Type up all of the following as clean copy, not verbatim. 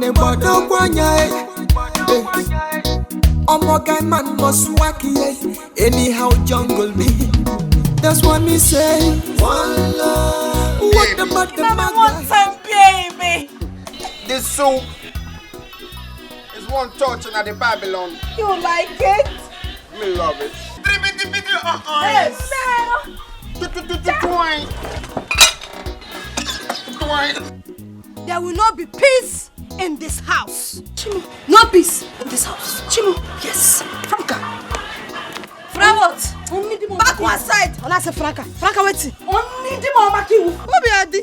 the bottom one, guy man must whack anyhow jungle me. That's what me say. One love. What about the one time, baby? This soup is one touching at the Babylon. You like it? Me love it. Yes. There will not be peace in this house. Chimu. No peace in this house. Chimu. Yes. Franca. What? Back one side. I say Franca. Franca wait. Only the mama kill. What be Adi?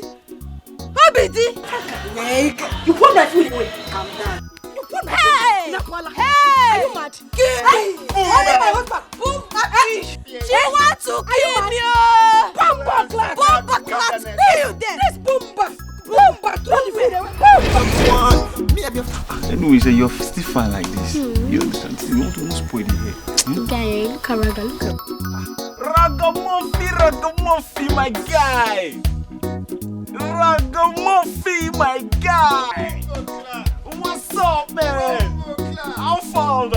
What be Adi? Franca. You put my food away. Calm down. You put my food away. Hey. Are you mad? Hey. Only my husband. Boom. She want to kill me. Bomba class. Bomba class. Stay you there. This bomba. Anyway, you're still fine like this. You understand? You don't want to spoil the hair. Guy, look at Raga, look at Ragamuffin, my guy. Ragamuffin, my guy. What's up, man? How far?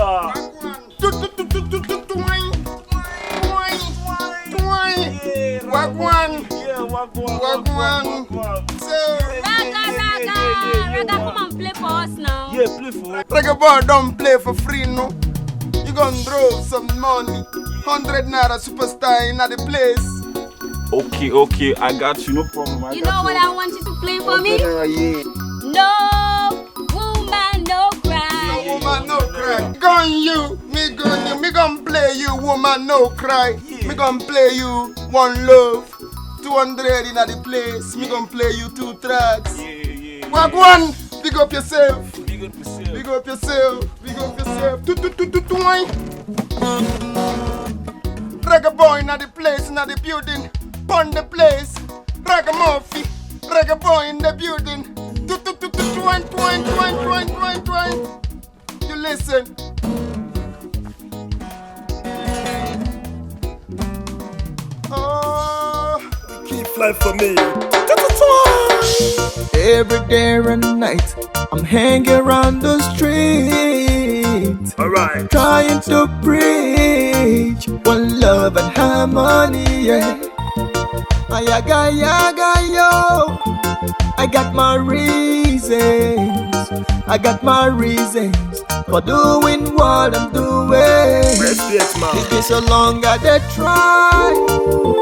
Wagwan. Raga, come and play for us now. Yeah, play for us. Raga boy don't play for free, no. You gonna draw some money. 100 naira superstar in the place. Okay, I got you, no problem. You know what I want you to play for me? Yeah. No woman, no cry. No woman, no cry. Gun you, me gon' play you, woman, no cry. Me gon' play you, one love. 200 in the place. Me gon' play you 2 tracks. Yeah. Wagwan, big up yourself. Big up yourself. Big up yourself. Big up yourself. Reggae boy in the place, in the building. Pon the place. Ragamuffin. Reggae boy in the building. Twine. You listen. Oh, keep flying for me. Every day and night, I'm hanging around the street. Alright. Trying to preach one love and harmony, yeah. Ayaga, yo. I got my reasons. For doing what I'm doing. Respect, man. It's been so long I they try.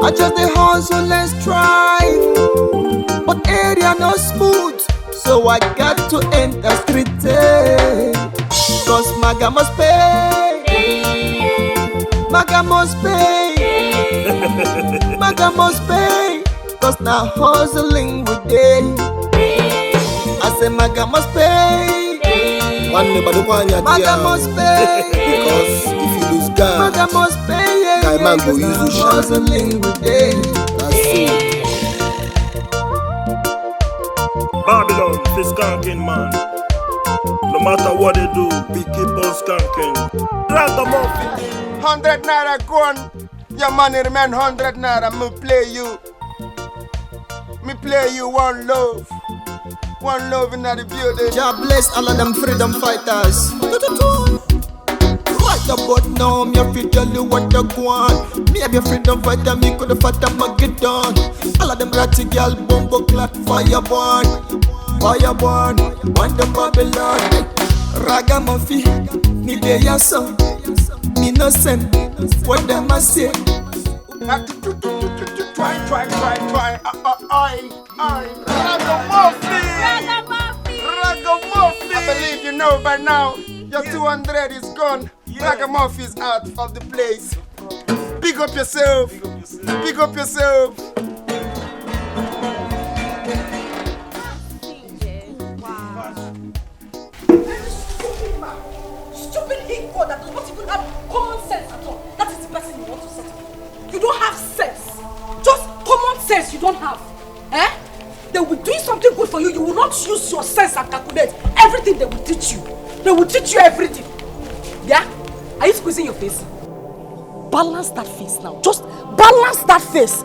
I just the hustle and strive. But area no smooth, so I got to enter street. Cause Maga must pay. Maga must pay. Cause now hustling with day. I say Maga must pay. Maga must pay. Because if you lose God, Maga must pay. guy man go use you shot. Hustling with day. That's it. Babylon, this skanking man. No matter what they do, we keep on skanking. Ragamuffin. 100 naira gone. Your money remain 100 naira. Me play you one love. One love in the building. God bless all of them freedom fighters. Right about now, me a free tell you what you want. Me a be a freedom fighter, me coulda fought a Mageddon. All of them ratty girl, bumbo clock, fireborn. Want the Babylon. Ragamuffin, me dey your son. Me no send what them a say. Try. Ragamuffin. I believe you know by now. Your 200 is gone. Ragamuffin is out of the place. Big up yourself. Stupid Igbo that does not even have common sense at all. That is the person you want to settle. You don't have sense. Just common sense you don't have. They will do something good for you. You will not use your sense and calculate everything they will teach you. They will teach you everything. Yeah? Are you squeezing your face? Balance that face now. Just balance that face.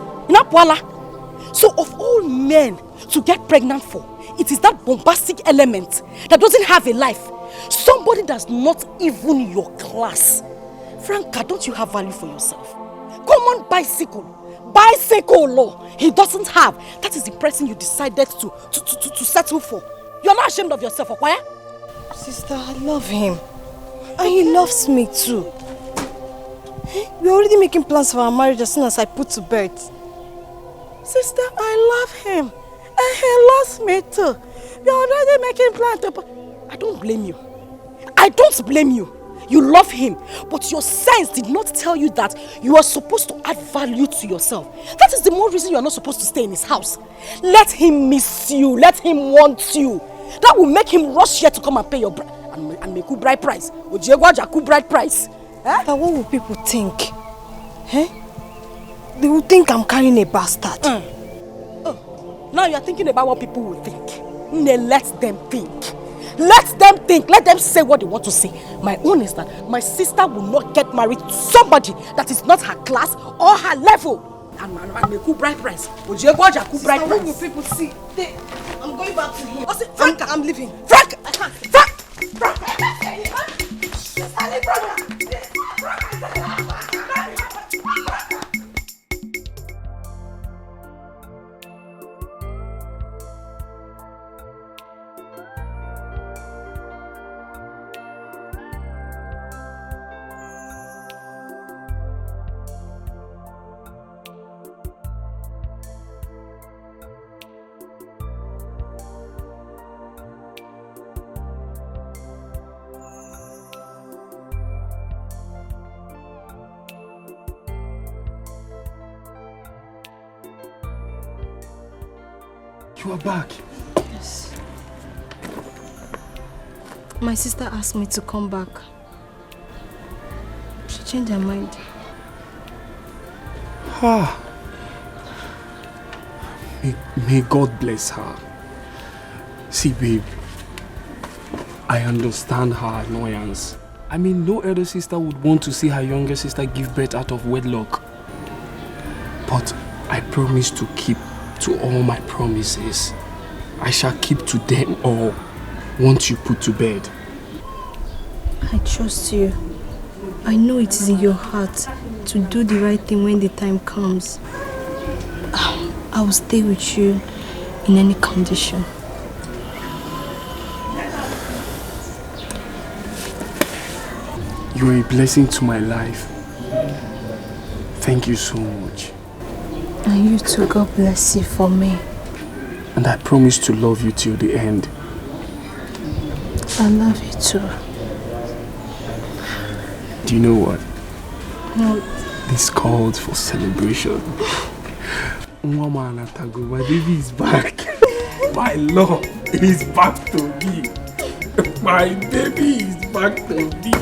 So of all men to get pregnant for, It is that bombastic element that doesn't have a life. Somebody that's not even your class. Franca, don't you have value for yourself? Common bicycle law he doesn't have. That is the person you decided to settle for. You're not ashamed of yourself, Okwaya? Sister, I love him. And he loves me too. We're already making plans for our marriage as soon as I put to bed. Sister, I love him. And he loves me too. We're already making plans to... I don't blame you. I don't blame you. You love him, but your sense did not tell you that you are supposed to add value to yourself. That is the more reason you are not supposed to stay in his house. Let him miss you. Let him want you. That will make him rush here to come and pay your bride and make you bride price. Ojiegwajaku bride price. But what will people think? They will think I'm carrying a bastard. Oh, now you are thinking about what people will think. Let them think. Let them think. Let them say what they want to say. My own is that my sister will not get married to somebody that is not her class or her level. And make you bride price. Ojiegwajaku bride price. What will people see? I'm going back to him. Frank, I'm leaving. Frank! I can't. Frank! You are back. Yes. My sister asked me to come back. She changed her mind. May God bless her. See, babe, I understand her annoyance. I mean, no elder sister would want to see her younger sister give birth out of wedlock. But I promise to keep to all my promises. I shall keep to them all once you put to bed. I trust you. I know it is in your heart to do the right thing when the time comes. I will stay with you in any condition. You are a blessing to my life. Thank you so much. And you too, God bless you for me. And I promise to love you till the end. I love you too. Do you know what? No. This calls for celebration. Mama Anatago, my baby is back. My love is back to me. My baby is back to me.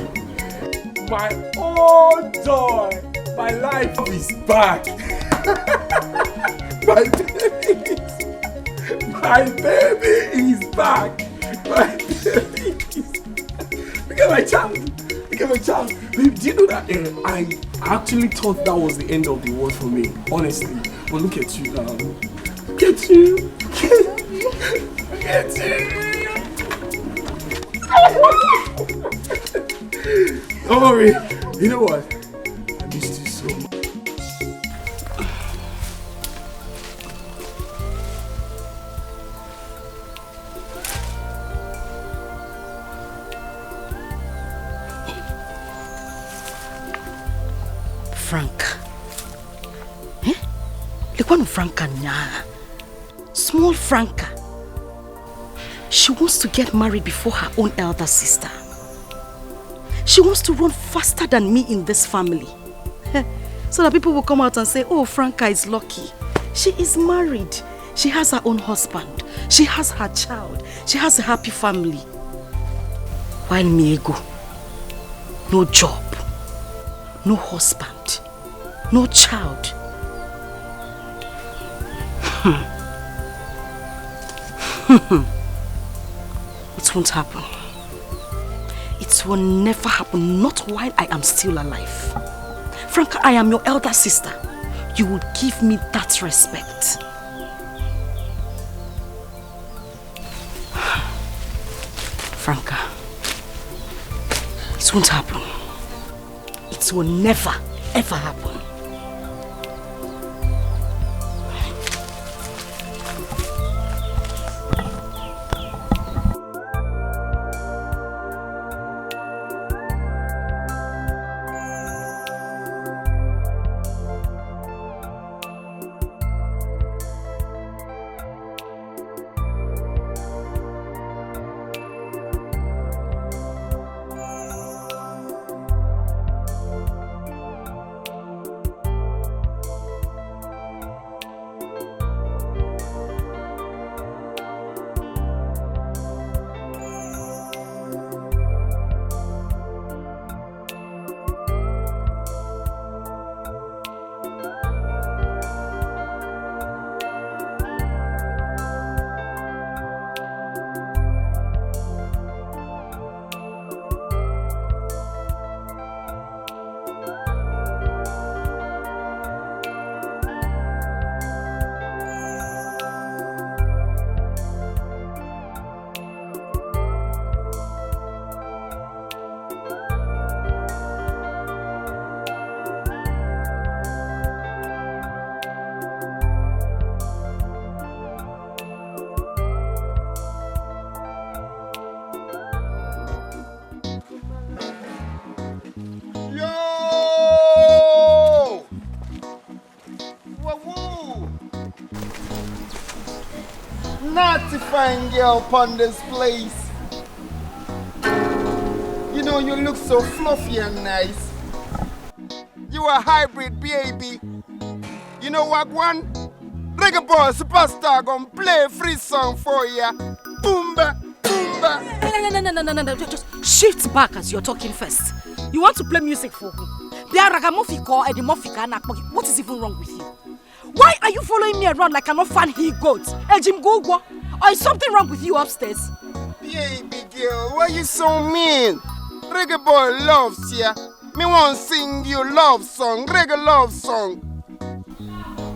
My own joy, my life is back. My baby is back. My baby is back. Look at my child. Look at my child. Babe, do you know that I actually thought that was the end of the world for me, honestly. But look at you now. Look at you. Look at you. Don't worry. You know what? I missed you so much. Frank. Lekwan Franca nya. Small Franca. She wants to get married before her own elder sister. She wants to run faster than me in this family. So that people will come out and say, oh, Franca is lucky. She is married. She has her own husband. She has her child. She has a happy family. While me ego, no job, no husband, no child. It won't happen. It will never happen, not while I am still alive. Franca, I am your elder sister. You will give me that respect. Franca, it won't happen. It will never, ever happen. Fine girl upon this place. You know you look so fluffy and nice. You a hybrid baby. You know what one? Reggae boy superstar gonna play a free song for ya. Boomba, boomba. No. Just shift back as you're talking first. You want to play music for who? What is even wrong with you? Why are you following me around like an orphan he-goat? Or is something wrong with you upstairs? Baby girl, why you so mean? Reggae boy loves ya. Me want sing you love song, reggae love song.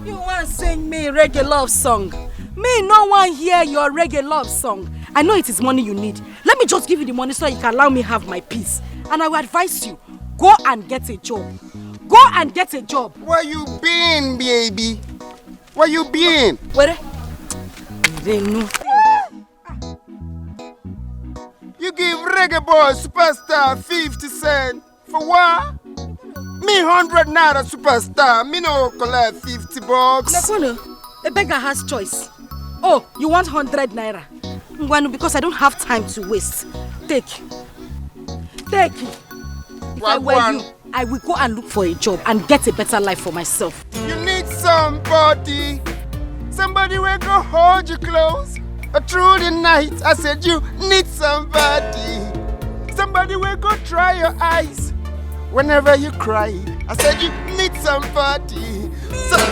You want sing me reggae love song? Me no one hear your reggae love song. I know it is money you need. Let me just give you the money so you can allow me have my peace. And I will advise you, go and get a job. Go and get a job. Where you been, baby? Where you been? Where? They know. You give reggae boy superstar 50 cents for what? Me 100 naira superstar. Me no collect 50 bucks. A beggar has choice. Oh, you want 100 naira? Ngwanu, because I don't have time to waste. Take. If I were you, I will go and look for a job and get a better life for myself. You need somebody. Somebody will go hold you close. Through the night, I said you need somebody. Somebody will go dry your eyes. Whenever you cry, I said you need somebody.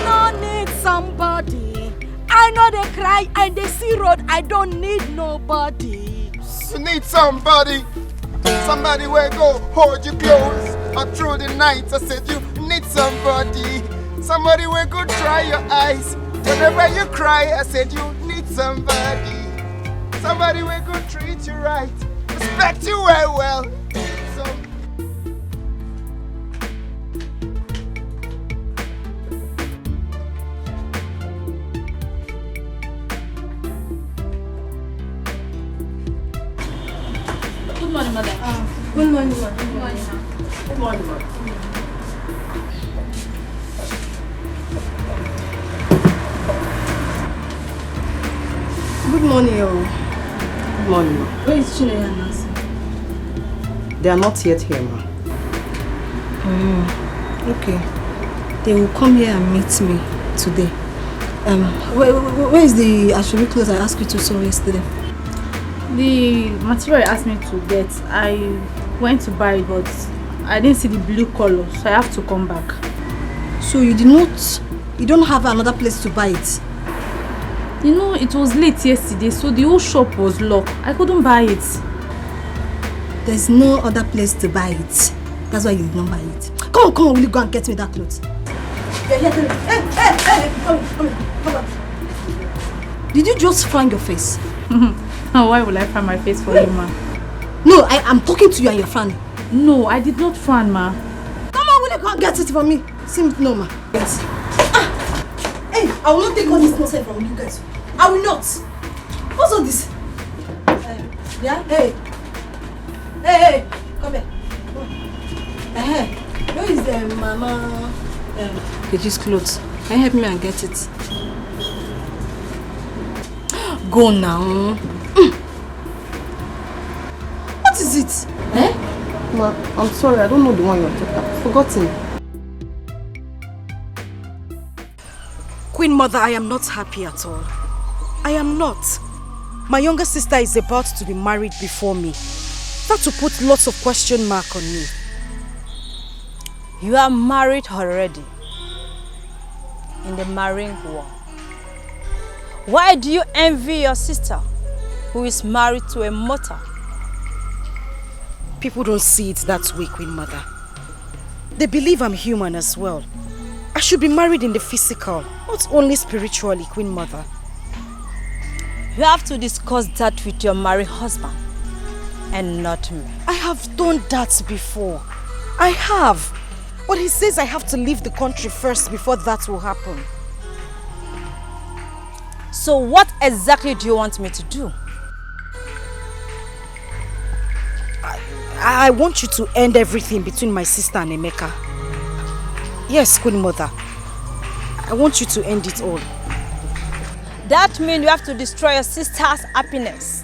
No need somebody. I know they cry and they see road. I don't need nobody. You need somebody. Somebody will go hold you close. Through the night, I said you need somebody. Somebody will go dry your eyes. Whenever you cry, I said you need somebody. Somebody will go treat you right, respect you well. Good morning, madam. Good morning, madam. Good morning. Good morning, madam. Good morning, yo. Good morning, ma. Where is Chineye and Nancy? They are not yet here, ma. Okay. They will come here and meet me today. Where is the Ashuri clothes I asked you to sew yesterday? The material you asked me to get, I went to buy it, but I didn't see the blue color, so I have to come back. So you don't have another place to buy it? You know, it was late yesterday, so the whole shop was locked. I couldn't buy it. There's no other place to buy it. That's why you did not buy it. Come on, will you go and get me that clothes? Hey, come on. Did you just find your face? Why will I find my face for you, ma? No, I am talking to you and your friend. No, I did not frown, ma. Come on, will you come get it from me? Seems no, ma. Yes. Hey, I will not take all this nonsense from you guys. I will not. What's all this? Yeah? Hey. Hey, come here. Where is the mama? Keji's clothes. Can you help me and get it? Go now. What is it? Ma, I'm sorry, I don't know the one you're talking about. I've forgotten. Queen Mother, I am not happy at all. I am not. My younger sister is about to be married before me. That will put lots of question mark on me. You are married already. In the marrying war. Why do you envy your sister who is married to a mortal? People don't see it that way, Queen Mother. They believe I'm human as well. I should be married in the physical, not only spiritually, Queen Mother. You have to discuss that with your married husband and not me. I have done that before. I have. But he says I have to leave the country first before that will happen. So what exactly do you want me to do? I want you to end everything between my sister and Emeka. Yes, Queen Mother. I want you to end it all. That means you have to destroy your sister's happiness.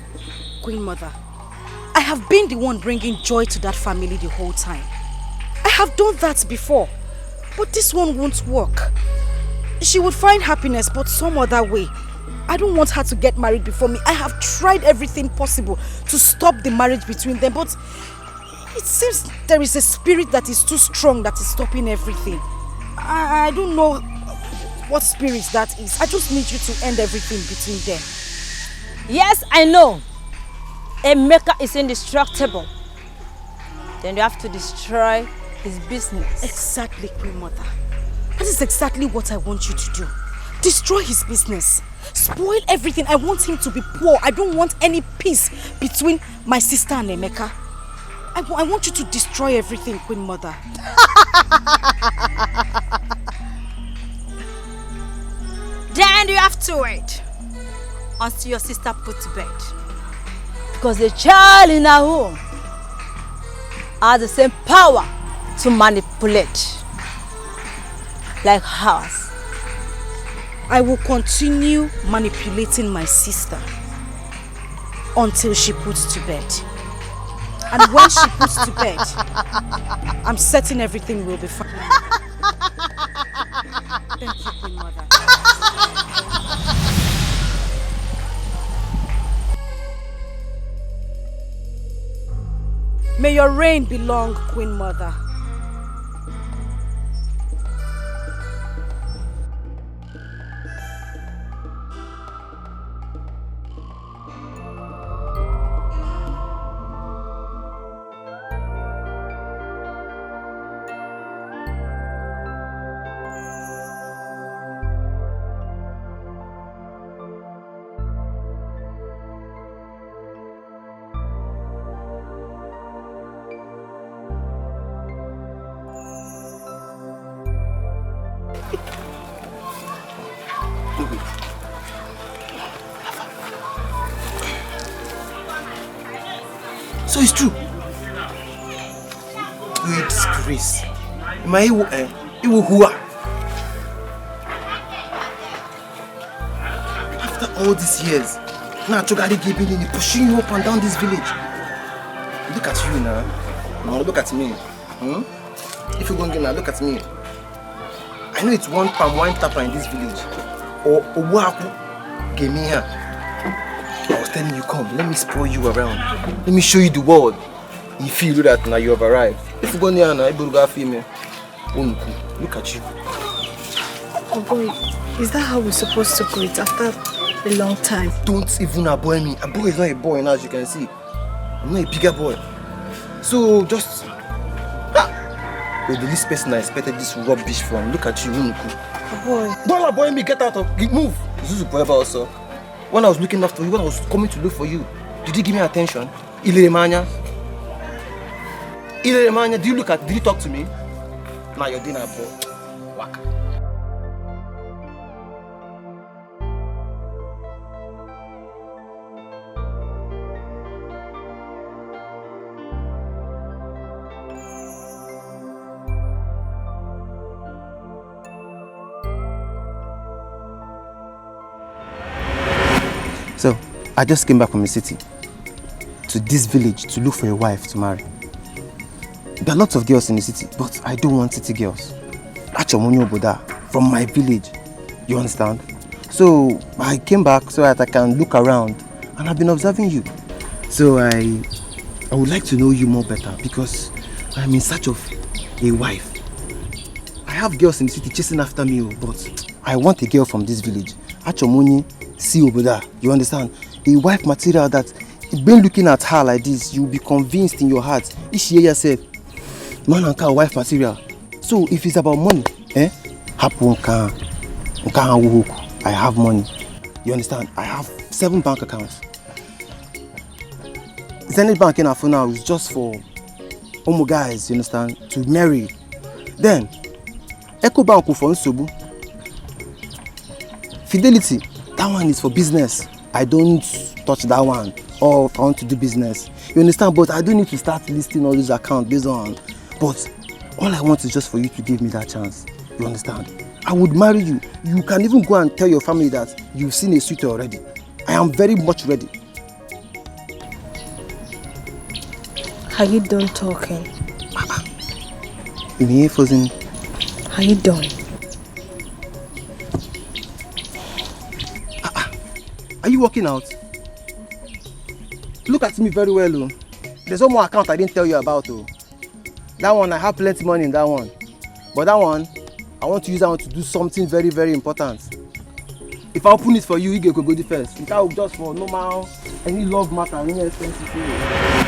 Queen Mother, I have been the one bringing joy to that family the whole time. I have done that before, but this one won't work. She would find happiness, but some other way. I don't want her to get married before me. I have tried everything possible to stop the marriage between them, but it seems there is a spirit that is too strong that is stopping everything. I don't know what spirit that is. I just need you to end everything between them. Yes, I know. Emeka is indestructible. Then you have to destroy his business. Exactly, Queen Mother. That is exactly what I want you to do. Destroy his business. Spoil everything. I want him to be poor. I don't want any peace between my sister and Emeka. I want you to destroy everything, Queen Mother. Then you have to wait until your sister put to bed. Because the child in her home has the same power to manipulate like ours. I will continue manipulating my sister until she puts to bed. And when she puts to bed, I'm certain everything will be fine. Thank you, Queen Mother. May your reign be long, Queen Mother. So it's true. We disgrace. My hua. After all these years, now Chogari gave me pushing you up and down this village. Look at you now. Now look at me. If you're going to look at me. I know it's one palm wine tapper in this village. Or Owaku gave me here. I was telling you, come, let me spoil you around. Let me show you the world. You feel that now you have arrived. If you go near now, look at you. Oh boy, is that how we're supposed to greet after a long time? Don't even boy me. A boy is not a boy now, as you can see. I'm not a bigger boy. So just... You're the least person I expected this rubbish from. Look at you, Unuku. Oh boy. Don't boy me, get out of... Move. Zuzu forever also. When I was looking after you, when I was coming to look for you, did you give me attention? Ilemanya? Did you talk to me? Now your dinner, bro. Waka. So, I just came back from the city to this village to look for a wife to marry. There are lots of girls in the city, but I don't want city girls. From my village, you understand? So, I came back so that I can look around, and I've been observing you. So, I would like to know you more better because I'm in search of a wife. I have girls in the city chasing after me, but I want a girl from this village. See over there, you understand? A wife material that, been looking at her like this, you'll be convinced in your heart. If you hear yourself, man and car wife material. So if it's about money, I have money. You understand? I have 7 bank accounts. Zenith Bank in our phone now is just for guys, you understand, to marry. Then Echo Bank for Nsobu. Fidelity. That one is for business. I don't touch that one. Or if I want to do business. You understand? But I don't need to start listing all these accounts based on. But all I want is just for you to give me that chance. You understand? I would marry you. You can even go and tell your family that you've seen a suitor already. I am very much ready. Are you done talking? Are you done? Are you working out? Look at me very well, oh. There's one more account I didn't tell you about, oh. That one, I have plenty money in that one. But that one, I want to use that one to do something very, very important. If I open it for you, you can go first. Without just for normal, any love matter, any expensive thing.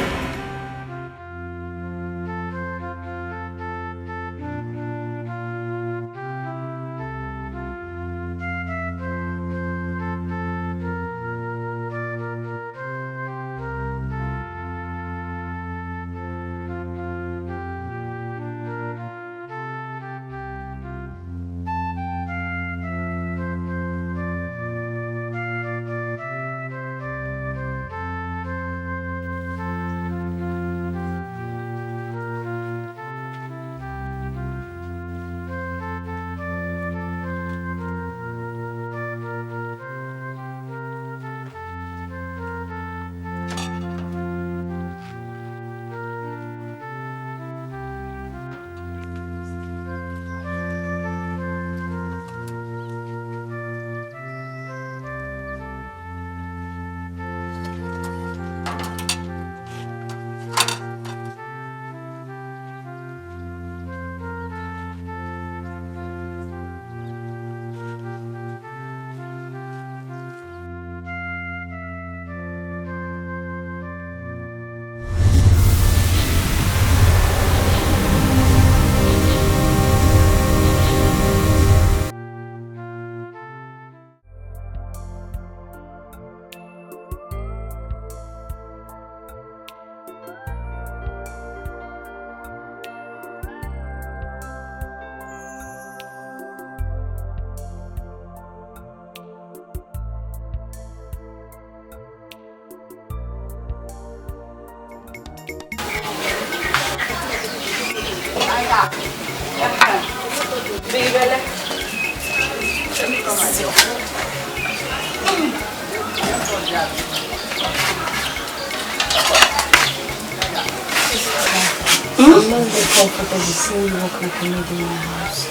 I'm not very comfortable seeing you walk like a lady in my house.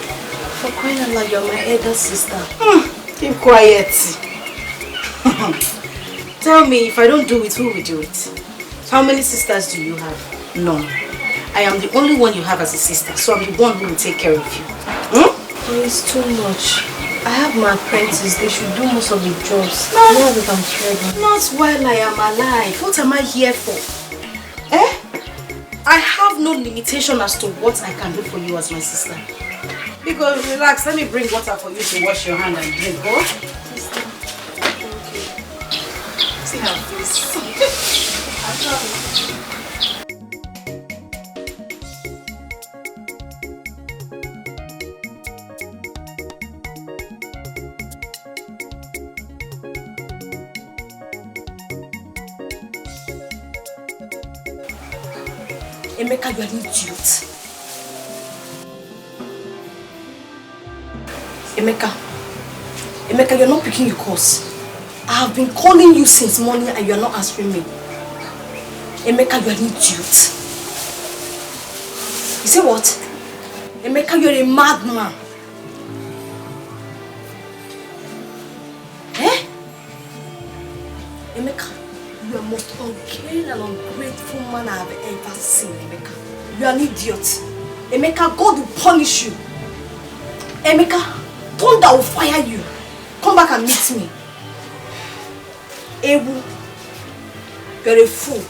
For crying out loud, you're my elder sister. Keep quiet. Tell me, if I don't do it, who will do it? How many sisters do you have? None. I am the only one you have as a sister, so I'm the one who will take care of you. Oh, it's too much. I have my apprentices, they should do most of the jobs. Now that I'm pregnant. Not while I am alive. What am I here for? I have no limitation as to what I can do for you as my sister. Because relax, let me bring water for you to wash your hand and drink, go? See how it feels. Emeka, you are an idiot. Emeka, you're not picking your calls. I have been calling you since morning and you are not answering me. Emeka, you are an idiot. You say what? Emeka, you're a madman. Eh? Emeka, you are the most uncaring and ungrateful man I have ever seen, Emeka. You are an idiot. Emeka, God will punish you. Emeka, thunder will fire you. Come back and meet me. Ebu, you're a fool.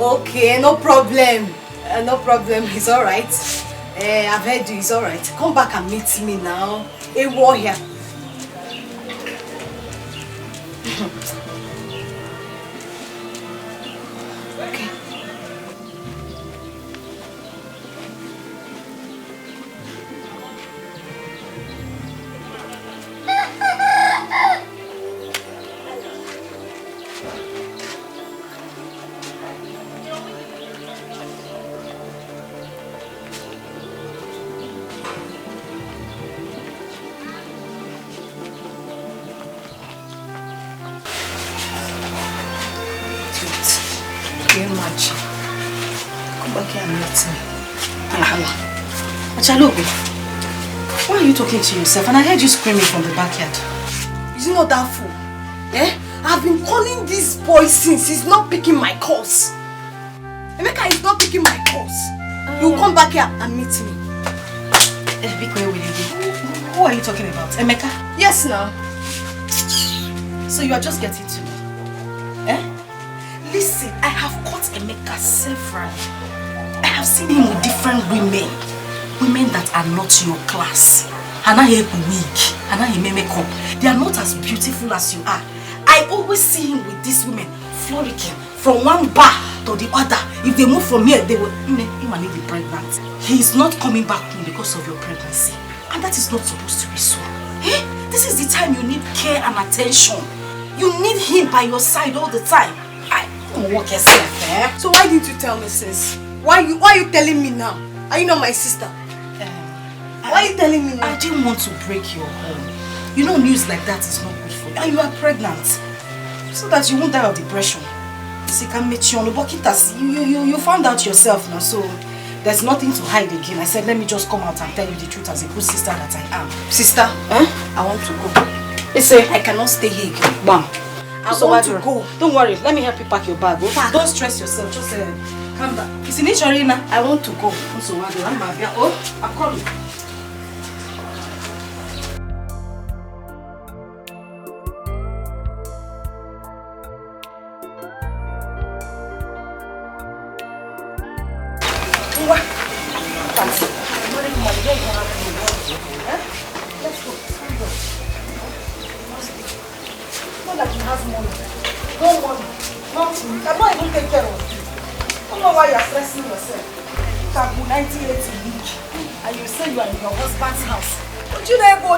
Okay, no problem. No problem, it's alright. I've heard you, it's alright. Come back and meet me now. A warrior. Okay. Achalogo, why are you talking to yourself? And I heard you screaming from the backyard. Is he not that fool? Eh? I've been calling this boy since he's not picking my calls. Emeka is not picking my calls. You come back here and meet me. Who are you talking about? Emeka? Yes, now. So you are just getting to me. Eh? Listen, I have caught Emeka several. I have seen him with different women. Women that are not your class. Hana weak, Hana makeup. They are not as beautiful as you are. I always see him with these women frolicking from one bar to the other. If they move from here, they will be pregnant. He is not coming back home because of your pregnancy. And that is not supposed to be so. Eh? This is the time you need care and attention. You need him by your side all the time. I don't walk yourself, eh? So why didn't you tell me, sis? Why are you telling me now? Are you not my sister? Why are you telling me now? I didn't want to break your home. You know, news like that is not good for you. And you are pregnant. So that you won't die of depression. You found out yourself now, so there's nothing to hide again. I said, let me just come out and tell you the truth as a good sister that I am. Sister, I want to go. I cannot stay here again. Bam. I want to go. Don't worry, let me help you pack your bag. Don't stress yourself, just calm down. It's in Arena. I want to go. I'm coming. And you say you are in your husband's house. But you never go,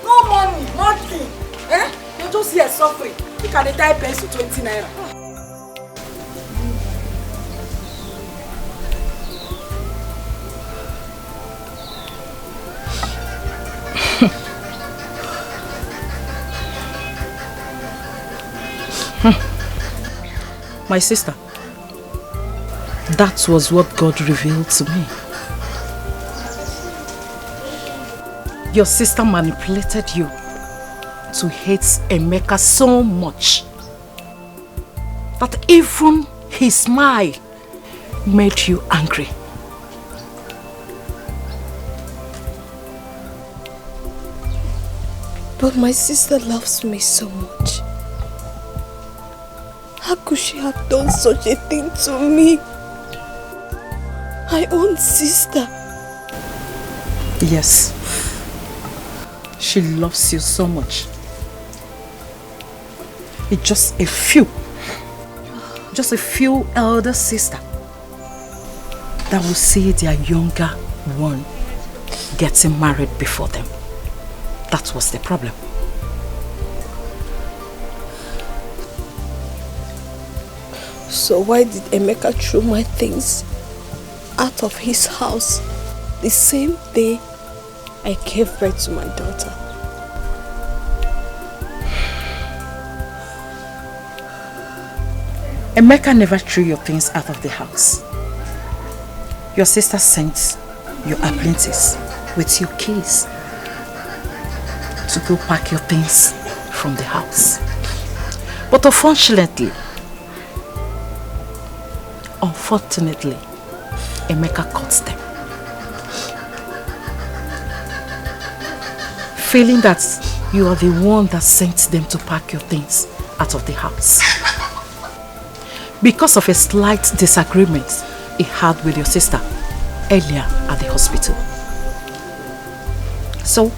no money, nothing. Eh? You just here suffering. You can tie pens to 20 naira. My sister, that was what God revealed to me. Your sister manipulated you to hate Emeka so much that even his smile made you angry. But my sister loves me so much. How could she have done such a thing to me? My own sister. Yes. She loves you so much. It's just a few elder sisters that will see their younger one getting married before them. That was the problem. So why did Emeka throw my things out of his house the same day I gave birth to my daughter? Emeka never threw your things out of the house. Your sister sent your apprentice with your keys to go pack your things from the house. But unfortunately, Emeka caught them. Feeling that you are the one that sent them to pack your things out of the house. Because of a slight disagreement he had with your sister earlier at the hospital. So,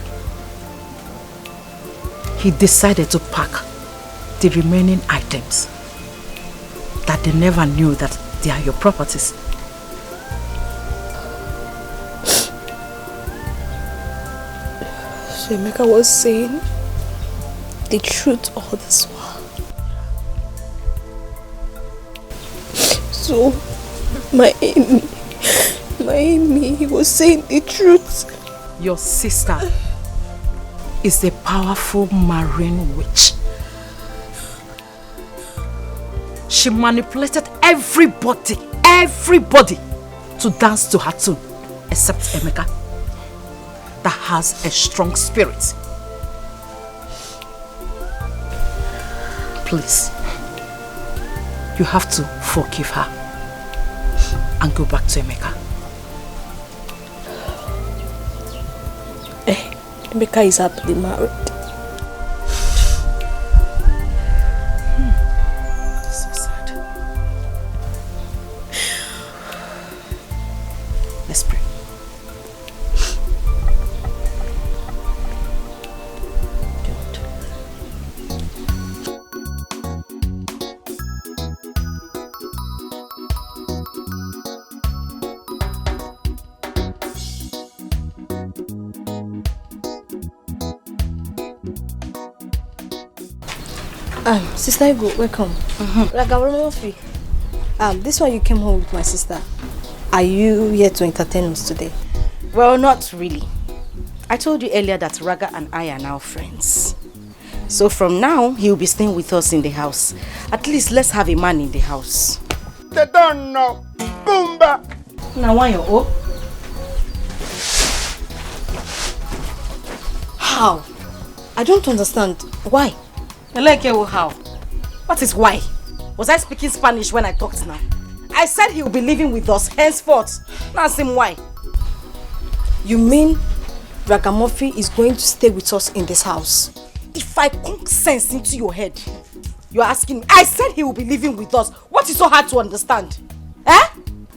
he decided to pack the remaining items that they never knew that they are your properties. So Emeka was saying the truth all this while. So, my Amy, he was saying the truth. Your sister is a powerful marine witch. She manipulated everybody to dance to her tune, except Emeka, that has a strong spirit. Please, you have to forgive her and go back to Emeka. Emeka is happily married. So sad. Let's pray. Sister Ego, welcome. This one you came home with my sister. Are you here to entertain us today? Well, not really. I told you earlier that Raga and I are now friends. So from now, he'll be staying with us in the house. At least let's have a man in the house. They don't know. Boomba! Now why you up? How? I don't understand. Why? Like how? What is why? Was I speaking Spanish when I talked now? I said he'll be living with us henceforth. Now ask him why. You mean Ragamuffin is going to stay with us in this house? If I conk sense into your head, you're asking me. I said he will be living with us. What is so hard to understand? Eh?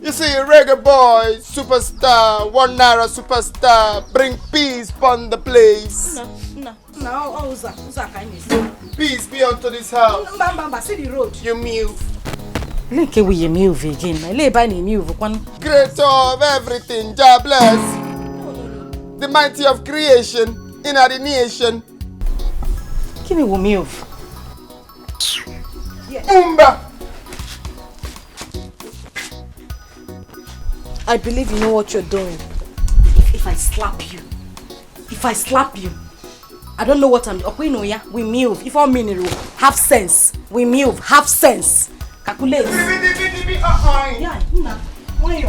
You see, reggae boy, superstar, 1 naira superstar, bring peace upon the place. No, who's that kind of peace be unto this house. See the road. You move. Look at you move again. I lay by the move. Creator of everything, Jah bless. The mighty of creation in the nation. Give me one move. Umba. I believe you know what you're doing. If I slap you, I don't know what I'm doing. We move. If I'm meaning have sense. We move. Have sense. Calculate. Yeah. Why you?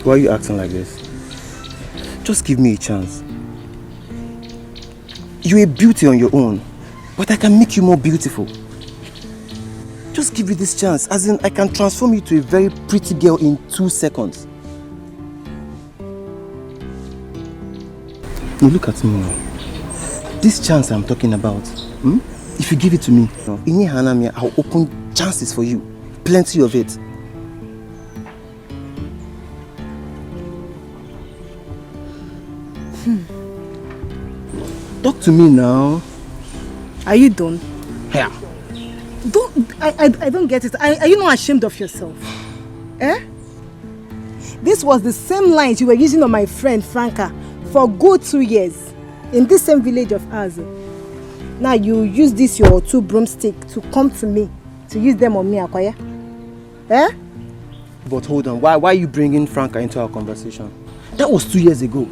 Why are you acting like this? Just give me a chance. You're a beauty on your own, but I can make you more beautiful. Just give you this chance, as in I can transform you to a very pretty girl in 2 seconds. Now look at me now. This chance I'm talking about, if you give it to me, in your hand, I'll open chances for you. Plenty of it. Talk to me now. Are you done? Yeah. I don't get it. Are you not ashamed of yourself? Eh? This was the same lines you were using on my friend Franca for good 2 years. in this same village of ours. Now you use this your 2 broomstick to come to me, to use them on me, Akwaya. Eh? But hold on, why are you bringing Franca into our conversation? That was 2 years ago.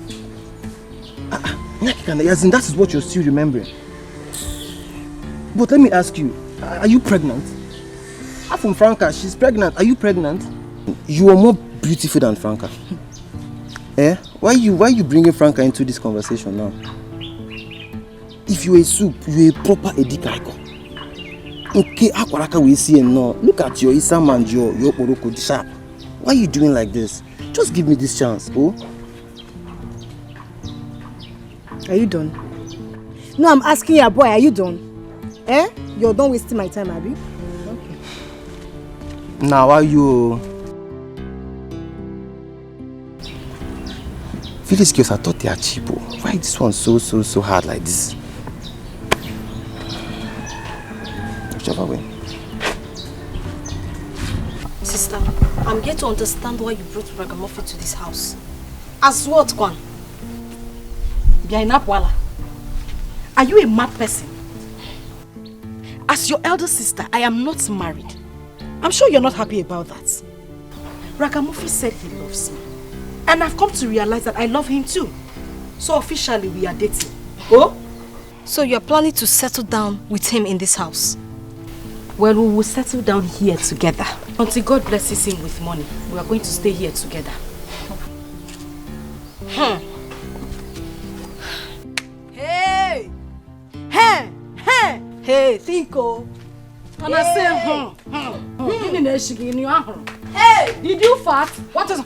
That is what you're still remembering. But let me ask you, are you pregnant? From Franca, she's pregnant. Are you pregnant? You are more beautiful than Franca. Eh? Why are you bringing Franca into this conversation now? If you're a soup, you're a proper Dikeh. Okay, Akwaraka we see and no. Look at your Isam and your Oroko sharp. Why are you doing like this? Just give me this chance, oh? Are you done? No, I'm asking you, boy, are you done? Eh? You're done wasting my time, Abby? Okay. Now are you... Village girls, I thought they are cheap. Why is this one so hard like this? Whichever way. Sister, I'm here to understand why you brought Ragamuffin to this house. As what, Kwan? Are you a mad person? As your elder sister, I am not married. I'm sure you're not happy about that. Ragamuffin said he loves me. And I've come to realize that I love him too. So officially we are dating. Oh? So you're planning to settle down with him in this house? Well, we will settle down here together. Until God blesses him with money, we are going to stay here together. Hey! Hey! Hey! Hey, Etiko! And I say, hey! Did you fart? What is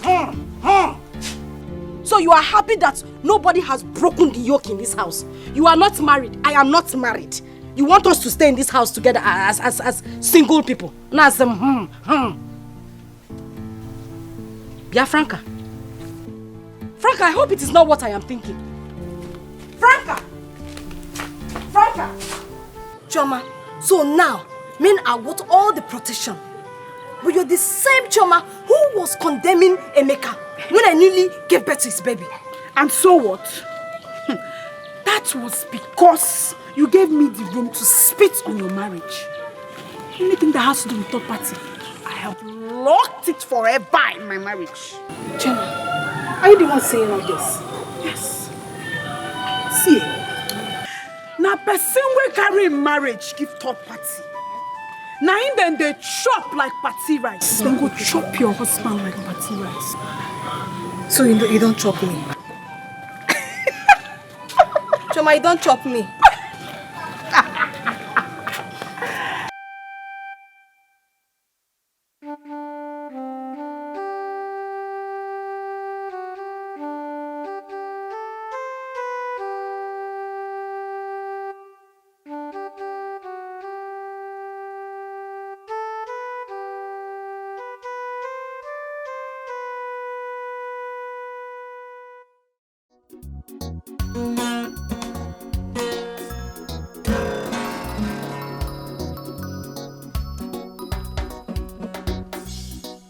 So you are happy that nobody has broken the yoke in this house? You are not married. I am not married. You want us to stay in this house together as single people? Now, Yeah, Franca. Franca, I hope it is not what I am thinking. Franca! Franca! Choma, so now, men are worth all the protection. But you're the same Choma who was condemning Emeka when I nearly gave birth to his baby. And so what? That was because you gave me the room to spit on your marriage. Anything that has to do with third party, I have locked it forever in my marriage. Choma, are you the one saying all this? Yes. See, now person will carry marriage give third party. Now in then they chop like party rice. Then go chop your husband like party rice. So you don't chop me? Choma, you don't chop me.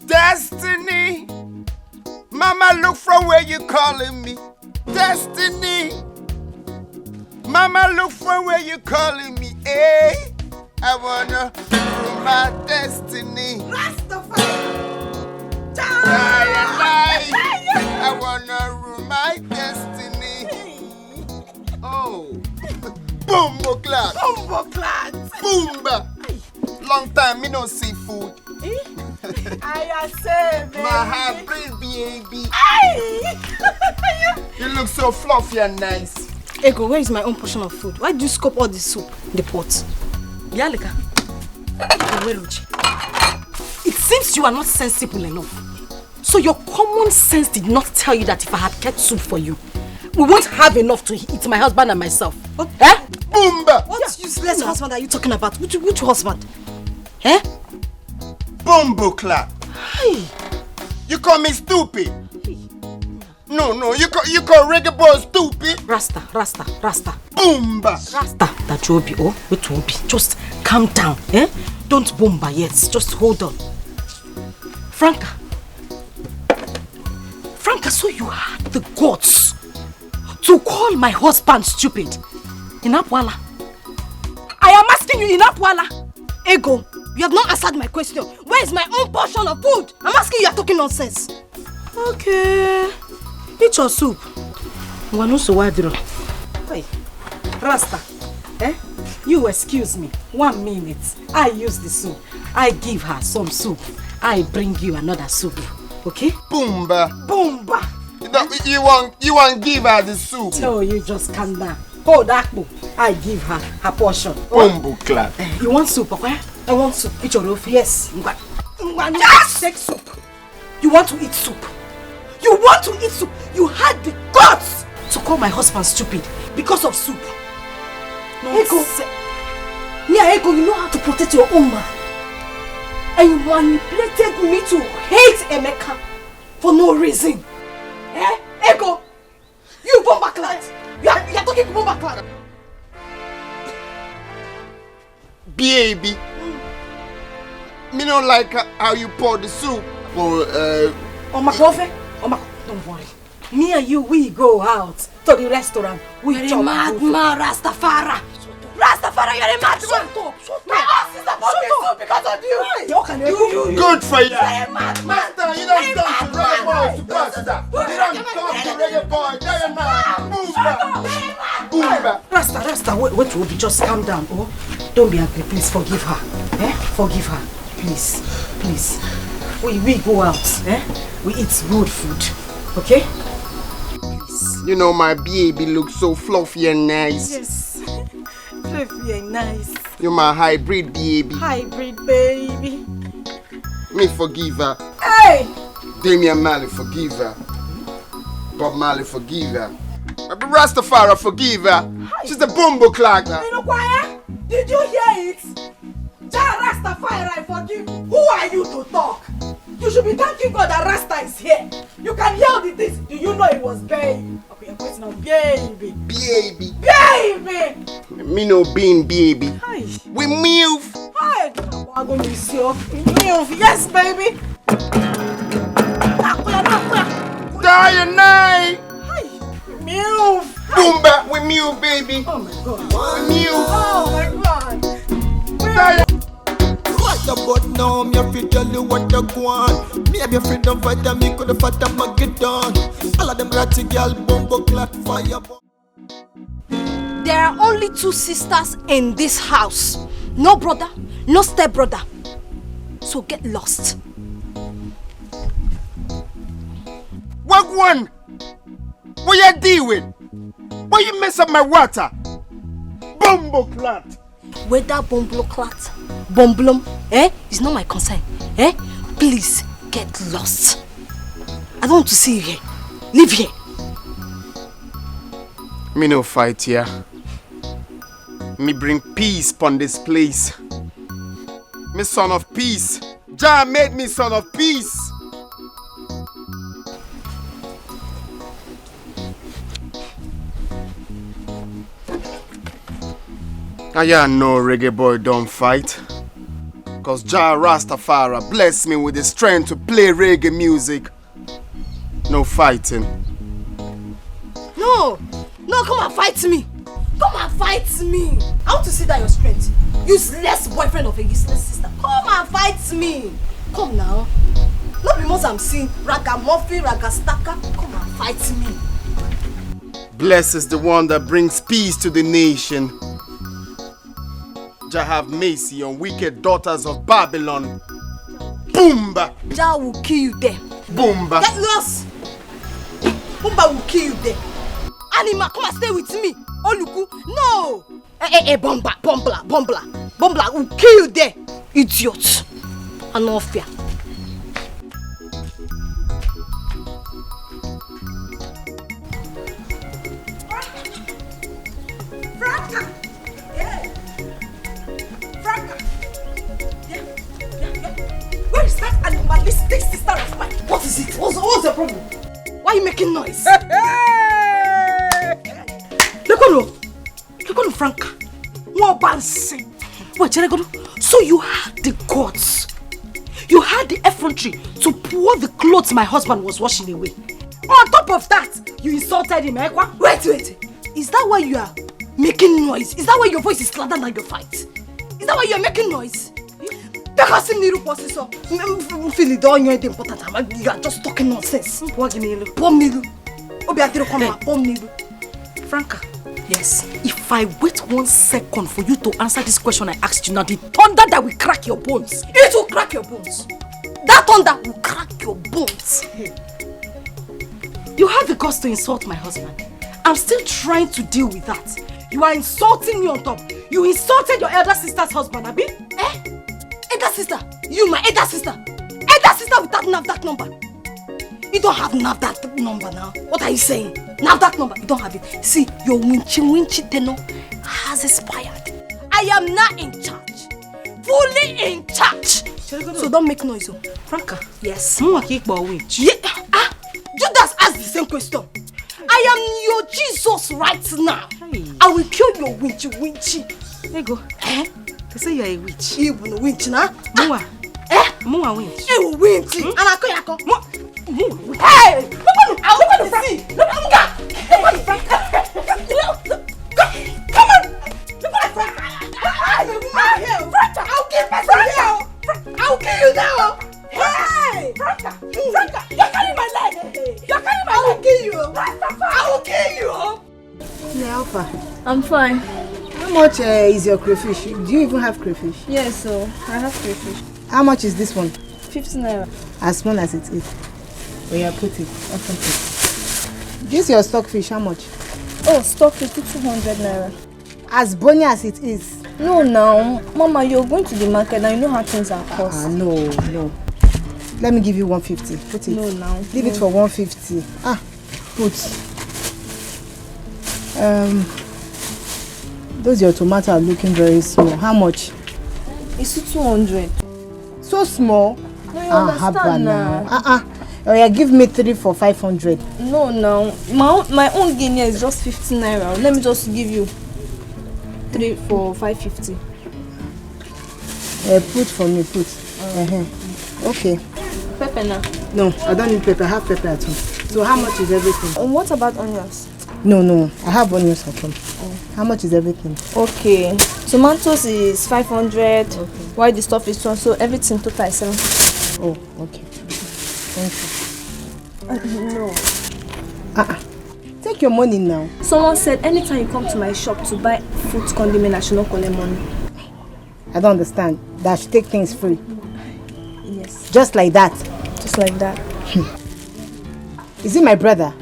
Destiny, Mama, look from where you calling me. Destiny, Mama, look from where you calling me. Hey, I wanna rule my destiny. I wanna rule my destiny. Oh, Bumbo clad. Bumbo clad. Boomba. Long time me no see food. I say, baby. My happy baby. You look so fluffy and nice. Ego, where is my own portion of food? Why do you scoop all the soup in the pot? Yaleka. It seems you are not sensible enough. So your common sense did not tell you that if I had kept soup for you, we won't have enough to eat my husband and myself. What? Eh? Boomba! What useless husband are you talking about? Which husband? Eh? Bumbo clap. Hey. You call me stupid? No, you call reggae boy stupid? Rasta. Boomba. Rasta. That you be, oh, it will be. Just calm down, eh? Don't boomba yet. Just hold on. Franca, so you had the guts to call my husband stupid? Inapwala. I am asking you, Inapwala. Ego, you have not answered my question. Where is my own portion of food? I'm asking you, are talking nonsense. Okay. Eat your soup. Hey, Rasta. You excuse me. 1 minute. I use the soup. I give her some soup. I bring you another soup. Okay? Boomba. Boomba. You want give her the soup? So you just calm down. Hold that book. I give her her portion. Bumbo clap. You want soup, okay? I want soup. Eat your loaf. Yes. Just take soup. You want to eat soup. You want to eat soup. You had the guts to call my husband stupid because of soup. Ego. Yeah, Ego, you know how to protect your own man. And you manipulated me to hate Emeka for no reason. Ego, you bomba clad. You are talking bomba clad. Baby, me don't like how you pour the soup. Don't worry. Me and you, we go out to the restaurant. We You're a madman, Rastafari. Rastafari, you're a madman. My house is about this because of you. Good for you. You're a madman. Master, you don't dance to reggae boy superstar. You don't talk to reggae boy. You're a man. Boomba. Rasta, wait, Ruby, just calm down. Oh, don't be angry, please forgive her. Forgive her, please. We go out. We eat good food, okay? You know my baby looks so fluffy and nice. Yes, fluffy and nice. You're my hybrid baby. Hybrid baby. Me forgive her. Hey! Damian Marley forgive her. Bob Marley forgive her. Rastafari forgive her. She's a bumbo clagger. Did you hear it? Rastafari forgive. Who are you to talk? You should be thanking God that Rasta is here. You can hear the things. Do you know it was baby? Okay, your voice now, baby. Baby. Me no being baby. Hi. We move. Hi. I'm going to miss you. Move. Yes, baby. Diane. Hi. Move. Boomba. We move, baby. Oh my God. We move. Oh my God. Diane. But now me have to tell you what you want. Me have your freedom fighter, me could have fought them and get done. All of them ratty girl, bumbo clock, fire. There are only 2 sisters in this house. No brother, no stepbrother. So get lost. What one? What you deal with? Why you mess up my water? Bumbo clot. Whether bumbo clot, bumblum, it's not my concern. Please get lost. I don't want to see you here. Leave here. Me no fight here. Me bring peace upon this place. Me son of peace. Jah made me son of peace. I know reggae boy don't fight. Cause Jah Rastafari bless me with the strength to play reggae music. No fighting. No, come and fight me. Come and fight me. I want to see that your strength. Useless boyfriend of a useless sister. Come and fight me. Come now. Not because I'm seeing ragamuffin, ragastaka. Come and fight me. Blessed is the one that brings peace to the nation. Jah have mercy on wicked daughters of Babylon. Boomba! Jah will kill you there. Boomba! Get lost! Boomba will kill you there. Anima, come and stay with me. Oluku, no! Bombla will kill you there. Idiot. Anofia. Where is that animalistic sister of mine? What is it? What's the problem? Why are you making noise? Look on Franca. What bansi? Wait, so you had the guts. You had the effrontery to pour the clothes my husband was washing away. On top of that, you insulted him, eh? Wait. Is that why you are making noise? Is that why your voice is louder than your fight? Is that why you are making noise? Because you are just talking nonsense. Franca. Yes. If I wait 1 second for you to answer this question I asked you now, the thunder that will crack your bones. It will crack your bones. That thunder will crack your bones. You have the guts to insult my husband. I'm still trying to deal with that. You are insulting me on top. You insulted your elder sister's husband, Abi? Elder sister? You, my elder sister? Elder sister without NAFDAC number? You don't have NAFDAC number now. What are you saying? NAFDAC number? You don't have it. See, your winchy tenor has expired. I am now in charge. Fully in charge. So don't make noise. Franca. Yes. Judas asked the same question. I am your Jesus right now. Hey. I will cure your winchy. There you go. They say you are a witch. You are a witch, na? Mua. Mua witch. You are a witch. Anako. Hey! I want to see. Look at Come on. Look at Franca. I'll kill myself. I'll kill you now. Hey! Franca, you're carrying my leg. I will kill you. I will kill you. Yeah, Alpha. I'm fine. How much is your crayfish? Do you even have crayfish? Yes, so I have crayfish. How much is this one? 15 naira. As small as it is. When you put it, open it. This your stockfish, how much? Oh, stockfish 200 naira. As bony as it is. No, now, Mama, you're going to the market and you know how things are cost. No. Let me give you 150. Put it. No, now. Leave it for 150. Put. Those your tomatoes are looking very small. How much? It's 200. So small? No, you understand now. Oh yeah, give me 3 for 500. No, my own guinea is just 15 naira. Let me just give you 3 for 550. Put for me, put. Okay. Pepper now? No, I don't need pepper. I have pepper at home. So how much is everything? What about onions? No. I have onions at home. How much is everything? Okay. Tomatoes is 500. Okay. While the stuff is 1, so everything total is 700. Oh, okay. Thank you. No. Take your money now. Someone said anytime you come to my shop to buy fruit condiment, I should not collect money. I don't understand. That I should take things free. Yes. Just like that? Just like that. Is it my brother?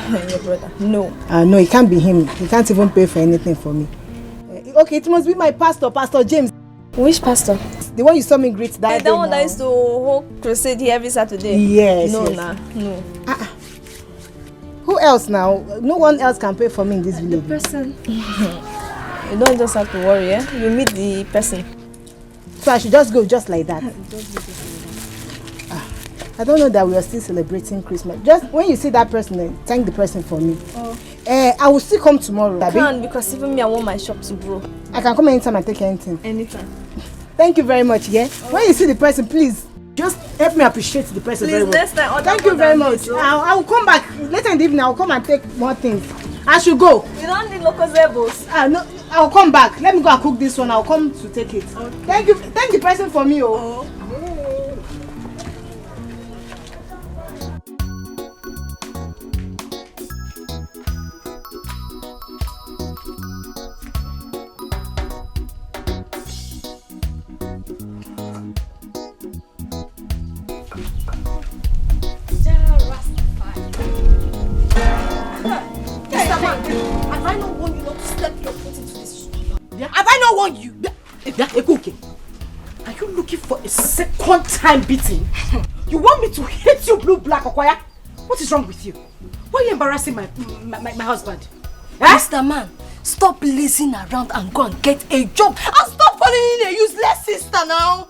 Your brother? No. No, it can't be him. He can't even pay for anything for me. Okay, it must be my pastor, Pastor James. Which pastor? The one you saw me greet that day. The one that used to hold crusade here every Saturday? Yes. No, yes. No. Who else now? No one else can pay for me in this village. The person. You don't just have to worry, eh? You meet the person. So I should just go just like that? I don't know that we are still celebrating Christmas. Just when you see that person, thank the person for me. I will still come tomorrow. I can't, because even me, I want my shop to grow. I can come anytime and take anything. Anytime. Thank you very much, yeah? When you see the person, please, just help me appreciate the person very much. Next time, thank you very much. I will come back later in the evening. I will come and take more things. I should go. You don't need local zebos. No, I will come back. Let me go and cook this one. I will come to take it. Okay. Thank you. Thank the person for me. Are you looking for a second time beating? You want me to hit you blue black, Okwaya? What is wrong with you? Why are you embarrassing my husband? Mr. Man, stop lazing around and go and get a job and stop falling in a useless sister now.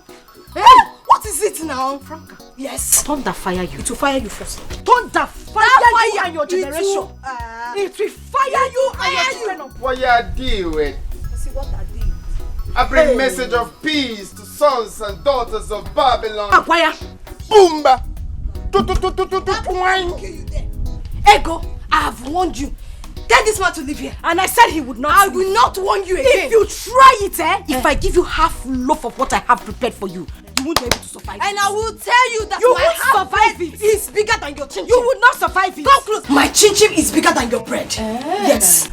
Hey, what is it now? Franca. Yes. Thunder fire you. It will fire you first. Thunder fire you and your generation. It will fire you and your generation. What you deal with? See what I did. I bring message of peace to sons and daughters of Babylon. Akwaya. Boomba. Ego, I have warned you. Tell this man to leave here. And I said he would not. I will not warn you again. If you try it, if I give you half loaf of what I have prepared for you, you won't be able to survive. And I will tell you that you my won't half survive bread it. is bigger than your chin. You would not survive it. Come close. My chin chin is bigger than your bread. Yes.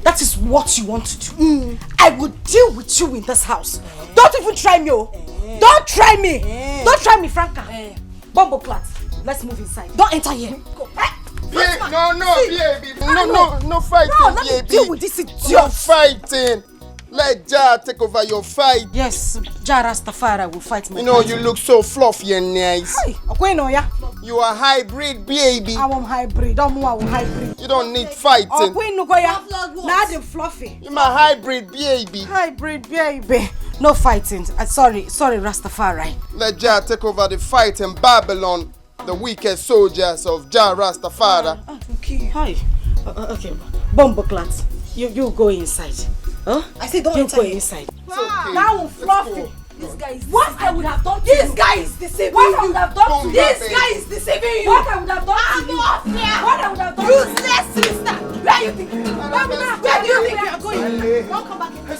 That is what you want to do. I will deal with you in this house. Don't even try me, oh. Don't try me. Don't try me, Franca. Bumbo clat. Let's move inside. Don't enter here. Go. Babe, no, baby. No fighting, no, let me deal baby. with this idiot. No fighting. Let Jah take over your fight. Yes, Jah Rastafari will fight my You know, you look so fluffy and nice. Hey, ya. You are hybrid, baby. I'm hybrid. I'm hybrid. You don't need fighting. Now I'm fluffy. You're my hybrid, baby. Hybrid, baby. No fighting. Sorry, Rastafari. Let Jah take over the fight in Babylon. The weakest soldiers of Jah Rastafari. Okay. Hi. Okay. Bumbo clat. You go inside. Huh? I say don't enter go inside. Okay. Now I'm fluffy. This guy is what I would have done to this you. guy is deceiving what you. I would have done to you. This guy is deceiving you. What I would have done to you. Off here. What I would have done to you. Useless sister. Where you think you are? Where do you think you are going? Don't come back here.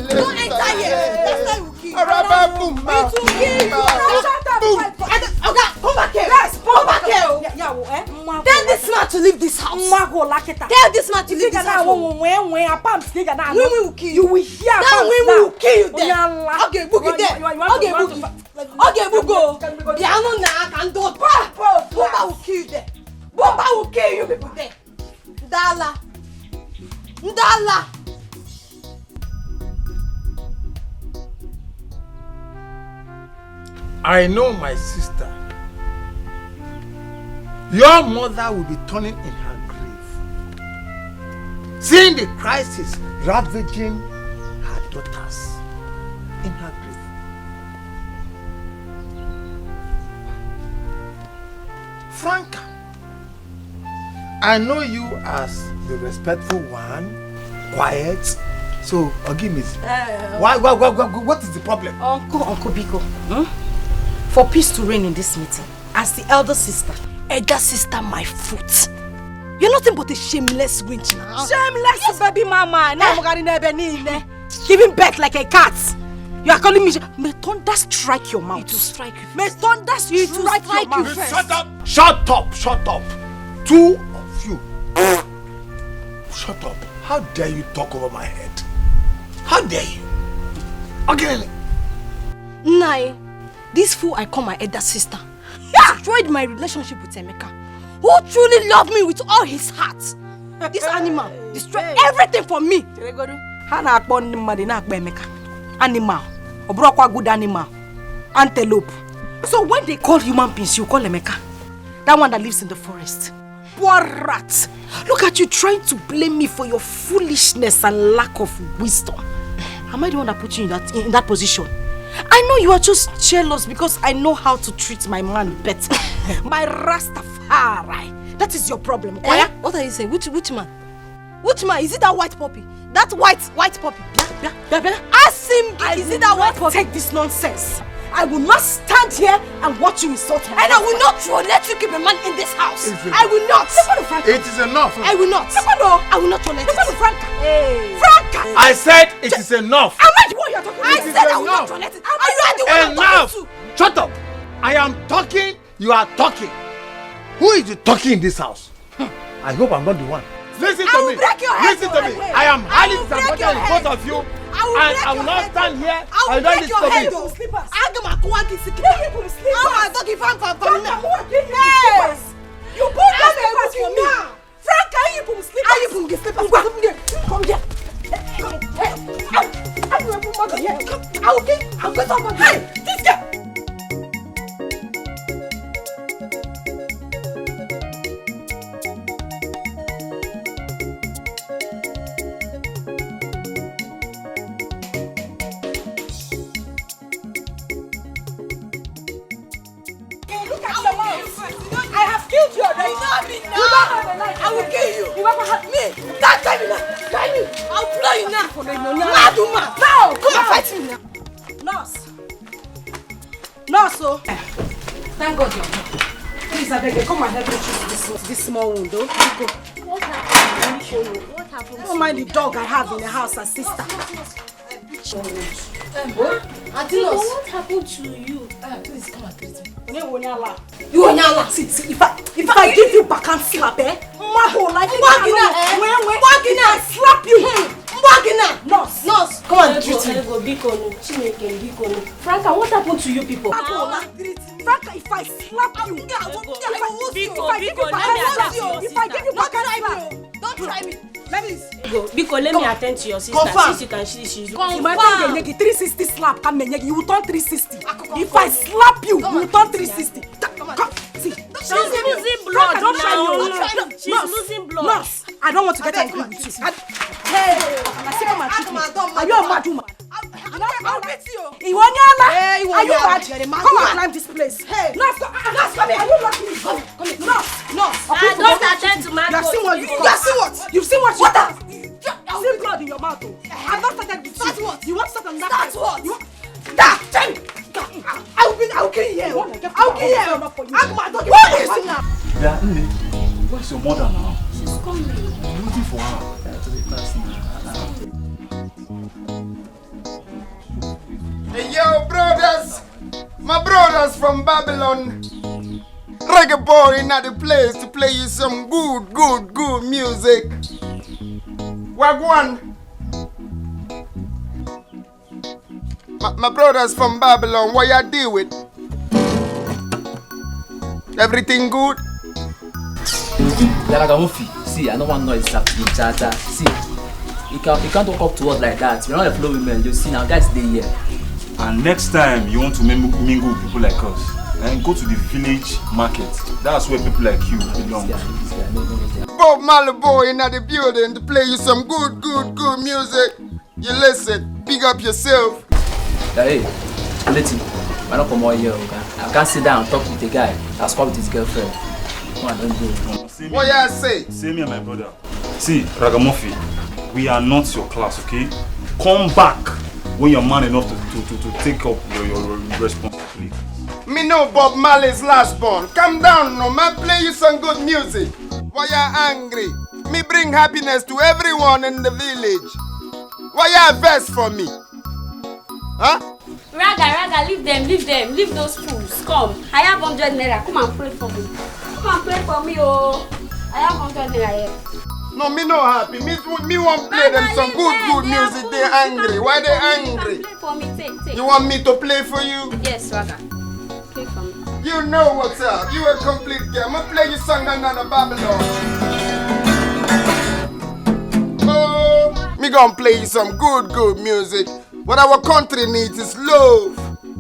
Don't enter here. That's why we kill you. Okay, come back here. Yes, come back here. Tell this man to leave this house. Tell this man to leave this house. When we will kill you. You will hear that when we will kill you there. Okay, book it there. Okay, book it. Okay, book it. Piano na can do. Bomba will kill you there. Bomba will kill you people there. Ndala. I know my sister. Your mother will be turning in her grave, seeing the crisis ravaging her daughters in her grave. Franca, I know you as the respectful one, quiet. So, give me. What is the problem? Uncle Biko. For peace to reign in this meeting, as the elder sister my foot. You're nothing but a shameless wench now. Shameless baby mama. Giving birth like a cat. You are calling me. May thunder strike your mouth. It will strike you. May thunder strike your mouth. Shut up! Two of you. Shut up. How dare you talk over my head? How dare you? Again. Nai, this fool I call my elder sister destroyed my relationship with Emeka, who truly loved me with all his heart. This animal destroyed everything for me. Animal. Good animal. Antelope. So when they call human beings, you call Emeka. That one that lives in the forest. Poor rat. Look at you trying to blame me for your foolishness and lack of wisdom. Am I the one that put you in that position? I know you are just jealous because I know how to treat my man better. My Rastafari. That is your problem. What are you saying? Which man? Which man? Is it that white puppy? That white puppy? Ask him. Is it that white puppy? Take this nonsense. I will not stand here and watch you insult him. And I will not let you keep a man in this house. I will not. It is enough. I will not. I will not tolerate it. Franca. Franca. I said it is enough. Am I the one you are talking to? I said I will not tolerate it. Are you the one enough. I'm talking to? Shut up. I am talking. You are talking. Who is the talking in this house? I hope I'm not the one. Listen to me. Listen to me. I am highly disappointed in both of you. And I will not stand here. I will not listen to me. Yes. You put them slippers for me. Frank, can you put slippers? Are you put slippers? Come here. I'll get up on you. This guy. I will kill you. You ever hurt me? That time now. Try me. I'll blow you now. Mad woman. Now, come and fight me now. Nurse. Oh. Thank God you're here. Please, I beg you, come and help me choose this small window. What happened? Let me show you. What happened? Don't mind the dog I have in the house, her sister. What happened to you? Please come and treat me. You Onyala. See, if I give you back and slap, my whole life. I slap you. Nurse. Come and treat me. Franca, what happened to you people? Franca, if I slap you, if I give you back and slap, don't try me. Biko, let me attend to your sister. Confirm. She's Confirm. 360 slap, you will turn 360. If I slap you, you will turn 360. See, she's losing blood. Don't try me. She's losing blood. Nurse, I don't want to get angry with you. Hey, are you a mad woman? I'll beat you. Iwanyala, are you mad? Come and climb this place. Hey, Nurse, come here. Are you lucky? Come here. Nurse. Don't attend to my. You have seen what? You've seen what? What? I've seen blood in your mouth. I've not started with you. That's what? You want to start on that? That's what? You want? That. Tell me. I'll kill you. I'll kill you. What is it now? Yeah, where's your mother now? She's coming. I'm waiting for her. Hey yo, brothers! My brothers from Babylon. Reggae boy in the place to play you some good music. Wagwan. My brothers from Babylon, what you deal with? Everything good? See, I don't want noise happening, Chacha. See, you can't walk up to us like that. We're not a flow women. You see, now guys, they here. And next time you want to mingle with people like us, and go to the village market. That's where people like you belong. Bob Marley boy in the building to play you some good music. You listen, big up yourself. Hey, Lizzy, why not come over here? I can't sit down and talk with the guy. I'll squat with his girlfriend. Come on, don't go. What you say? Say me and my brother. See, Ragamuffin, we are not your class, okay? Come back when you're man enough to take up your responsibility. Me know Bob Marley's last born. Calm down, no man. Play you some good music. Why you angry? Me bring happiness to everyone in the village. Why you vest for me? Huh? Raga, leave them, leave those fools. Come, I have 100 naira. Come and play for me. Come and play for me, oh. I have 100 naira here. No, me no happy. Me want play them some good music. They angry. Why they angry? Play for me, take. You want me to play for you? Yes, Raga. Play for me. You know what's up. You a complete girl. I'ma play you song under Babylon. Oh, me gonna play you some good music. What our country needs is love.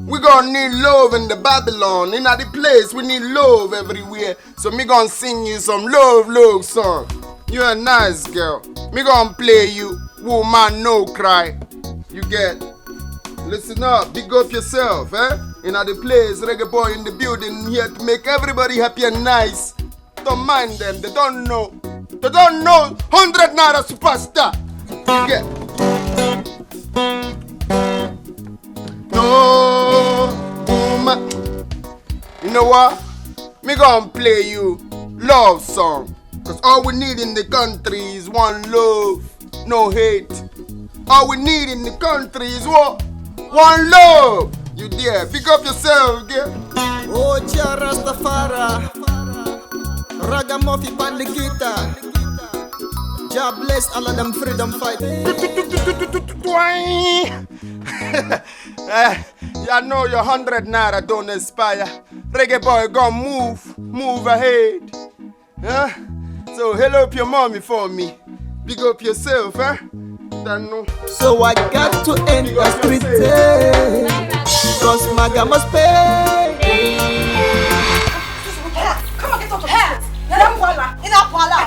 We gonna need love in the Babylon. In the place, we need love everywhere. So me gonna sing you some love song. You a nice girl. Me gonna play you Woman No Cry. You get? Listen up, big up yourself, eh? In the place, reggae boy in the building here to make everybody happy and nice. Don't mind them, they don't know. They don't know 100 naira superstar. You get? No woman. You know what? Me gonna play you love song. Cause all we need in the country is one love, no hate. All we need in the country is what? One love. You dare, pick up yourself, girl. Oh, Jah Rastafari, Ragamuffin pan the guitar. Jah bless all of them freedom fighters. I know your 100 naira don't inspire. Reggae boy gonna move ahead. Huh? So hello up your mommy for me. Big up yourself, huh? So I got to end the street, cause Maga must pay. Come on, get out of here. I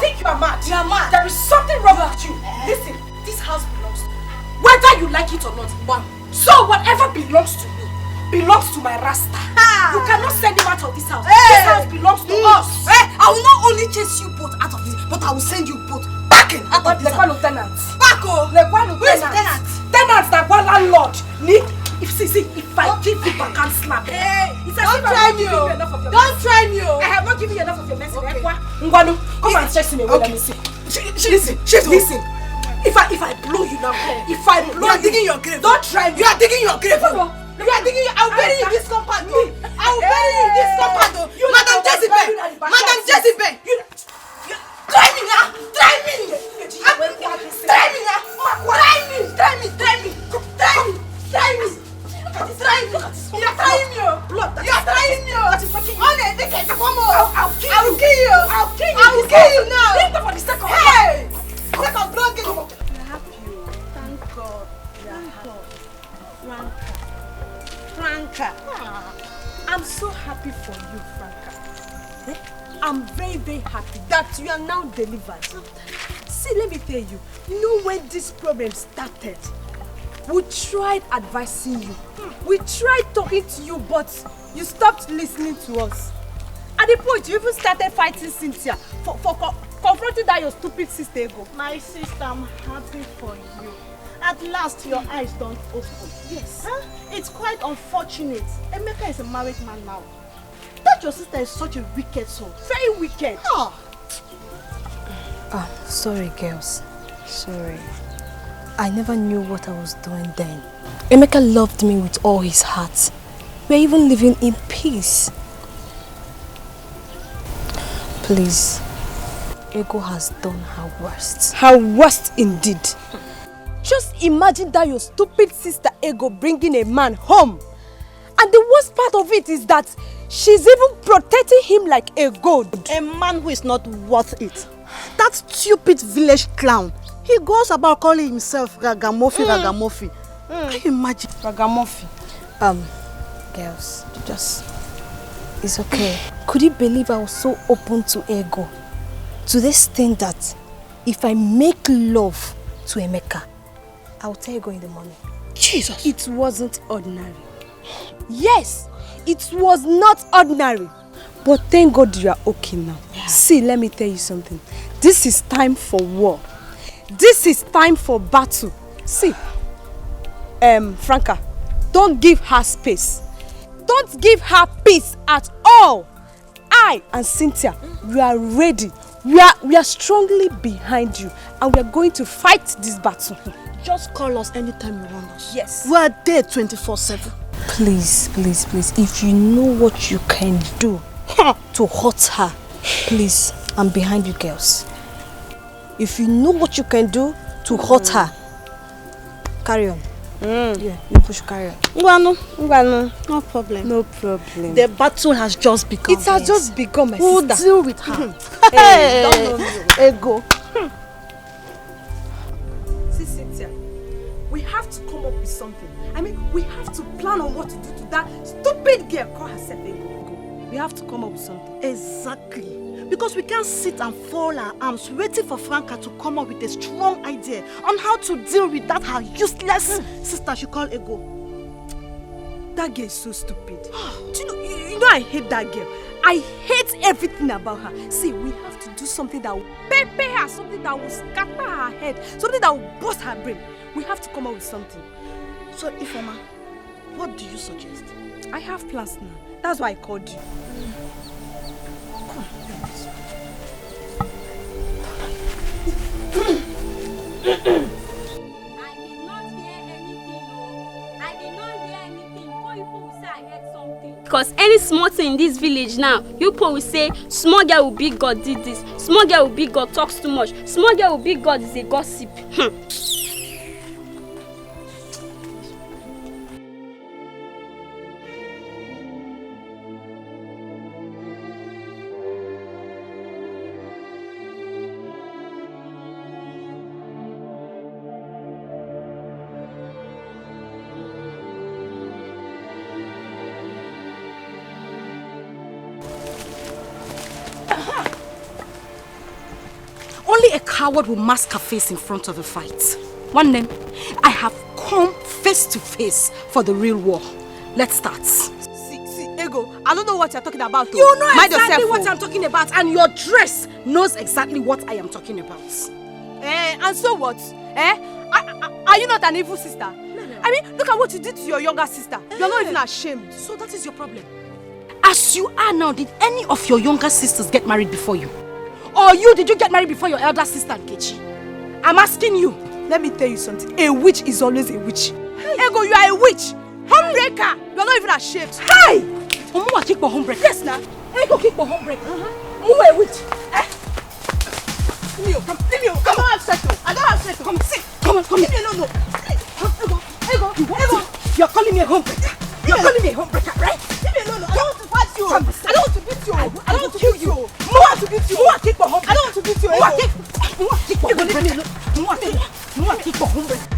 think you are mad. You are mad. There is something wrong with you. Listen, this house belongs to me. Whether you like it or not, one. So whatever belongs to me belongs to my Rasta. You cannot send him out of this house. This house belongs to us. I will not only chase you both out of this, but I will send you both back in out of this house. Lieutenants. Who is tenant? Tenants that one landlord. If I give you back and slap. It's as if I haven't given you enough of your mess. Don't try me. I have not given you enough of your mess. Okay. Ngwanu, come and chase me away. Let me see. Listen. If I blow you now, you are digging your grave. Don't try me. You are digging your grave. You are digging. I will bury you in this compound. I will bury you in this compound. Madam Jezebel. Try me now. Try me. You are trying me. I will kill you. I will kill you now. For the second. Hey. Second blood. We're happy. Thank God. Franca. I'm so happy for you, Franca. I'm very, very happy that you are now delivered. See, let me tell you, when this problem started, we tried advising you. We tried talking to you, but you stopped listening to us. At the point, you even started fighting Cynthia for confronting that your stupid sister Ego. My sister, I'm happy for you. At last, your eyes don't open. Yes. Huh? It's quite unfortunate. Emeka is a married man now. That your sister is such a wicked soul. Very wicked. Sorry, girls. Sorry. I never knew what I was doing then. Emeka loved me with all his heart. We're even living in peace. Please. Ego has done her worst. Her worst indeed. Just imagine that your stupid sister Ego bringing a man home. And the worst part of it is that she's even protecting him like a god. A man who is not worth it. That stupid village clown. He goes about calling himself Ragamuffin. Can you imagine? Ragamuffin. Girls, it's okay. Could you believe I was so open to Ego? To this thing that if I make love to Emeka, I'll tell Ego in the morning. Jesus! It wasn't ordinary. Yes, it was not ordinary. But thank God you are okay now. Yeah. See, let me tell you something. This is time for war. This is time for battle. See, Franca, don't give her space. Don't give her peace at all. I and Cynthia, we are ready. We are strongly behind you, and we are going to fight this battle. Just call us anytime you want us. Yes. We are there 24/7. Please, if you know what you can do to hurt her, please, I'm behind you girls. If you know what you can do to hurt her, carry on. Yeah, you push carry on. Ngwanu, no problem. No problem. The battle has just begun. It has just begun, my we'll sister. Deal with her. Hey, don't know me. Ego. See, Cynthia, we have to come up with something. I mean, we have to plan on what to do to that stupid girl call herself Ego. We have to come up with something. Exactly. Because we can't sit and fold our arms waiting for Franca to come up with a strong idea on how to deal with that her useless sister she called Ego. That girl is so stupid. Do you know I hate that girl. I hate everything about her. See, we have to do something that will pepper her, something that will scatter her head, something that will bust her brain. We have to come up with something. So, Ifeoma, what do you suggest? I have plans now. That's why I called you. Because any small thing in this village now, you people will say, small girl with big God did this, small girl with big God talks too much, small girl with big God is a gossip. Only a coward will mask her face in front of a fight. One name, I have come face to face for the real war. Let's start. See, Ego, I don't know what you're talking about. You know exactly what I'm talking about, and your dress knows exactly what I am talking about. And so what? Are you not an evil sister? No. I mean, look at what you did to your younger sister. You're not even ashamed. So that is your problem. As you are now, did any of your younger sisters get married before you? Or did you get married before your elder sister, Nkechi? I'm asking you. Let me tell you something. A witch is always a witch. Ego, you are a witch. Homebreaker. You are not even ashamed. Hey! Omuwa kick for homebreaker. Yes, now. Ego kick for homebreaker. Omuwa a witch. Leave me. Come on, settle. I don't have settle. Come sit. Come on. Leave me alone. Ego. You're calling me a homebreaker. You're calling me a homebreaker, right? Leave me alone. I don't want to fight you. I don't want to beat you. I don't want to kill you. Omuwa to beat you. Omuwa kick for homebreaker. I don't want to beat you. Omuwa kick for homebreaker. Omuwa kick for homebreaker.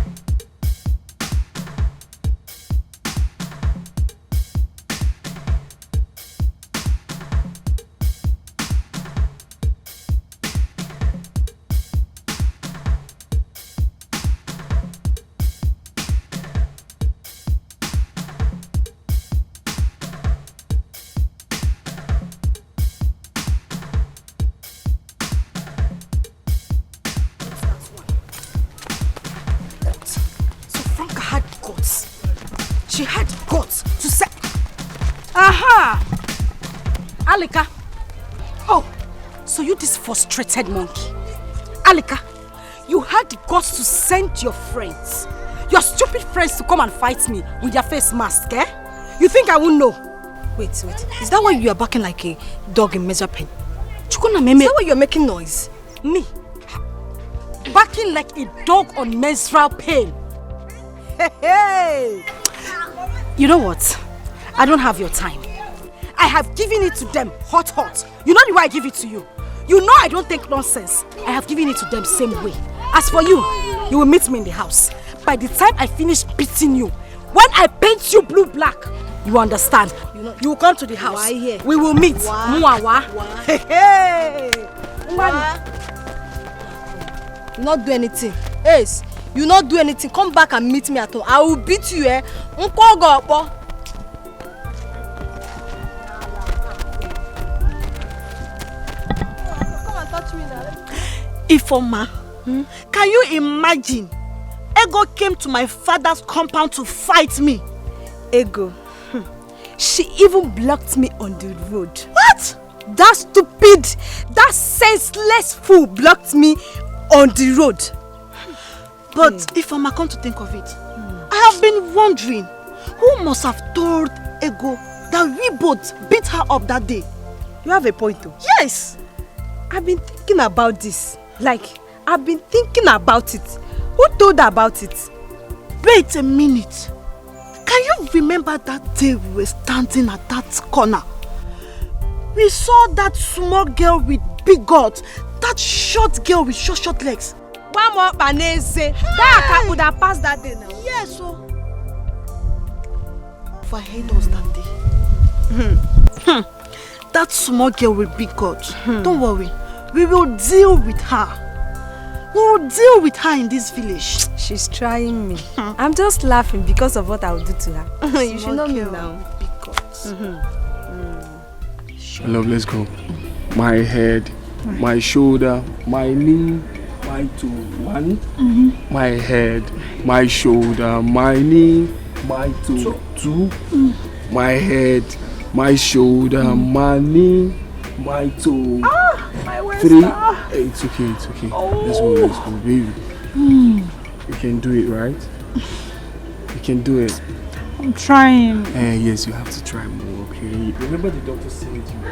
Alika. Oh, so you this frustrated monkey. Alika, you had the guts to send your friends, your stupid friends, to come and fight me with their face mask, eh? You think I won't know? Wait. Is that why you are barking like a dog in measure pen? Is that why you are making noise? Me? Barking like a dog on menstrual pain? Hey! You know what? I don't have your time. I have given it to them hot. You know the way I give it to you. You know I don't take nonsense. I have given it to them same way. As for you, you will meet me in the house. By the time I finish beating you, when I paint you blue-black, you understand. You will come to the house. We will meet. Hey! You not do anything. Ace, you not do anything. Come back and meet me at home. I will beat you, eh? Ifoma, can you imagine? Ego came to my father's compound to fight me. Ego, she even blocked me on the road. What? That stupid, that senseless fool blocked me on the road. But Ifoma, come to think of it, I have been wondering, who must have told Ego that we both beat her up that day? You have a point though. Yes. I've been thinking about this. I've been thinking about it. Who told her about it? Wait a minute. Can you remember that day we were standing at that corner? We saw that small girl with big guts, that short girl with short legs. One more banese. That would have passed that day now. Yes, so. If I hate us that day. That small girl with big guts. Don't worry. We will deal with her. We will deal with her in this village. She's trying me. I'm just laughing because of what I will do to her. You should know me now. Love, let's go. My head, my shoulder, my knee, my toe. One. My head, my shoulder, my knee, my toe. Two. My head, my shoulder, my knee, my toe. My waist. Three. Hey, it's okay. Let's go, baby. You can do it, right? You can do it. I'm trying. Yes, you have to try more, okay? Remember the doctor said you can do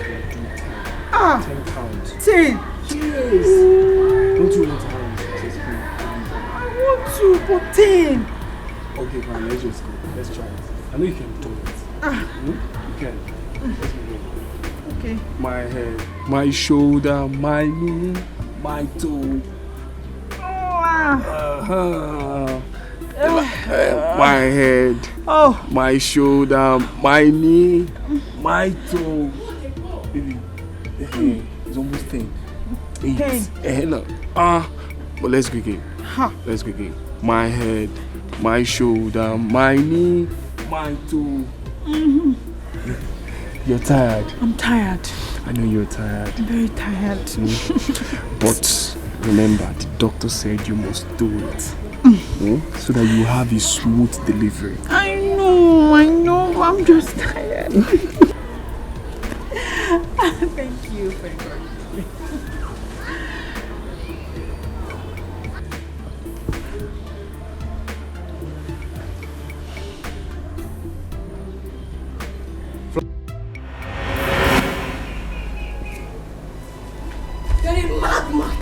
10 counts. 10? Yes. Don't you want to have I want to, but 10. Okay, fine, let's just go. Let's try it. I know you can do it. You can. Let's go. Okay. My head, my shoulder, my knee, my toe. My head, my shoulder, my knee, my toe. Baby, it's almost 10. 8. No. But let's go again. Let's go again. My head, my shoulder, my knee, my toe. You're tired. I'm tired. I know you're tired. I'm very tired. But remember, the doctor said you must do it. So that you have a smooth delivery. I know, but I'm just tired. Thank you for encouraging me. You're a madman.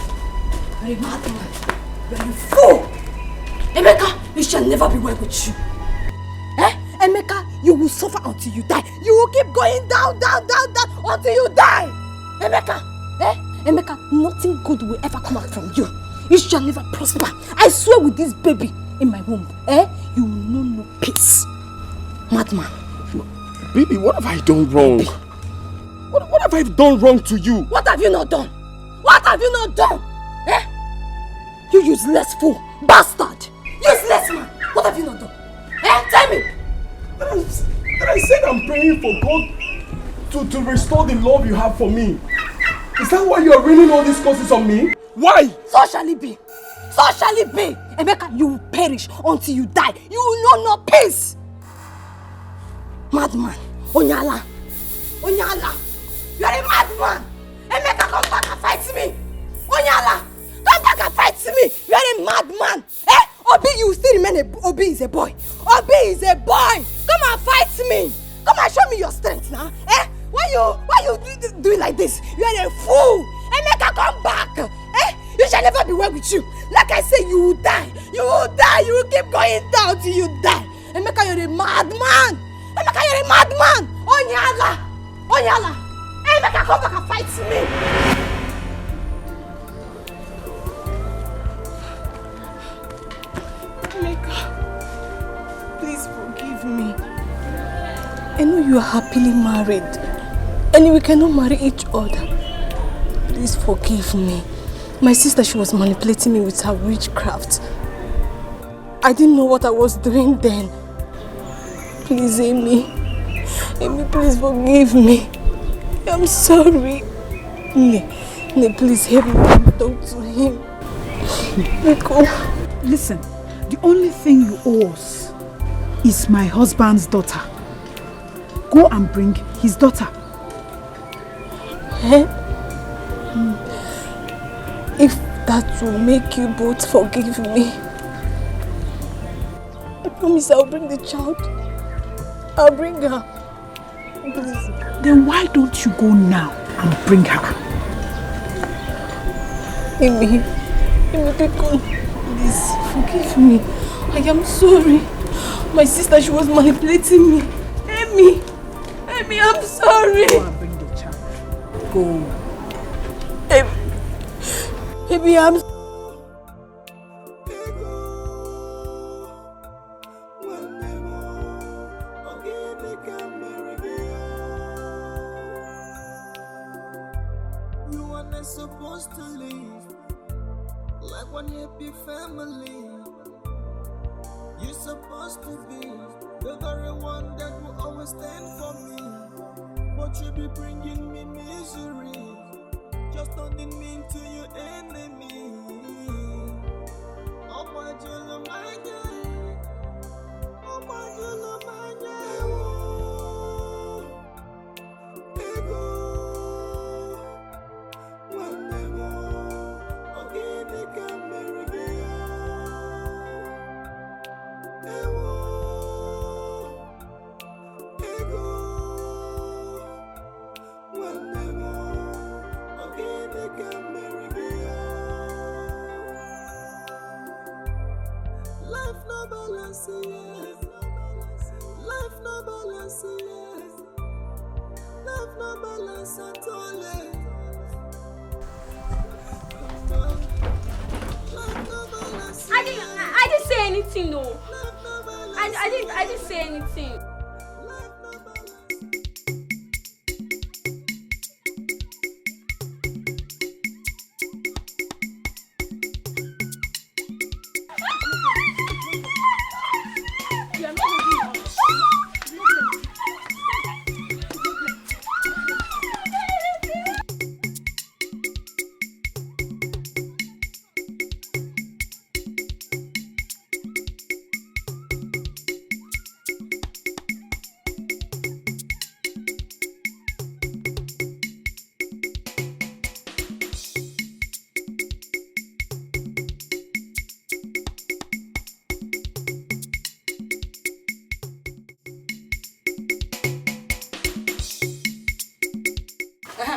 You're a madman. You're a fool. Emeka, it shall never be well with you. Emeka, you will suffer until you die. You will keep going down until you die. Emeka, Emeka, nothing good will ever come out from you. You shall never prosper. I swear with this baby in my womb, you will know no peace. Madman. Baby, what have I done wrong? What have I done wrong to you? What have you not done? What have you not done? You useless fool, bastard, useless man. What have you not done? Tell me. That I said I'm praying for God to restore the love you have for me. Is that why you are raining all these curses on me? Why? So shall it be. So shall it be. Emeka, you will perish until you die. You will know no peace. Madman. Onyala. Onyala. You are a madman. Emeka, come back and fight me. Onyala. Come back and fight me. You are a madman. Obi, you still remain Obi is a boy. Obi is a boy. Come and fight me. Come and show me your strength now. Why you do it like this? You are a fool. Emeka, come back. You shall never be well with you. Like I say, you will die. You will die. You will keep going down till you die. Emeka, you're a madman. Emeka, you're a madman. Onyala. Onyala. Emeka, come back and fight me. Please forgive me. I know you are happily married and we cannot marry each other. Please forgive me. My sister, she was manipulating me with her witchcraft. I didn't know what I was doing then. Please, Amy. Amy, please forgive me. I'm sorry. Please help me talk to him. Listen, the only thing you owe us is my husband's daughter. Go and bring his daughter. If that will make you both forgive me, I promise I'll bring the child. I'll bring her. Please. Then why don't you go now and bring her? Amy, please forgive me. I am sorry. My sister, she was manipulating me. Amy, I'm sorry. Go and bring the child. Go. Amy, I'm You are not supposed to live like one happy family. You're supposed to be the very one that will always stand for me. But you be bringing me misery, just turning me into your enemy. Oh my God, my God. Oh my God, my God. Life no balance, yes. Life no balance, yes. Life no balance at all, yes. I didn't say anything, no. I didn't say anything.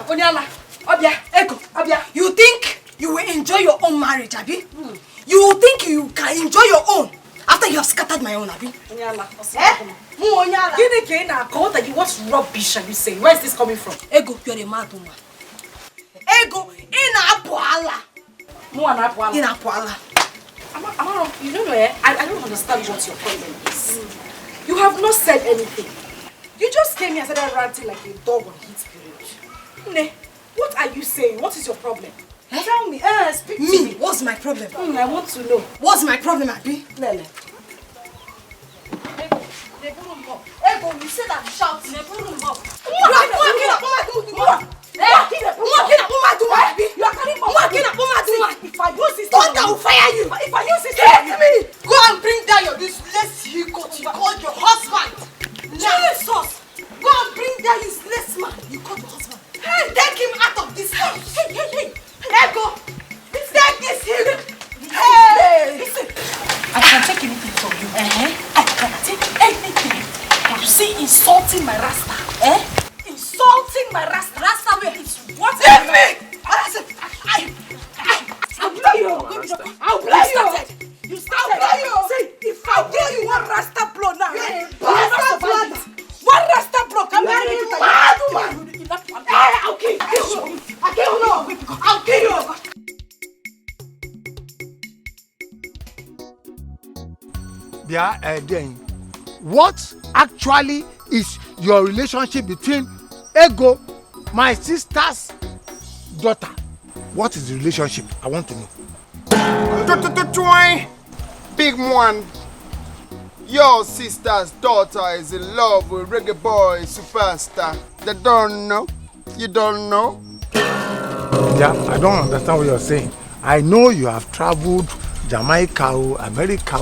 Onyala, Obia, Ego, Obia. You think you will enjoy your own marriage, Abi? You think you can enjoy your own after you have scattered my own, Abi? Onyala, Onyala. What rubbish are you saying? Where is this coming from? Ego, you are a mad woman. Ego, ina apuala. Ina apuala. You don't know, I don't understand what your problem is. You have not said anything. You just came here and started ranting like a dog on heat period. Ne, what are you saying? What is your problem? Tell me. Speak to me. What's my problem? I want to know. What's my problem, Abi? Lele. Ego, you said I'm shouting. You are carrying if I use this, thunder will fire you. If I use this, hit me. Go and bring down your useless ego. You called your husband. Jesus. Go and bring down useless man. You called your husband. Hey, take him out of this house. Hey. Ego, take this him. Hey, listen. I can take anything from you. I can take anything. You see, insulting my rasta. Insulting my rasta. Rasta where it's what? Leave me. I'll blow you. I'll blow you. You started. I'll blow you. See, if I blow you one rasta blow now, rasta blood. One rasta blow. Come here, you mad woman. I'll kill you. I'll kill you. What actually is your relationship between Ego, my sister's daughter? What is the relationship? I want to know. Big one. Your sister's daughter is in love with reggae boy superstar. They don't know. You don't know? Yeah, I don't understand what you're saying. I know you have traveled Jamaica, America,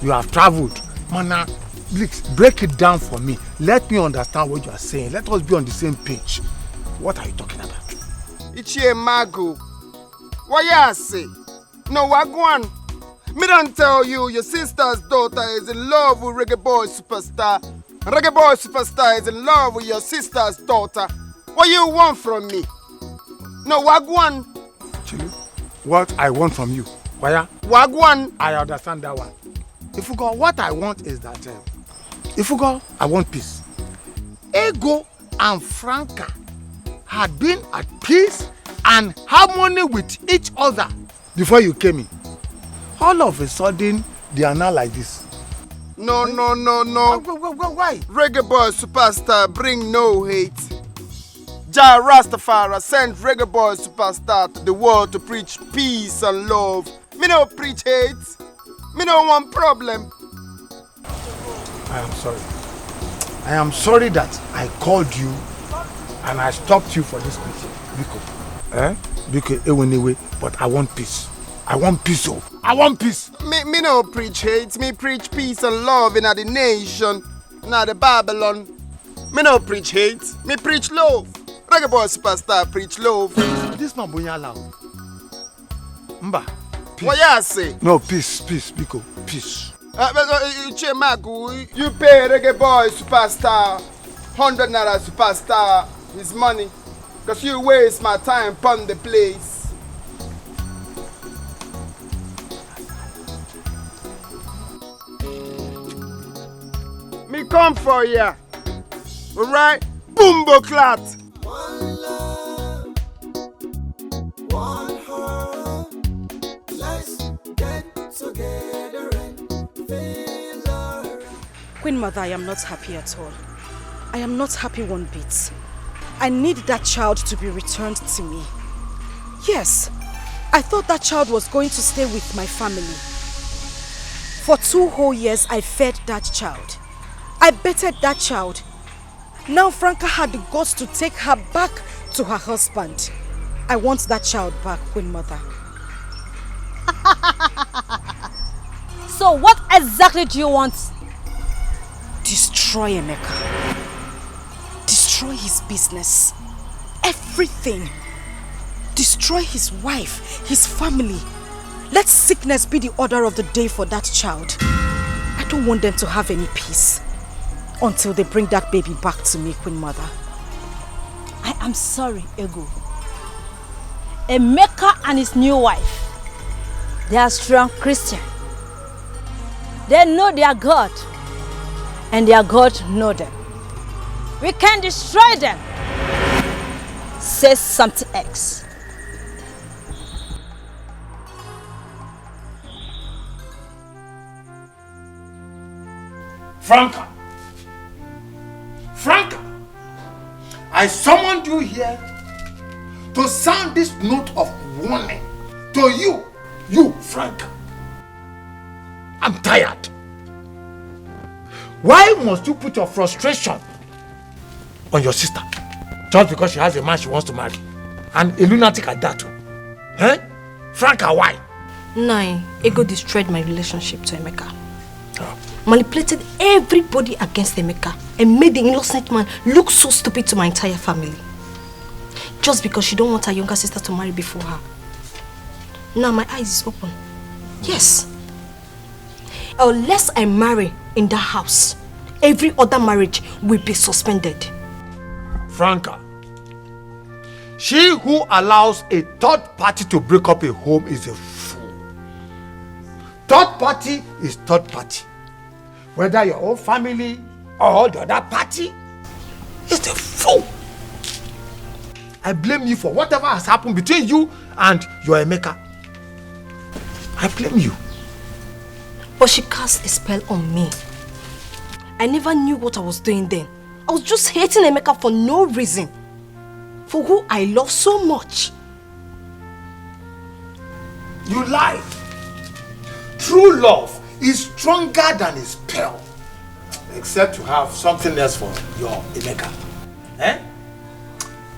You have traveled. Mana, please break it down for me. Let me understand what you are saying. Let us be on the same page. What are you talking about? Ichie Mago. What you say? No, Wagwan. Me don't tell you your sister's daughter is in love with reggae boy superstar. Reggae boy superstar is in love with your sister's daughter. What you want from me? No, Wagwan. Chili, what I want from you? Waya? Wagwan. I understand that one. If you go, what I want is that if you go, I want peace. Ego and Franca had been at peace and harmony with each other before you came in. All of a sudden, they are now like this. No. Why? Reggae boy superstar bring no hate. Jah Rastafari sent reggae boy superstar to the world to preach peace and love. Me no preach hate. Me no want problem. I am sorry. I am sorry that I called you and I stopped you for this meeting. Because anyway, but I want peace. I want peace, oh. I want peace. Me no preach hate. Me preach peace and love in the nation, in the Babylon. Me no preach hate. Me preach love. Reggae boy superstar preach love. This man Bunyala. Mba. Peace. What you say? No, peace, Biko, peace. You pay reggae boy superstar 100 naira superstar his money, because you waste my time upon the place. Me come for ya, alright? Boombo clat. One love, one heart. Let's get together and feel alright. Queen Mother, I am not happy at all. I am not happy one bit. I need that child to be returned to me. Yes, I thought that child was going to stay with my family. For 2 whole years, I fed that child. I betted that child. Now Franca had the guts to take her back to her husband. I want that child back, Queen Mother. So what exactly do you want? Destroy Emeka. Destroy his business. Everything. Destroy his wife, his family. Let sickness be the order of the day for that child. I don't want them to have any peace until they bring that baby back to me, Queen Mother. I'm sorry, Ego. Emeka and his new wife, they are strong Christians. They know their God, and their God know them. We can destroy them. Say something else. Franca, I summoned you here to sound this note of warning to you, Franca. I'm tired. Why must you put your frustration on your sister just because she has a man she wants to marry? And a lunatic at that too. Eh? Franca, why? Nine, Ego destroyed my relationship to Emeka. Manipulated everybody against Emeka and made the innocent man look so stupid to my entire family. Just because she don't want her younger sister to marry before her. Now my eyes is open. Yes. Unless I marry in that house, every other marriage will be suspended. Franca, she who allows a third party to break up a home is a fool. Third party is third party. Whether your own family or the other party is a fool. I blame you for whatever has happened between you and your Emeka. I blame you. But she cast a spell on me. I never knew what I was doing then. I was just hating Emeka for no reason. For who I love so much. You lied. True love is stronger than a spell. Except you have something else for your Emeka. Eh?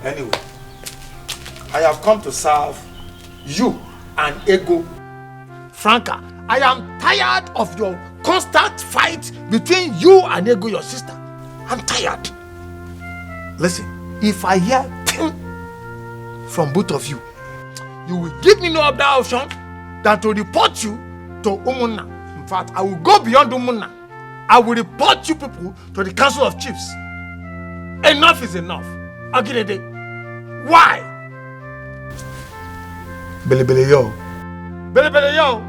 Anyway, I have come to serve you and Ego. Franca, I am tired of your constant fight between you and Ego, your sister. I'm tired. Listen, if I hear ping from both of you, you will give me no other option than to report you to Umunna. In fact, I will go beyond Umunna. I will report you people to the Council of Chiefs. Enough is enough. Agilede. Why? Bele yo. Bele yo.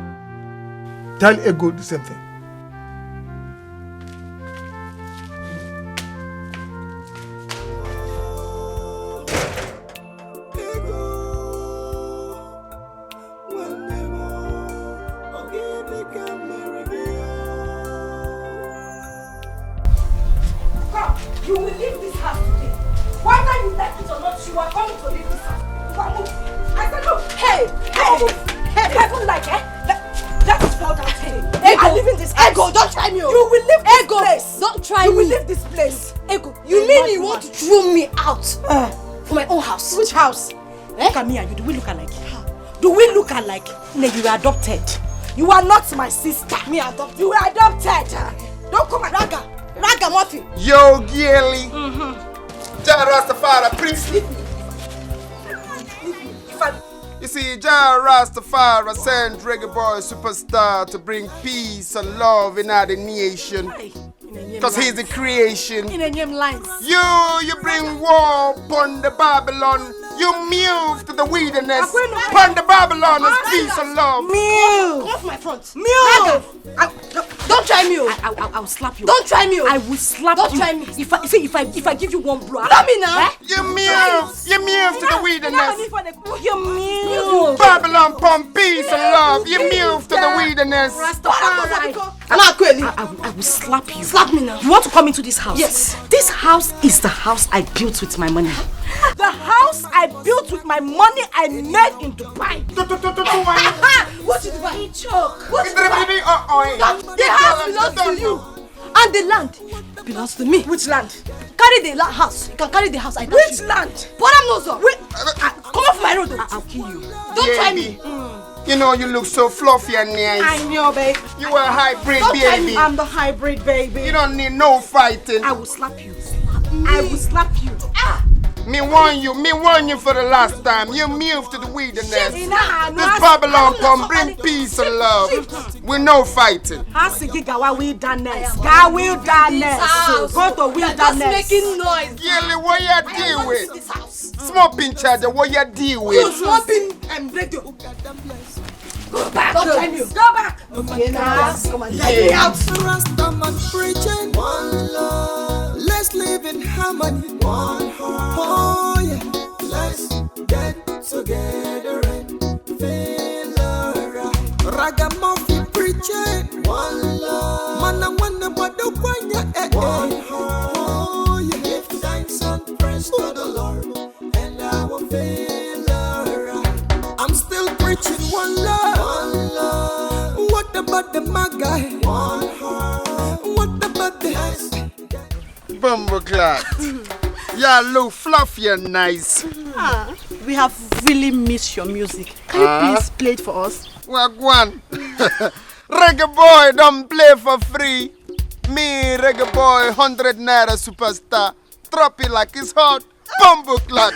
Tell Ego the same thing. You will leave this house today. Whether you like it or not, you are coming to leave this house. I said no. Hey, careful like that is fall down. Hey, I'm leaving this house. Ego, don't try me. You will leave this place. Don't try me. You will leave this place. Ego, you mean you want to throw me out for my own house? Which house? Look at me and you. Do we look alike? Do we look alike? No, you were adopted. You are not my sister. Me adopted. You were adopted. Don't come and Raga Murphy. Yo, Gilly. Jah Rastafari, Prince. You see, Jah Rastafari sent Reggae Boy Superstar to bring peace and love in our nation. Because he's the creation. In a name lines. You bring war upon the Babylon. You move to the wilderness. Upon the Babylon is peace and love. Move. Come off my front. Move. Don't try me. I will slap you. Don't try me. I will slap you. Don't try me. If I give you one blow. Slap me now. You move to the wilderness. You move. Babylon upon peace and love. You move to the wilderness. I will slap you. Slap me now. You want to come into this house? Yes. This house is the house I built with my money. The house I built with my money I made in Dubai. What's in Dubai? What's in Dubai? The house belongs to you. And the land belongs to me. Which land? Carry the house. You can carry the house. Which land? But I'm not so. Come off my road. I'll kill you. Don't try me. You know you look so fluffy and nice. I know, babe. You are a hybrid Don't baby. I'm the hybrid baby. You don't need no fighting. I will slap you. I will slap you. Me warn you for the last time. You move to the wilderness. This Babylon come bring peace and love. We no fighting. Gawa wilderness. Go to wilderness. Just making noise. Girlie, what you deal with? Small pin charger, what you deal with? You small pin and radio. Go back. Don't tell you. Go back. Okay, now. Come on, let me out. Rastaman preaching one love. Let's live in harmony. One heart. Oh yeah. Let's get together and feel alright. Ragamuffin preaching one love. Man, I wonder what the one one heart. Oh yeah. Give thanks and praise to the Lord, and I will feel alright. I'm still preaching one love. One love. What about the Magai? One heart. What about the Bumbleclad? Yeah, look fluffy and nice. We have really missed your music. Can you please play it for us? Wagwan. Reggae boy don't play for free. Me, reggae boy, 100 naira superstar. Drop it like it's hot. Bumbleclad.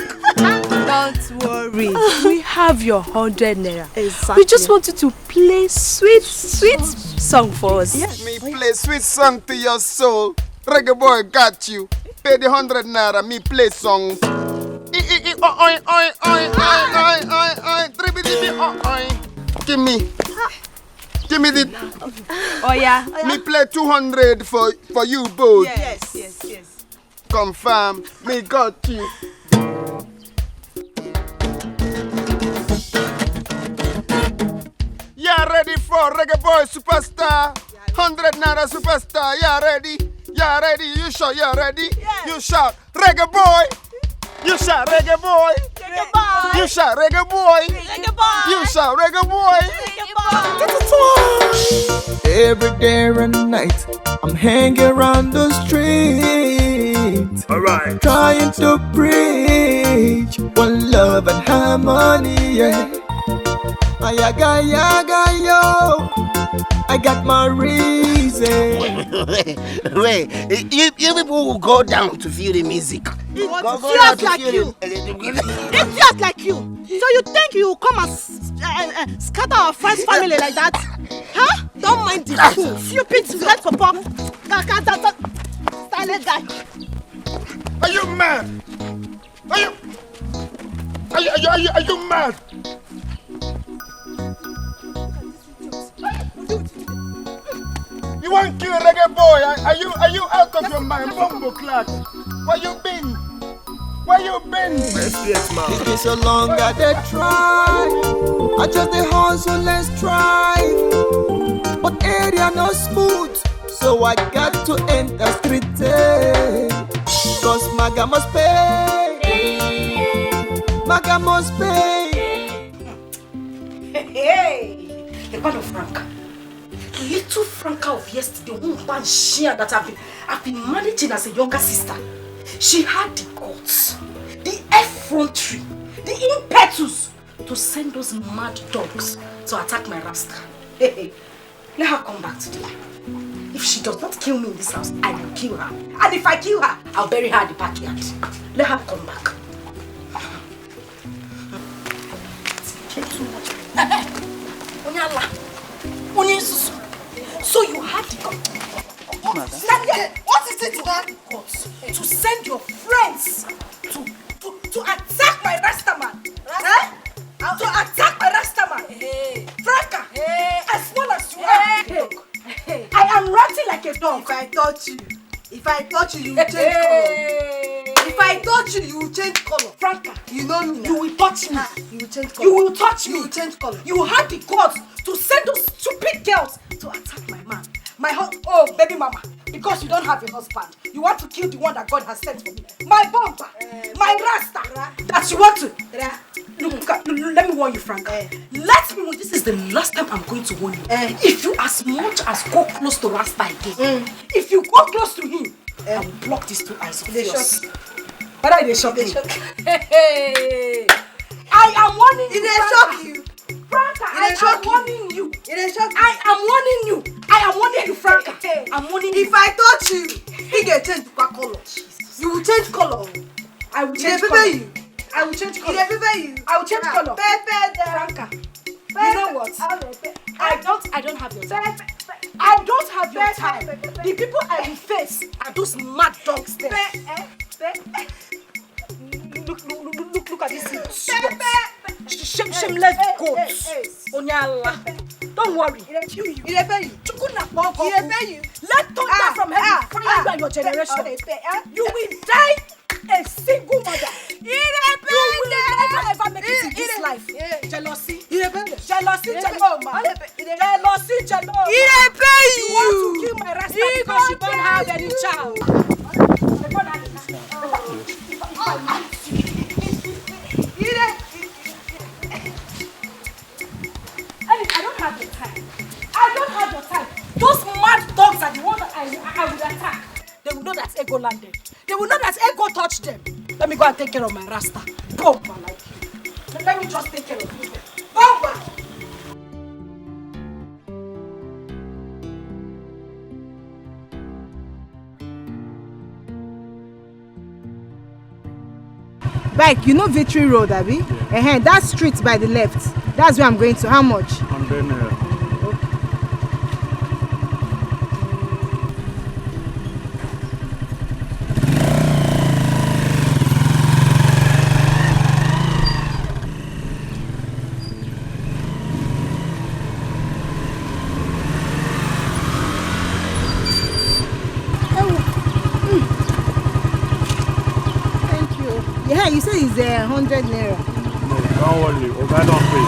Don't worry. We have your 100 naira. Exactly. We just want you to play sweet song for us. Yes. Me play sweet song to your soul. Reggae boy got you. Pay the 100 naira. Me play songs. Give me the. Oh yeah. Me play 200 for you both. Yes. Confirm. Me got you. Yeah, ready for reggae boy superstar. 100 naira superstar. Yeah, ready. Yeah, ready. You shout. Yeah, ready. Yes. You shout reggae boy. You shout reggae boy. Reggae boy. You shout reggae boy. Reggae boy. You shout reggae boy. Reggae boy. Every day and night, I'm hanging around the street. Alright. Trying to preach one love and harmony, yeah. Ayaga, yo. I got my reason. Wait, you people will go down to feel the music. It's like you. It's just like you. So you think you will come and scatter our friends' family like that? Huh? Don't mind the fool. Stupid red papa. Silent guy. Are you mad? Are you mad? You want to kill reggae boy? Are you out of your mind, Bumbleclad? Where you been? Yes, man. It's been so long that they try. I just the hustle and strive. But area no smooth, so I got to enter street. Cause Maga must pay. Maga must pay. Hey, the band of Franca. Little Franca of yesterday, one bad share that I've been managing as a younger sister. She had the guts, the effrontery, the impetus to send those mad dogs to attack my Rasta. Hey, let her come back today. If she does not kill me in this house, I will kill her. And if I kill her, I'll bury her in the backyard. Let her come back. So you had the guts. What is it, man? To send your friends to attack my Rasta man. Eh? To attack my Rasta man. Hey. Franca, as well as you are. Hey. I am ranting like a dog. If I touch you, you will change color. If I touch you, you will change color. Franca, you know me now. You will touch me. You will change color. You will touch me. You will change color. You had the guts to send those stupid girls to attack my man. Oh, baby mama, because you don't have a husband, you want to kill the one that God has sent for me. My bumper, my Rasta, that you want to. Look, let me warn you, Frank. This is the last time I'm going to warn you. If you as much as go close to Rasta again, if you go close to him, I will block these two eyes of yours. But I dey shock you. Hey, I am warning you. They shock you. Franca, I am warning you. I am warning you. I am warning you, Franca. I'm warning you. If I touch you, he get change to color. You will change color. I will change color. I will change color. I will change color. Franca, you know what? I don't have your time. I don't have your time. The people I will face are those mad dogs there. Look at this shameless goats. Onyala. Don't worry. Let thunder from heaven fire by your generation. You will die a single mother. You will never ever make it in this life. Jealousy. Jealousy. You want to kill my rasta because you don't have any child. I don't have the time. I don't have your time. Those mad dogs are the ones that I will attack. They will know that ego landed. They will know that ego touched them. Let me go and take care of my rasta. Bomba like you. Let me just take care of you. Bomba! Bike, you know Victory Road, Abby? Yeah. That street by the left. That's where I'm going to. How much? 100 naira. Yeah, you said it's 100 naira. No, don't worry. Oga don't pay.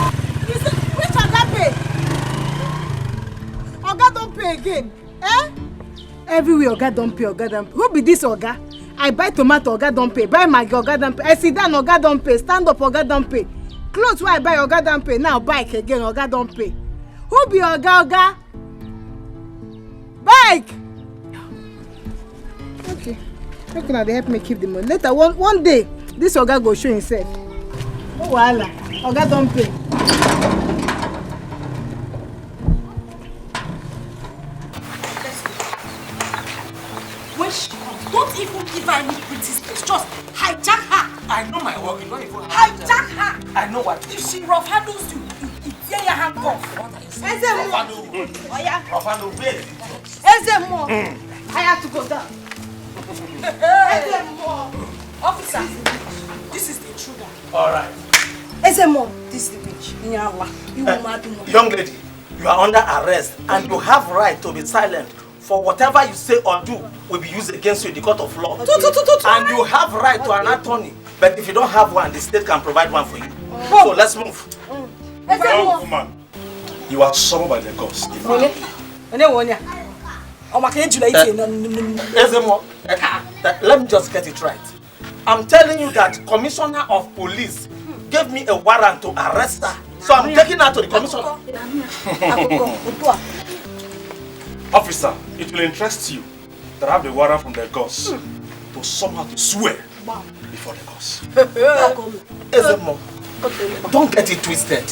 You said, which Oga pay? Oga don't pay again. Eh? Everywhere Oga don't pay, Oga don't pay. Who be this Oga? I buy tomato, Oga don't pay. Buy Maggi, Oga don't pay. I sit down, Oga don't pay. Stand up, Oga don't pay. Clothes where I buy, Oga don't pay. Now bike again, Oga don't pay. Who be Oga? Bike! Okay. How can they help me keep the money? Later, one day, this Oga go show himself. Oh, wahala. Oga don't pay. When she comes, don't even give her any pretty space. Just hijack her. I know my work. You don't even hijack her. I know what. If she rough handles you, you tear your hand off. Rough handle, wait. I have to go down. Officer, this is the intruder. All right. This is the witch. Young lady, you are under arrest and you have right to be silent. For whatever you say or do will be used against you in the court of law. And you have right to an attorney. But if you don't have one, the state can provide one for you. So let's move. Young woman, you are summoned by the gods. Let me just get it right. I'm telling you that Commissioner of Police gave me a warrant to arrest her. So I'm taking her to the commissioner. Officer, it will interest you that I have the warrant from the gods to somehow to swear before the gods. Don't get it twisted.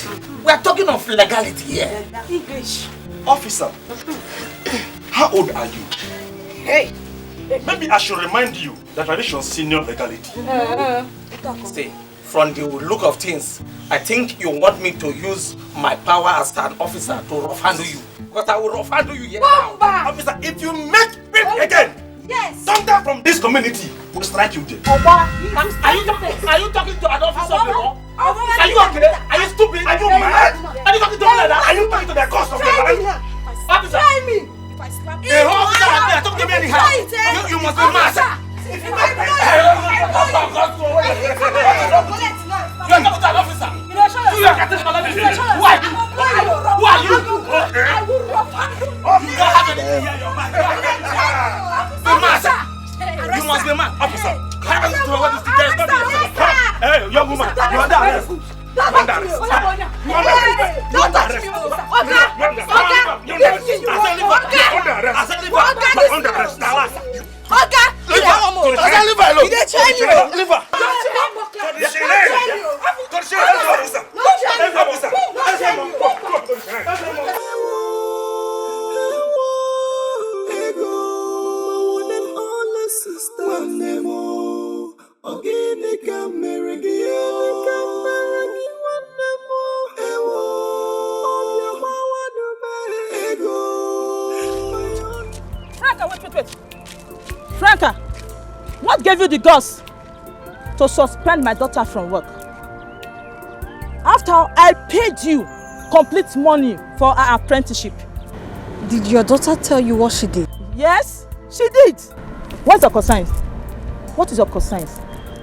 We are talking of legality here. English. Officer, how old are you? Hey. Maybe I should remind you that tradition senior legality. See, from the look of things, I think you want me to use my power as an officer to rough handle you. Because I will rough handle you here now. Officer, if you make it again, thunder from this community will strike you dead. Are you talking to an officer of the law? Are you okay? Are you stupid? Are you mad? Are you talking to me like that? Are you talking to the cost of the land? Officer! Try me! If I slap you, officer like that, don't give me any help. You must be mad. If you are talking to an officer. You are getting my life. Who are you? Who are you? I will rough handle you. You don't have anything here in your mind. Be mad. You must be mad. Officer. Hey, young woman, you are under arrest. Don't touch me. Sister, gave you the guts to suspend my daughter from work. After all, I paid you complete money for her apprenticeship. Did your daughter tell you what she did? Yes, she did. What's your concern? What is your concern?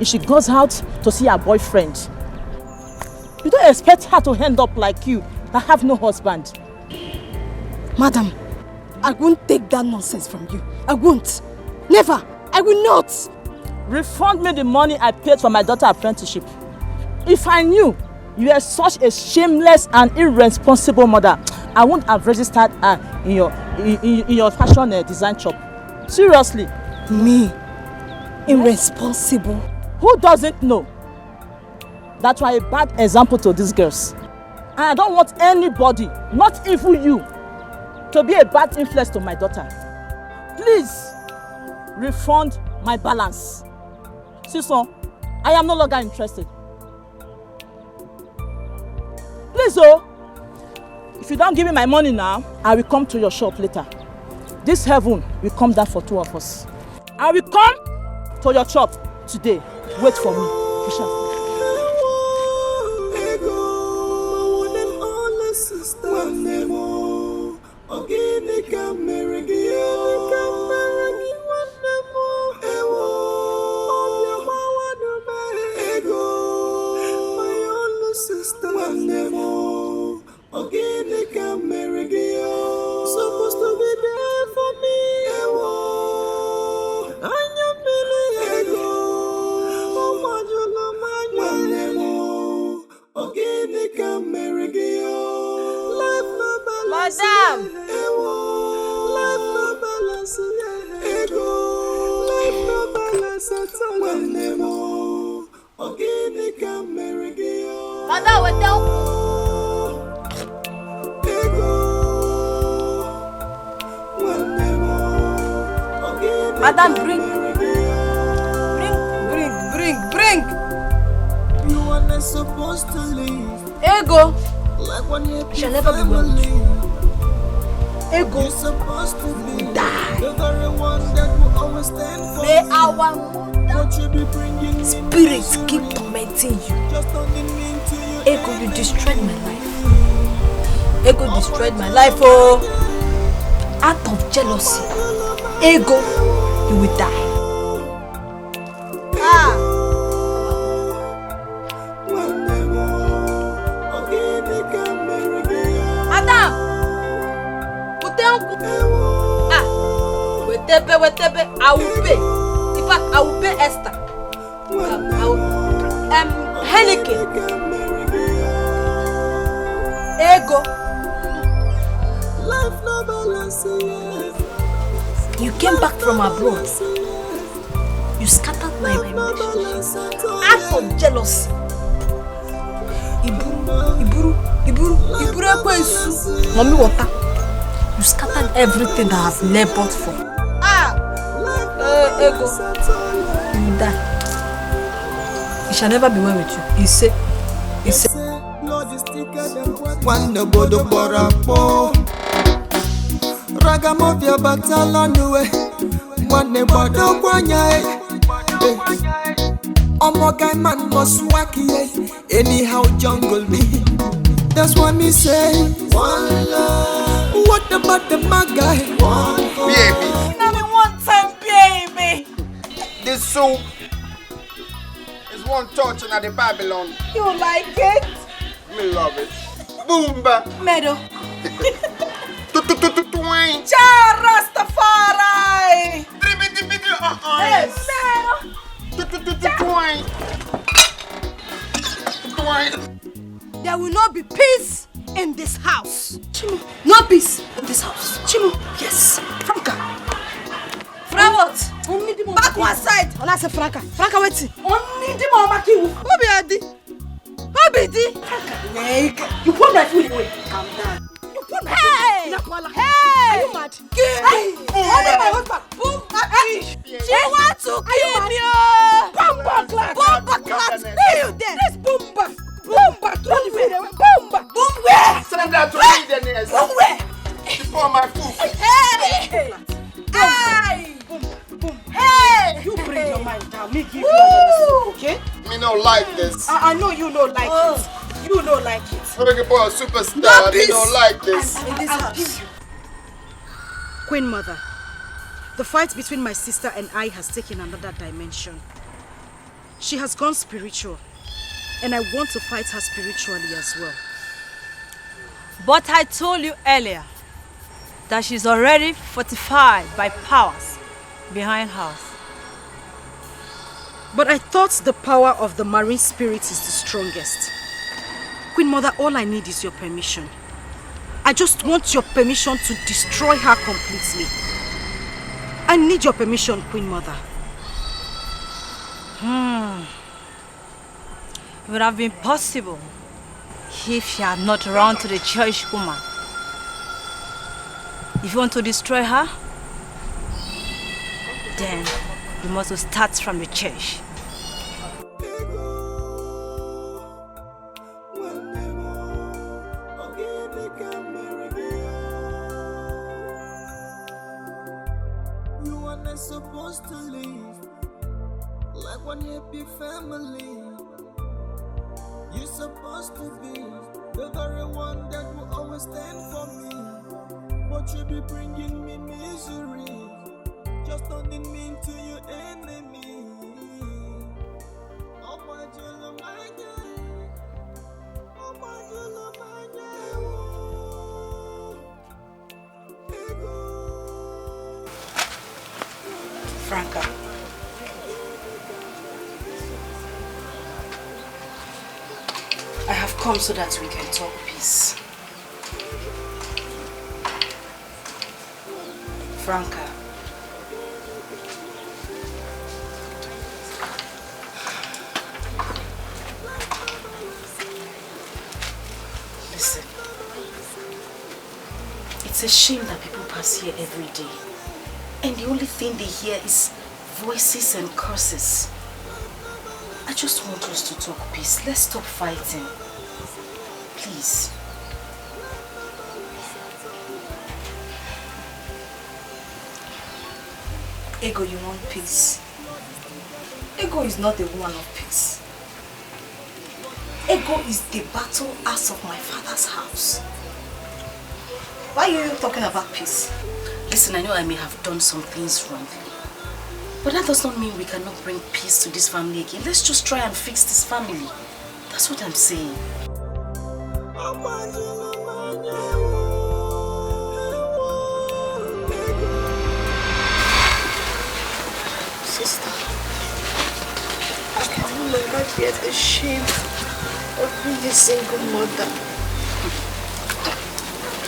If she goes out to see her boyfriend, you don't expect her to end up like you, that have no husband. Madam, I won't take that nonsense from you. I won't. Never. I will not. Refund me the money I paid for my daughter's apprenticeship. If I knew you are such a shameless and irresponsible mother, I wouldn't have registered her in your fashion design shop. Seriously. Me? Irresponsible? Who doesn't know that you are a bad example to these girls? And I don't want anybody, not even you, to be a bad influence to my daughter. Please, refund my balance. Sister, I am no longer interested. Please, oh, if you don't give me my money now, I will come to your shop later. This heaven will come down for two of us. I will come to your shop today. Wait for me. We shall. Supposed to be there for me. Madam! Madam, we're down. Madam, bring. You are not supposed to leave. Ego. Like when you shall never be well with you. Ego. You're supposed to be die. The very one that will always stand for May you. our What you be bringing spirits keep tormenting you. Just talking mean to you. Ego, you destroyed my life. Ego destroyed my life, oh. Out of jealousy. Ego, you will die. Madam! Wetebe, I will pay. In fact, I will pay Esther. Henneken. Ego. You came back from abroad. You scattered my relationship out of jealousy. Iburu Mommy water. You scattered everything that I've labored for. Ego. You die. It shall never be well with you. He said. One bodo borapo. Ragamofia batalonue. One bodo kwanya. Omogai man must wacky. Anyhow jungle me. That's what me say. One love. What about the maga? Baby. Now me one time, baby. This soup is one touch in the Babylon. You like it? Me love it. Boomba. Meadow. Twine. Cha Rastafari. Hey, Meadow. There will not be peace in this house. Chimo. No peace in this house. Chimo. Yes. Franca. Frawot. Back one side. Ona say Franca. Franca wetin? Only the mama kill. Who be Adi? Who be Di? You put my food away. Calm down. You put my Hey! food away. Hey! Are you mad? Hey! Only my husband. Boom! She want to kill me! Bomba class. Bomba class! Stay you there! This bomba. Bomba. Throw the food away. Bomba. Boom where? Send that to me then, yes. Boom where? Before my food. Hey! Hey! Boom. Hey! You bring your mind down. okay? Me no like this. I know you don't like it. You don't like it. I'm looking for a superstar. Me don't like this. In this house. Queen Mother, the fight between my sister and I has taken another dimension. She has gone spiritual, and I want to fight her spiritually as well. But I told you earlier that she's already fortified by powers behind her. But I thought the power of the marine spirit is the strongest. Queen Mother, all I need is your permission. I just want your permission to destroy her completely. I need your permission, Queen Mother. It would have been possible if she had not run to the church woman. If you want to destroy her, then you must start from the church. You are not supposed to live like one happy family. You're supposed to be the very one that will always stand for me. But you be bringing me misery, just turning me into your enemy. Oh my God, my God. Oh my God, my God. Franca. I have come so that we can talk peace. Franca. Listen. It's a shame that people pass here every day, and the only thing they hear is voices and curses. I just want us to talk peace. Let's stop fighting. Please. Ego, you want peace? Ego is not the woman of peace. Ego is the battle ass of my father's house. Why are you talking about peace? Listen, I know I may have done some things wrongly, but that does not mean we cannot bring peace to this family again. Let's just try and fix this family. That's what I'm saying. Sister, I can no longer bear the shame of being a single mother.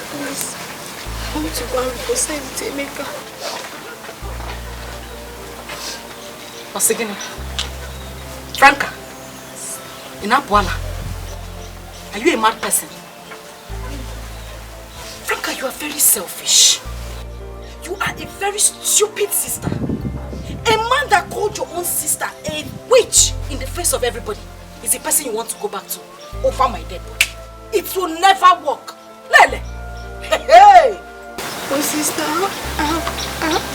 Please, I want to go and reconcile with Emeka. Osigini. Franca. Inapwala. Are you a mad person? Franca, you are very selfish. You are a very stupid sister. A man that called your own sister a witch in the face of everybody is the person you want to go back to over my dead body. It will never work. Lele! Hey! Oh sister, I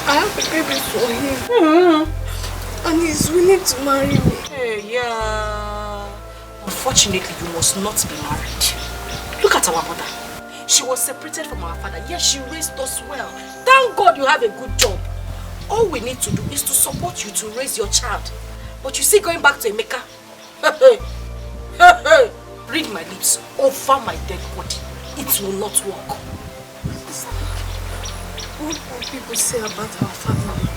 have a baby for him. And he's willing to marry me. Hey, yeah. Unfortunately, you must not be married. Look at our mother. She was separated from our father, yet she raised us well. Thank God you have a good job. All we need to do is to support you to raise your child. But you see, going back to Emeka, read my lips over my dead body. It will not work. What will people say about our family?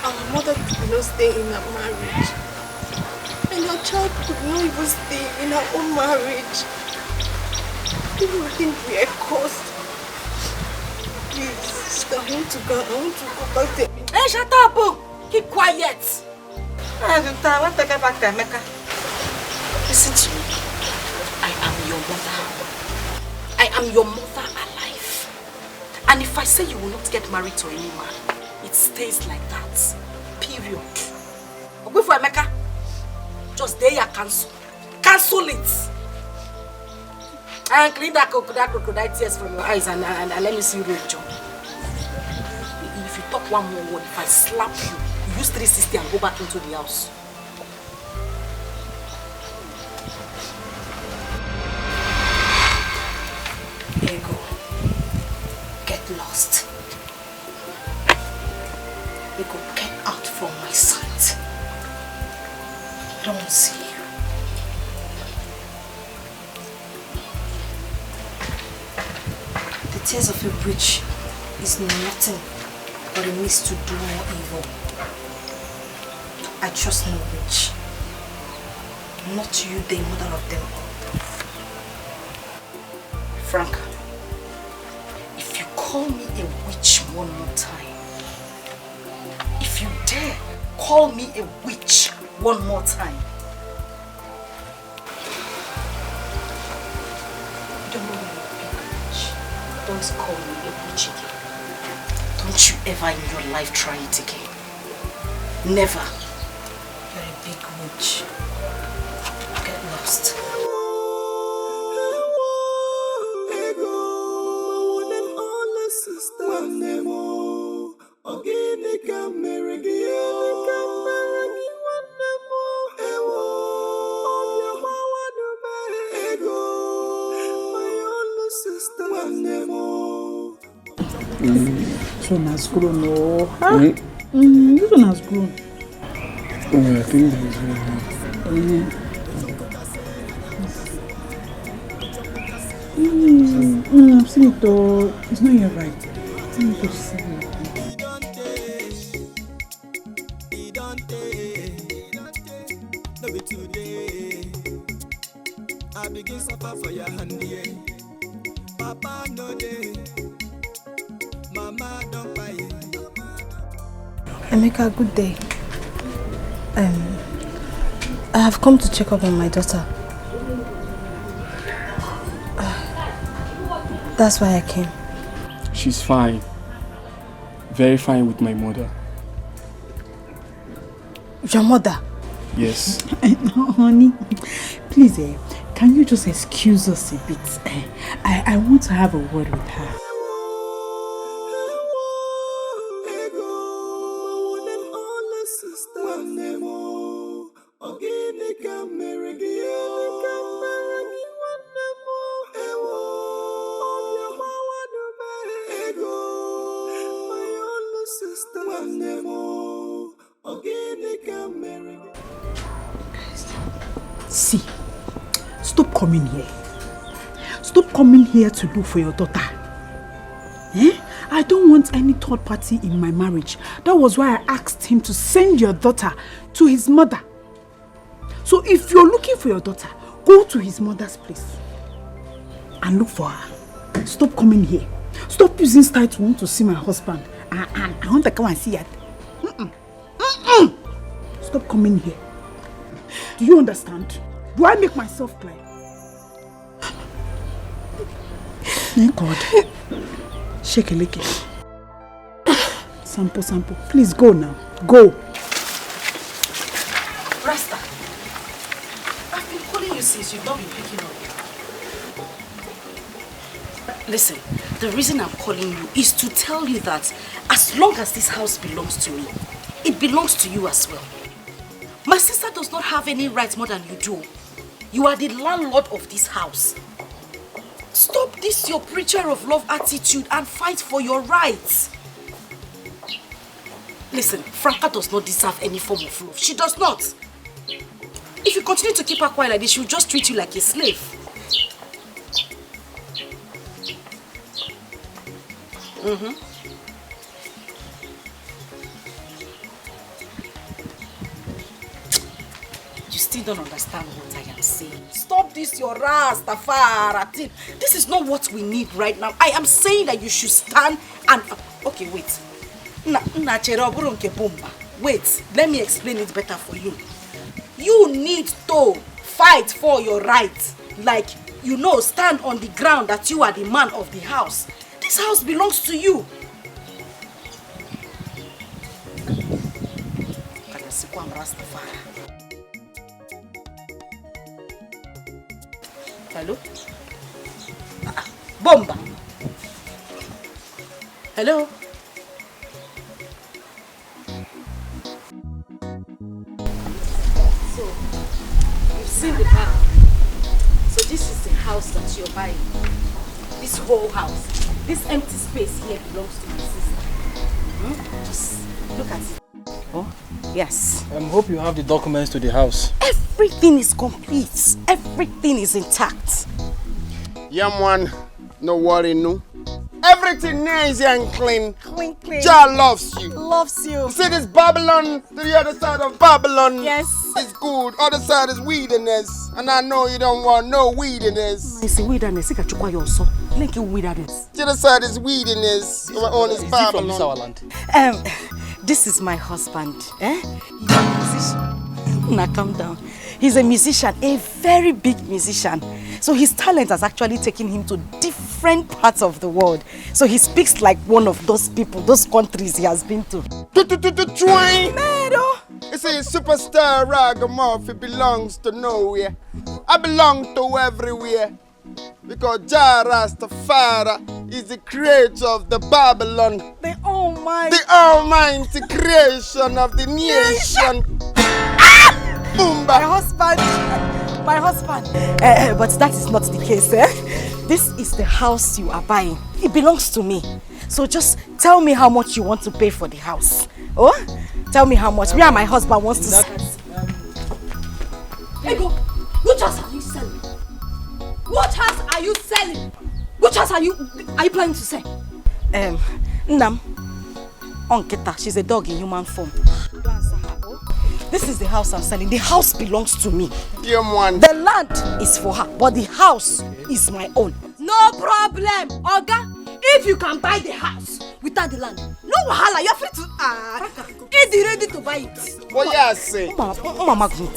Our mother could not stay in her marriage. And our child could not even stay in her own marriage. People will think we are cursed. Please, sister, I want to go back to me. Hey, shut up! Keep quiet! I want to get back to Emeka. Listen to me. I am your mother. I am your mother alive. And if I say you will not get married to any man, it stays like that. Period. But for Emeka, just there you cancel. Cancel it. And clean that crocodile tears from your eyes and let me see you real job. If you talk one more word, if I slap you, you use 360 and go back into the house. Ego, get lost. Ego, get out from my sight. I don't want to see you. The tears of a witch is nothing but a means to do more evil. I trust no witch. Not you, the mother of them all. Franca, if you call me a witch one more time, if you dare call me a witch one more time, don't know you're a big witch. Don't call me a witch again. Don't you ever in your life try it again. Never. You're a big witch. Get lost. This one has grown, no? Huh? This one has grown. Oh, I think that is very nice. I've seen it though. It's not yet right. I need to see it. I begin suffer for your hand, yeah. Papa no day, Mama don't buy it. Emeka, good day. I have come to check up on my daughter. That's why I came. She's fine. Very fine with my mother. Your mother? Yes. Honey, please, can you just excuse us a bit? I want to have a word with her. See, stop coming here. Stop coming here to look for your daughter. I don't want any third party in my marriage. That was why I asked him to send your daughter to his mother. So if you're looking for your daughter, go to his mother's place and look for her. Stop coming here. Stop using style to want to see my husband. I want to come and see her. Stop coming here. Do you understand? Do I make myself clear? Thank God. Shake a lick. Sample. Please go now. Go. Rasta, I've been calling you since you've not been picking up. Listen, the reason I'm calling you is to tell you that as long as this house belongs to me, it belongs to you as well. My sister does not have any rights more than you do. You are the landlord of this house. Stop this your preacher of love attitude and fight for your rights. Listen, Franca does not deserve any form of love. She does not. If you continue to keep her quiet like this, she'll just treat you like a slave. You still don't understand what I am saying. Stop this your Rastafari. This is not what we need right now. I am saying that you should stand and... Okay, wait. Wait, let me explain it better for you. You need to fight for your rights. Like, you know, stand on the ground that you are the man of the house. This house belongs to you. Hello? Bomba. Hello? So, you've seen the back. So this is the house that you're buying. This whole house. This empty space here belongs to my sister. Just look at it. Oh, yes. I hope you have the documents to the house. Everything is complete. Everything is intact. Yeah, man. No worry, no. Everything nice and clean. Clean, clean. Jah loves you. Loves you. See this Babylon to the other side of Babylon. Yes. It's good. Other side is weediness. And I know you don't want no weediness. It's weediness. You can you also. Like you weediness. The other side is weediness. Our own is Babylon. Is he from this our land? This is my husband. He's a musician. Now calm down. He's a musician, a very big musician. So his talent has actually taken him to different parts of the world. So he speaks like one of those people, those countries he has bini to. Twine! You see, superstar Ragamuffin belongs to nowhere. I belong to everywhere. Because Jah Rastafari is the creator of the Babylon. The almighty. The almighty creation of the nation. My husband. My husband. But that is not the case, eh? This is the house you are buying. It belongs to me. So just tell me how much you want to pay for the house. Oh? Tell me how much. Me and my husband wants to... Ego, which house are you selling? What house are you selling? Which house are you planning to sell? Nam. Onketa, she's a dog in human form. This is the house I'm selling. The house belongs to me. Yeah, man. The land is for her, but the house is my own. No problem, Oga. If you can buy the house without the land, no wahala, you're free to is ready to buy it. What you say? Mama, what you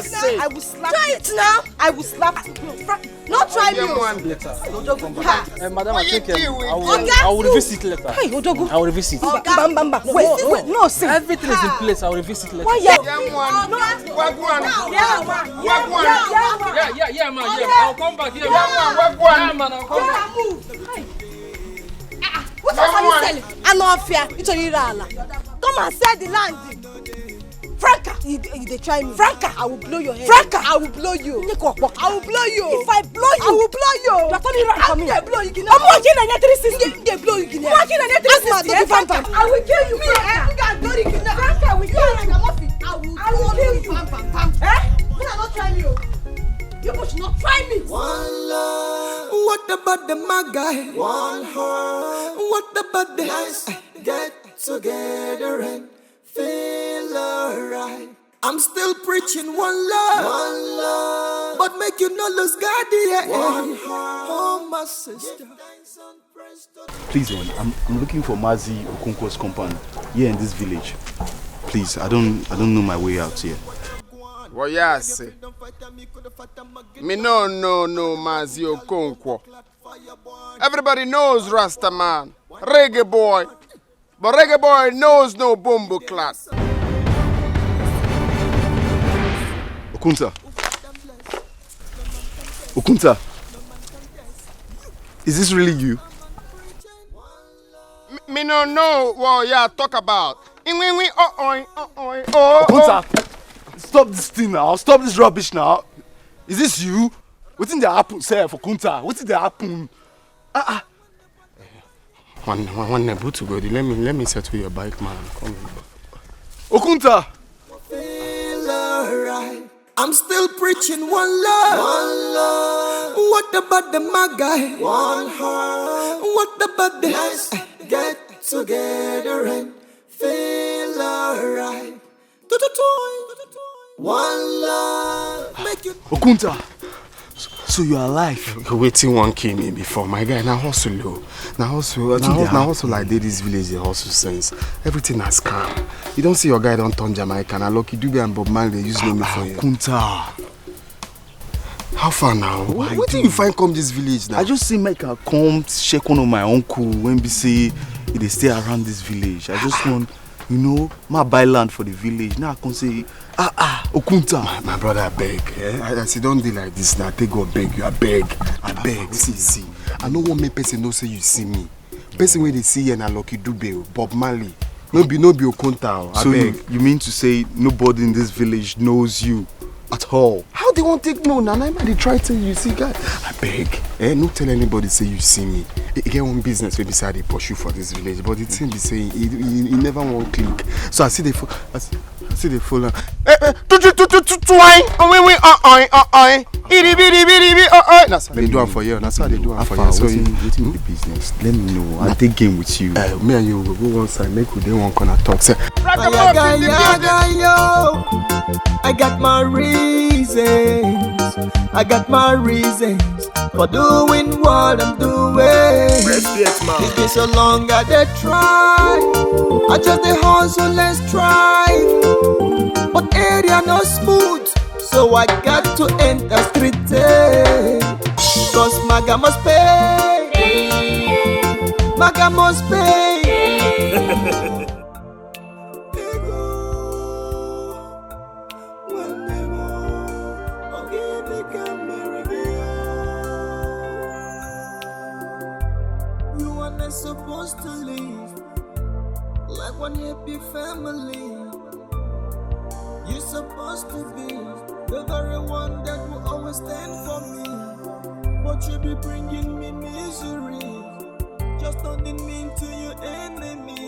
say? I will slap you. Try it now. I will slap you. No try me. Later. Madam, I think I will revisit later. Hey, Odogu. I will revisit. Bam. Wait, no, see. Everything is in place. I will revisit later. Why Yeah, man. I'll come back here. Man, I'll come back. What else are you selling? Anofia, come and sell the land. Franca, you dey try me. Franca, I will blow your head. Franca, I will blow you. I will blow you. If I blow you, I will blow you. You are turning around for me. I blow you. I'm working on your 360. They blow you. I'm working on your 360. Franca, I will kill you. Franca, I will kill you. I will kill you. You are not trying me. You should not try me. One love. What about the my guy? One heart. What about the nice? Get together and feel alright. I'm still preaching one love, but make you not lose God, yeah. One heart. Oh, my sister. Please, I'm looking for Mazi Okonkwo's compound here in this village. Please, I don't know my way out here. What you say? Me no Mazi Okonkwo. Everybody knows Rasta man, reggae boy. But reggae boy knows no bumbo class. Okunta. Is this really you? Me no know what you talk about. Okunta, stop this thing now. Stop this rubbish now. Is this you? What did happen, sir, for Okunta? What did happen? One neighbor to go. Let me settle your bike, man. Come in. Okunta. Feel alright. I'm still preaching one love. What about the my guy? One heart. What about the nice? Get together and feel alright. One love. Make you. Okunta. So you are alive? Waiting one kill me before, my guy. Now hustle, Now hustle like this village, the hustle sense. Everything has calm. You don't see your guy don't turn Jamaican. I Lucky Dube and Bob Marley use me for you. Kunta. How far now? What do you find come this village now? I just see make I come check one of my uncle when we say they stay around this village. I just want, my buy land for the village. Now I can say, Okunta. My brother, I beg. I say don't do like this now. Take go beg you. I beg. See. I don't want me person no say you see me. Person when they see you na Lucky Dube, Bob Marley. No be Okunta. So you mean to say nobody in this village knows you? at all. How they won't take no? Nana, they try to you see, guy. I beg, no tell anybody say you see me. He get one business where beside they pursue for this village, but it seems be saying he never won't click. So I see they full. I see they full. That's how they do it for you. That's how they do it for you. So you the business. Let me know. I take game with you. Me and you will go one side. Make we dey one corner talk. Say, I got my reasons. I got my reasons for doing what I'm doing. It's been so long I did try. I just the hustle and strive. But area no smooth, so I got to enter street. Cause Maga must pay. Maga must pay. Supposed to live like one happy family. You're supposed to be the very one that will always stand for me, but you be bringing me misery, just turning me into your enemy.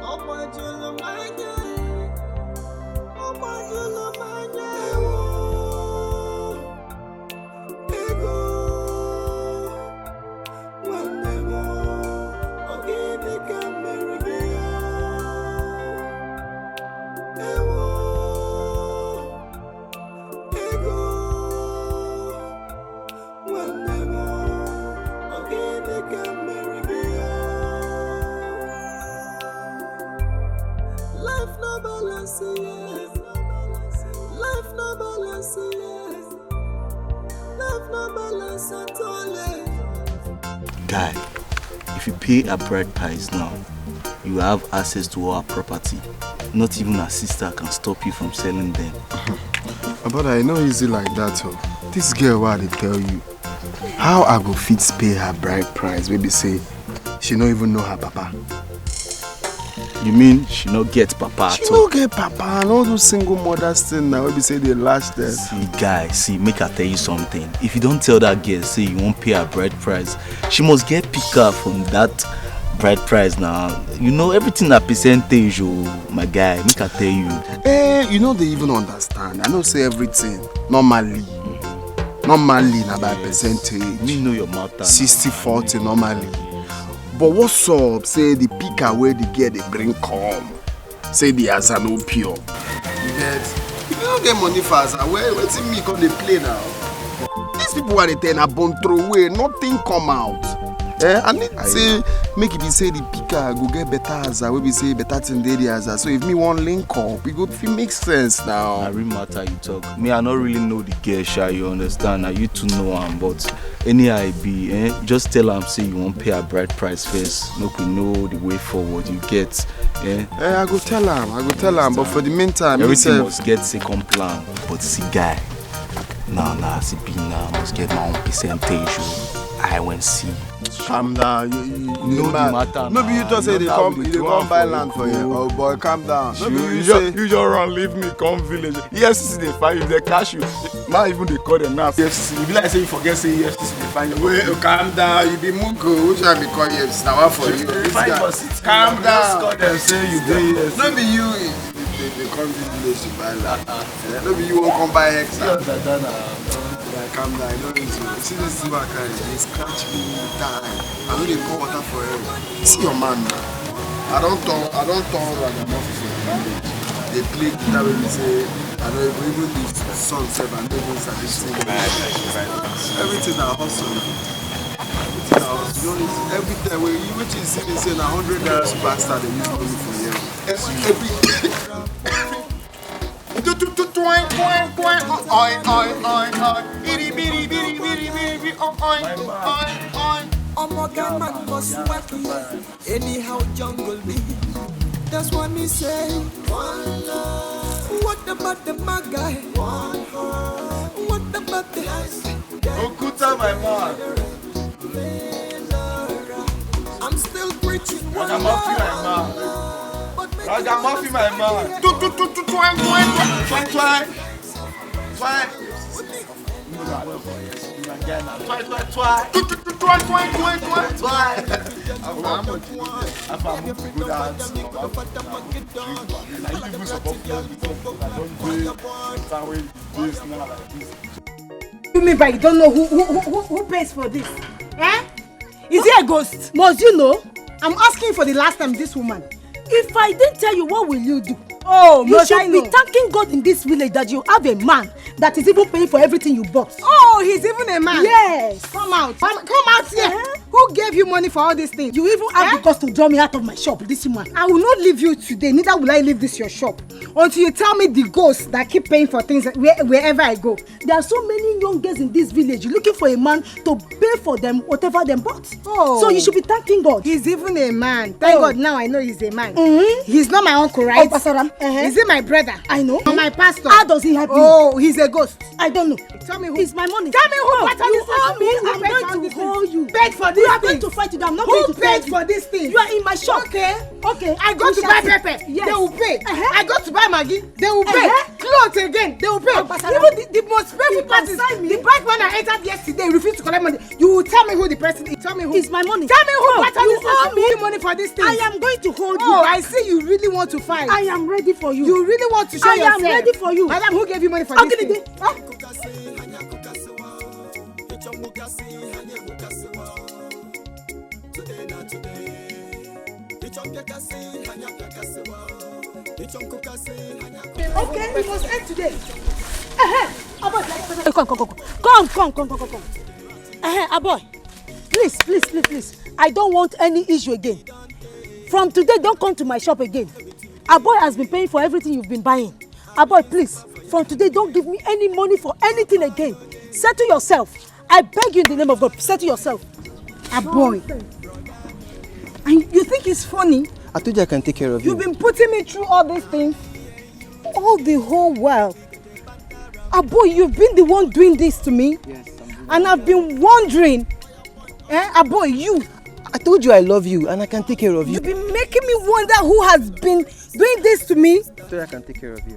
Oh my jello, my guy. Oh my jello, my guy. Guy, if you pay a bride price now, you have access to our property. Not even a sister can stop you from selling them. But I know easy like that. Oh. This girl, what they tell you, how I go fit pay her bride price? Maybe say she don't even know her papa. You mean she not get papa? She don't get papa, and all those single mothers thing now. Maybe say they last them. See, guy, make her tell you something. If you don't tell that girl, say you won't pay her bride price, she must get pick up from that bride price now. You know everything that percentage, oh my guy. Make her tell you. You know they even understand. I know say everything normally na by percentage. Me know your matter. 60-40 normally. But what's up? Say the picker where the girl they bring come. Say the asa no pure. You get? If you don't get money for asa, what's in me come they play now? These people are the ten a bone throw away, nothing come out. I need to say make it be say the picker go get better asa, we be say better thing the asa. So if me want link up, it go make sense now. I really matter you talk. Me, I don't really know the girl, Sha, you understand? Now you two know am, but any I be, just tell am say you won't pay a bride price first. Make we know the way forward you get. I go tell am, but for the meantime, everything must get second plan. But see guy, nah, see be now must get my own percentage. I won't see. Calm down, you know the matter. Maybe you just say they come buy land for you. Oh boy, calm down. You just run, leave me, come village. EFCC they find you, they catch you. Not even they call them now. EFCC, if you like say you forget say EFCC they find you. Wait, calm down. You be mugo. Who shall be call EFCC? Now what for you? Calm down. Just call them say you do EFCC. No be you. They come village to buy land. No be you won't come buy hexer. Calm down, no easy. See this silver guy, they scratch me die. I know they pour water for him. See your man now. I don't turn ragamuffin for the village. They play guitar when we say, I don't even the song self and they don't start sing. Everything I hustle. Every time when you which is see they say na 100 naira superstar they use money for you. Man must work anyhow jungle me. That's what me say. One love. What about the my guy? One heart. What about the Okuta my man. I'm still preaching one love. But Ragamuffin, my man. Twine. You mean by you don't know who pays for this? Eh? Is he a ghost? Must you know? I'm asking for the last time this woman. If I didn't tell you, what will you do? Oh, you should be thanking God in this village that you have a man that is even paying for everything you bought. Oh, he's even a man? Yes. Come out here. Who gave you money for all these things? You even have the guts to draw me out of my shop, this woman. I will not leave you today, neither will I leave this your shop until you tell me the ghosts that keep paying for things wherever I go. There are so many young girls in this village looking for a man to pay for them whatever they bought. Oh. So you should be thanking God. He's even a man. Thank God now I know he's a man. Mm-hmm. He's not my uncle, right? Oh, Basaram. Is he my brother? I know. Or my pastor? How does he help you? Oh, he's a ghost. I don't know. Tell me who. It's my money. Tell me who. You owe me. I'm going to hold you. Paid for this. We are going to fight it. I'm not going to pay paid for this thing? You are in my shop. Okay. I go to buy pepper. Yes. They will pay. I go to buy Maggi. They will pay. Clothes again. They will pay. Even the most painful part is the bike man I entered yesterday refused to collect money. You will tell me who the person is. Tell me who. It's my money. Tell me who. You owe me money for this thing. I am going to hold you. Oh, I see you really want to fight. I am ready for you. You really want to show yourself. I am ready for you. Madam, who gave you money for this thing? Okay, we must end today. Come. Aboy. Please. I don't want any issue again. From today, don't come to my shop again. Aboy has been paying for everything you've been buying. Aboy, please. From today, don't give me any money for anything again. Settle yourself. I beg you in the name of God, settle yourself. Aboy. And you think it's funny? I told you I can take care of you. You've been putting me through all these things all the whole while. Aboy, you've been the one doing this to me. Yes, and I've been wondering. Aboy, you. I told you I love you and I can take care of you. You've been making me wonder who has been doing this to me. I told you I can take care of you.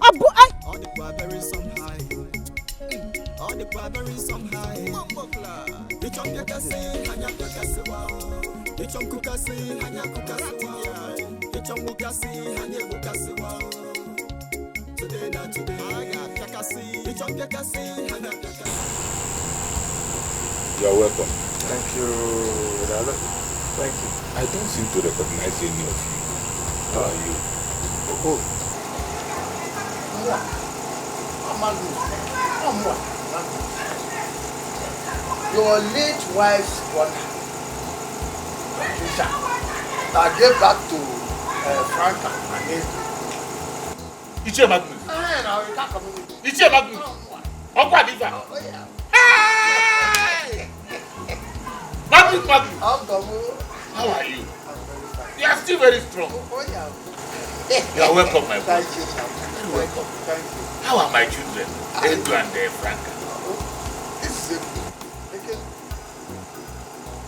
You're welcome. Thank you, Dada. Thank you. I don't seem to recognize any of you. How are you? Your late wife's brother, Trisha, that gave back to Franca and Edo. Ichie Magnus. Ichie Magnus. Okwa Diva. Magnus. How are you? You are still very strong. You are welcome, my boy. Thank you, sir. You're welcome. Thank you. How are my children? Edo and Franca. This is it.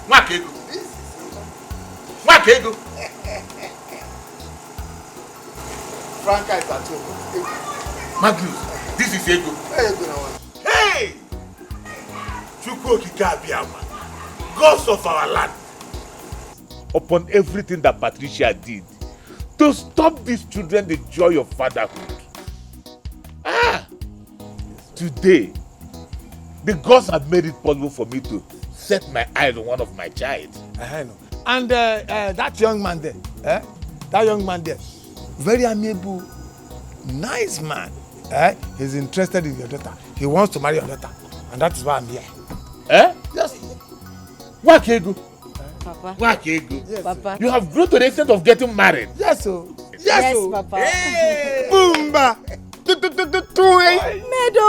Mwakego. Mwakego. Franca is at home. Magnus, this is Ego. Hey! Chukwu Okike Abiyama, gods of our land, upon everything that Patricia did to stop these children the joy of fatherhood. Today, the gods have made it possible for me to set my eyes on one of my child. And that young man there, very amiable, nice man. He's interested in your daughter. He wants to marry your daughter. And that is why I'm here. Yes. Wakego. Papa. Wakego. Yes, Papa. You have grown to the extent of getting married. Yes, sir. Yes, Papa. Hey. Boomba. Medo.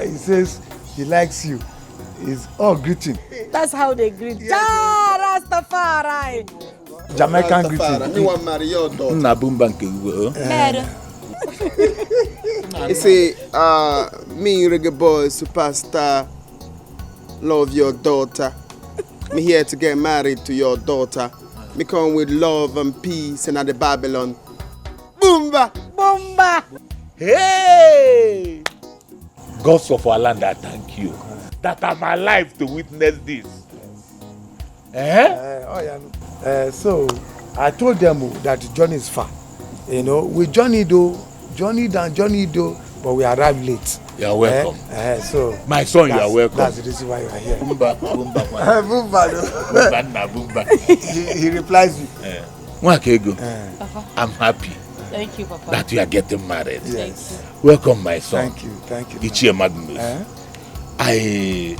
He says he likes you. It's all greeting. That's how they greet. Ja, Rastafari. Jamaican greeting. You want to marry your daughter? Medo. You see, me reggae boy superstar love your daughter. Me here to get married to your daughter. Me come with love and peace and at the Babylon. Boomba! Boomba! Hey! Gods of our land, I thank you that I'm alive to witness this. So I told them that the journey is far. You know, we journeyed, but we arrived late. You are welcome. So my son, you are welcome. That's the reason why you are here. Boomba. He replies you. Mwakego, Papa. I'm happy. Thank you, Papa. That you are getting married. Yes. Welcome, my son. Thank you. Ichie Magnus. I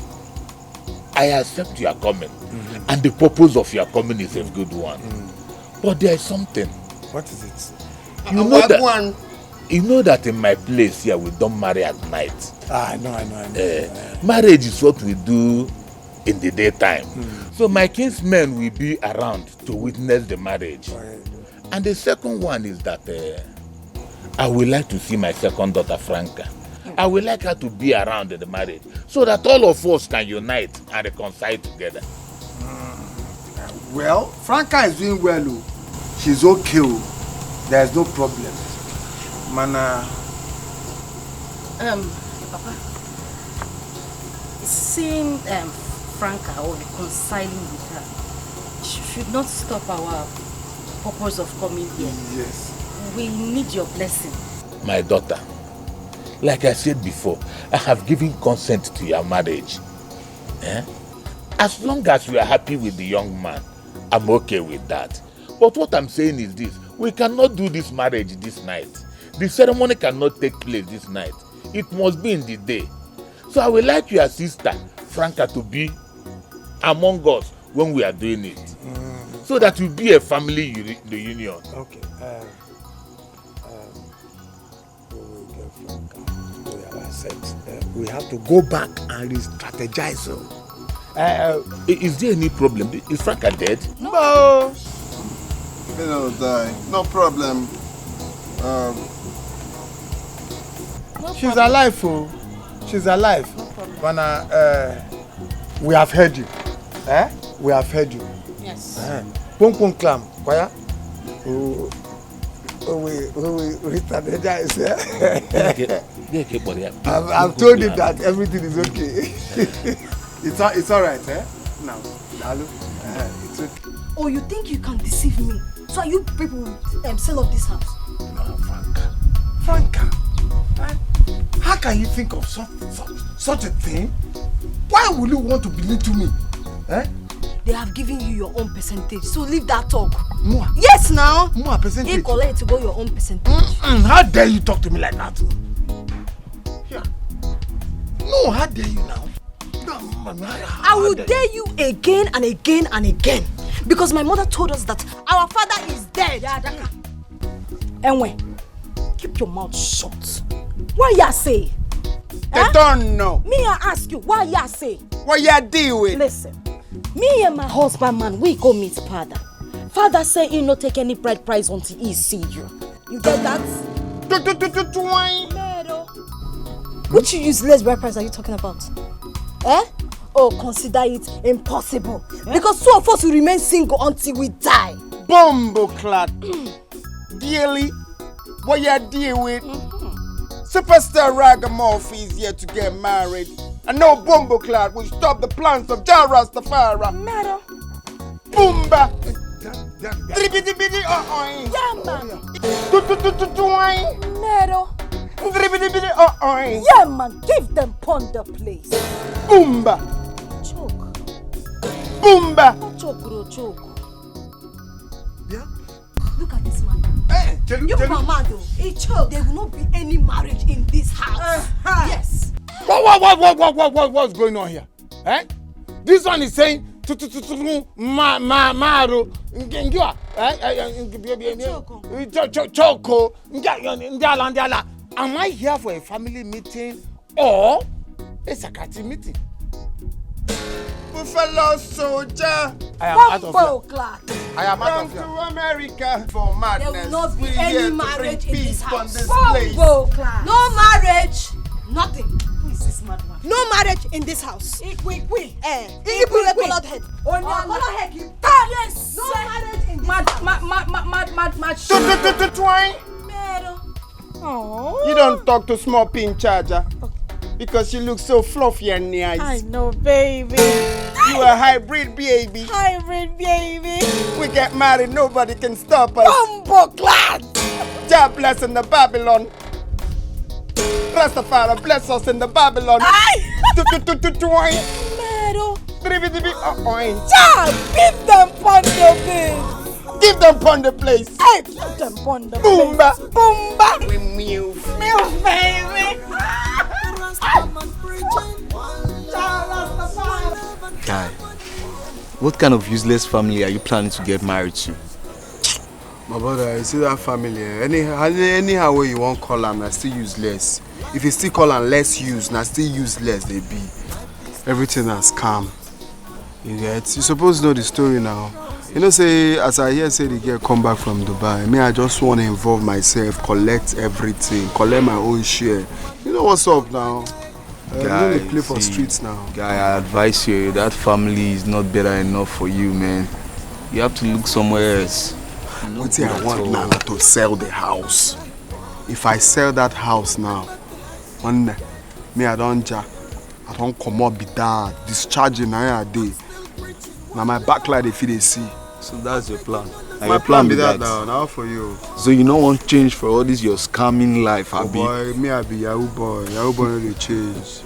accept your coming, and the purpose of your coming is a good one. But there is something. What is it? You know that in my place here we don't marry at night. I know. Marriage is what we do in the daytime. So my kinsmen will be around to witness the marriage. And the second one is that I would like to see my second daughter, Franca. I would like her to be around at the marriage so that all of us can unite and reconcile together. Well, Franca is doing well. She's okay. There's no problem. Mana. Papa, seeing Franca or reconciling with her should not stop our purpose of coming here. Yes. We need your blessing. My daughter, like I said before, I have given consent to your marriage. As long as you are happy with the young man, I'm okay with that. But what I'm saying is this: we cannot do this marriage this night. The ceremony cannot take place this night. It must be in the day. So I would like your sister, Franca, to be among us when we are doing it. So that will be a family reunion. Okay. We have to go back and re-strategize. Is there any problem? Is Franca dead? No. They don't die. No problem. She's alive, She's alive. No problem. Mana, we have heard you. We have heard you. Yes. Pong pong clam. Kwaya? We strategize. I've told him that everything is okay. It's all right, Now, it's okay. Oh, you think you can deceive me? So are you people sell off this house? No, Franca. How can you think of such a thing? Why would you want to belittle me? They have given you your own percentage, so leave that talk. More? Yes, now. More percentage? You collect to go your own percentage. How dare you talk to me like that? Yeah. No, how dare you now? I will dare you again and again and again. Because my mother told us that our father is dead. Anyway, keep your mouth shut. What you say? They don't know. Me, I ask you, what you say? What you deal with? Listen, me and my husband, man, we go meet father. Father say he no take any bride price until he see you. You get that? Which useless bride price are you talking about? Oh, consider it impossible. Because two of us will remain single until we die. Bumbleclad. Dearly, what you deal with? Superstar Ragamuffin is here to get married. And no Bumbleclad will stop the plans of Jah Rastafari. Matter. Boomba. Yeah, man, give them ponder, please. Boomba. Choke. Boomba. Not choke, bro, choke. Yeah. Look at this man. You mama though. He choke. There will not be any marriage in this house. Yes. What's going on here? This one is saying Choco. Am I here for a family meeting or a security meeting? Buffalo soldier. I am out of here. I am out of here. Come to America for madness. There will not be We're any here marriage to bring in this peace on house. this place. No marriage. Nothing. Who is this this mad one. No marriage in this house. Ikwi. Colored head. Colored head. Yes. No marriage in this house. Mad. Twine. Oh. You don't talk to small pin charger. Because you look so fluffy and nice. I know, baby. You a hybrid baby. Hybrid baby. We get married, nobody can stop us. Bumbo glad. God bless in the Babylon. Rastafari bless us in the Babylon. Twine. Beat them on the bed. Give them on the place. Hey, put them on the Boomba. place. Boomba. We move. Move, baby. Guy, what kind of useless family are you planning to get married to? My brother, you see that family, anyhow way you want call them, na still useless. If you still call them less use, na still useless they be. Everything has calm. You get? You supposed to know the story now. You know, say, as I hear say the girl come back from Dubai, me, I just want to involve myself, collect everything, collect my own share. You know what's up now? Guy, you play for streets now. Guy, I advise you, that family is not better enough for you, man. You have to look somewhere else. What I want now to sell the house. If I sell that house now, one day, me I don't come up be that discharging now a day. Now my backlight if they see. So that's your plan. And my plan be that now for you. So you don't want change for all this your scamming life, oh Abi? Boy, me I be Yahoo boy. Yahoo boy no dey change.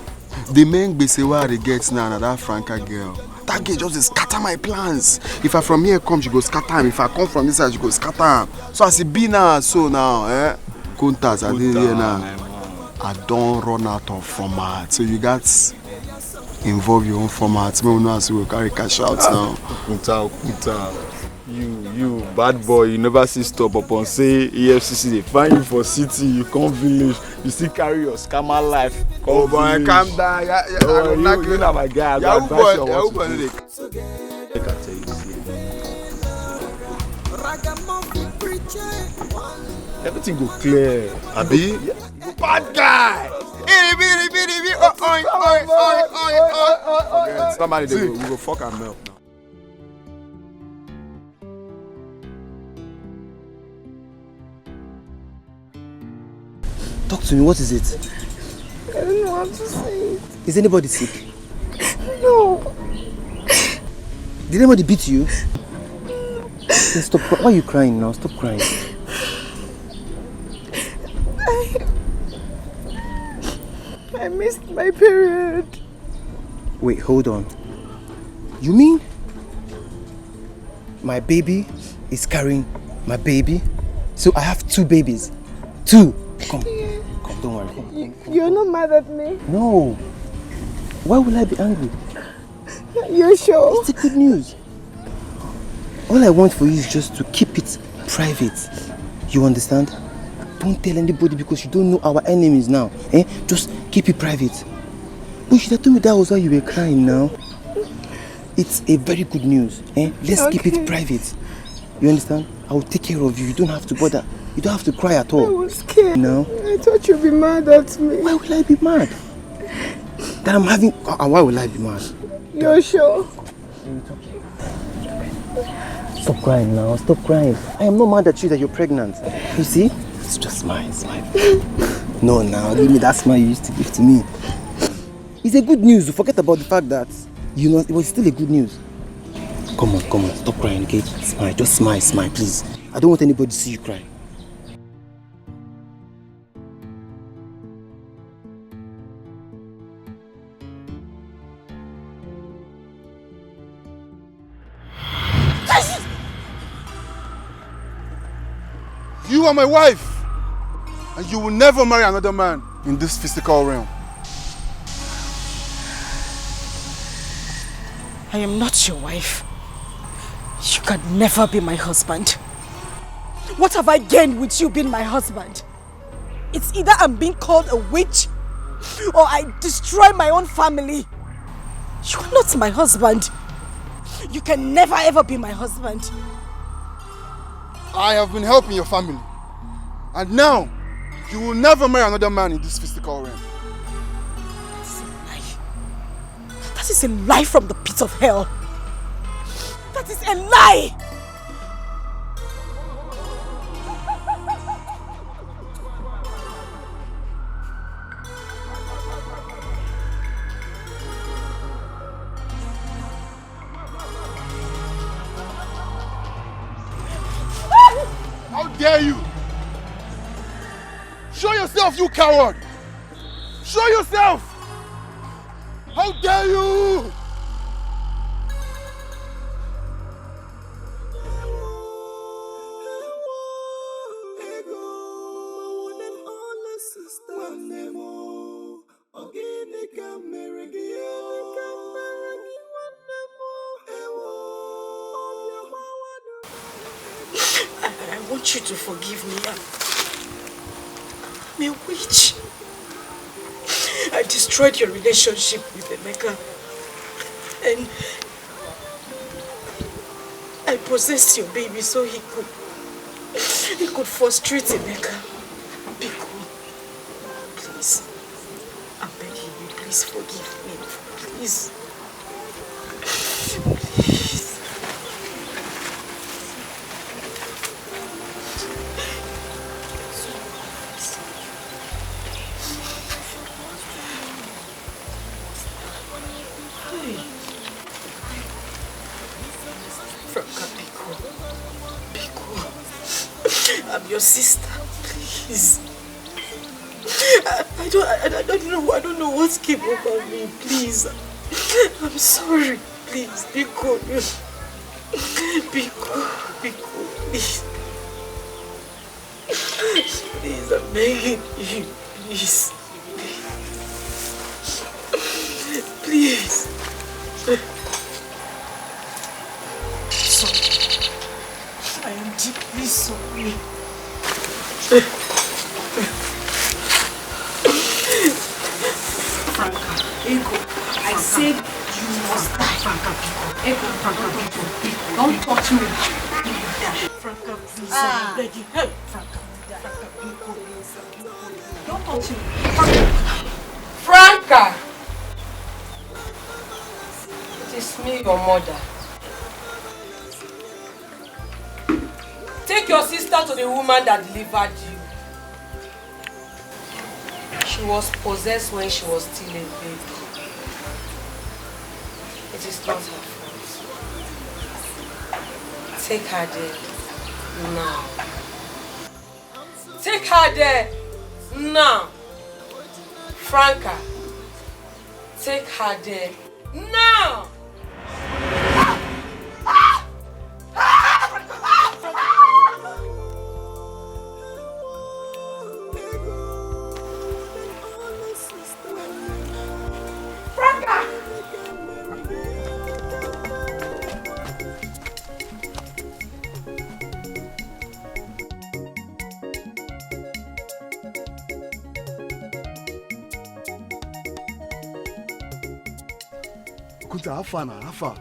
The main gbese where they get now that Franca girl. That girl just scatter my plans. If I from here come, she go scatter him. If I come from this side, she go scatter him. So as it be now, so now, Kuntas, I did here now. I don't run out of format. So you got involve your own format. Me know as we carry cash out now. Kunta. You bad boy, you never see stop upon say EFCC they find you for city, you come village, you still carry your scammer life. Oh boy, calm down. You know my guy, I go advise you on what to do. I can tell you, see. Everything go clear. Abi? Bad guy. Somebody we go fuck and milk now. Talk to me, what is it? I don't know how to say it. Is anybody sick? No. Did anybody beat you? Then stop. Why are you crying now? Stop crying. I missed my period. Wait, hold on. You mean my baby is carrying my baby? So I have two babies? Two? Come, don't worry. Come. You're not mad at me? No. Why will I be angry? You're sure? It's the good news. All I want for you is just to keep it private. You understand? Don't tell anybody because you don't know our enemies now. Just keep it private. You should have told me that was why you were crying now. It's a very good news. Let's keep it private. You understand? I will take care of you. You don't have to bother. You don't have to cry at all. I was scared. No? I thought you'd be mad at me. Why will I be mad? That I'm having... Why will I be mad? You're sure? Stop crying now. Stop crying. I am not mad at you that you're pregnant. You see? It's just smile. No, now. Give me that smile you used to give to me. It's a good news. Forget about the fact that, you know, it was still a good news. Come on. Stop crying, okay? Smile. Just smile, please. I don't want anybody to see you cry. You are my wife, and you will never marry another man in this physical realm. I am not your wife. You can never be my husband. What have I gained with you being my husband? It's either I'm being called a witch or I destroy my own family. You are not my husband. You can never ever be my husband. I have been helping your family, and now you will never marry another man in this physical realm. That is a lie from the pit of hell. That is a lie. How dare you? Show yourself, you coward! Show yourself! How dare you! I want you to forgive me. I'm a witch. I destroyed your relationship with Emeka. And I possessed your baby so he could frustrate Emeka. Biko, please. I'm begging you, please forgive me. Please. Please. I'm your sister, please. I don't know what came over me, please. I'm sorry, please. Be good. Be good, please. Please, I'm begging you, please. Please. Sorry. I am deeply sorry. Franca, Ego, I said you must die. Franca, Ego, Franca, don't touch me. Franca, please, I'm begging. Help, Franca. Don't touch me. Franca! It is me, your mother. Take your sister to the woman that delivered you. She was possessed when she was still a baby. It is not her fault. Take her there now. Take her there now. Franca, take her there now. Alpha.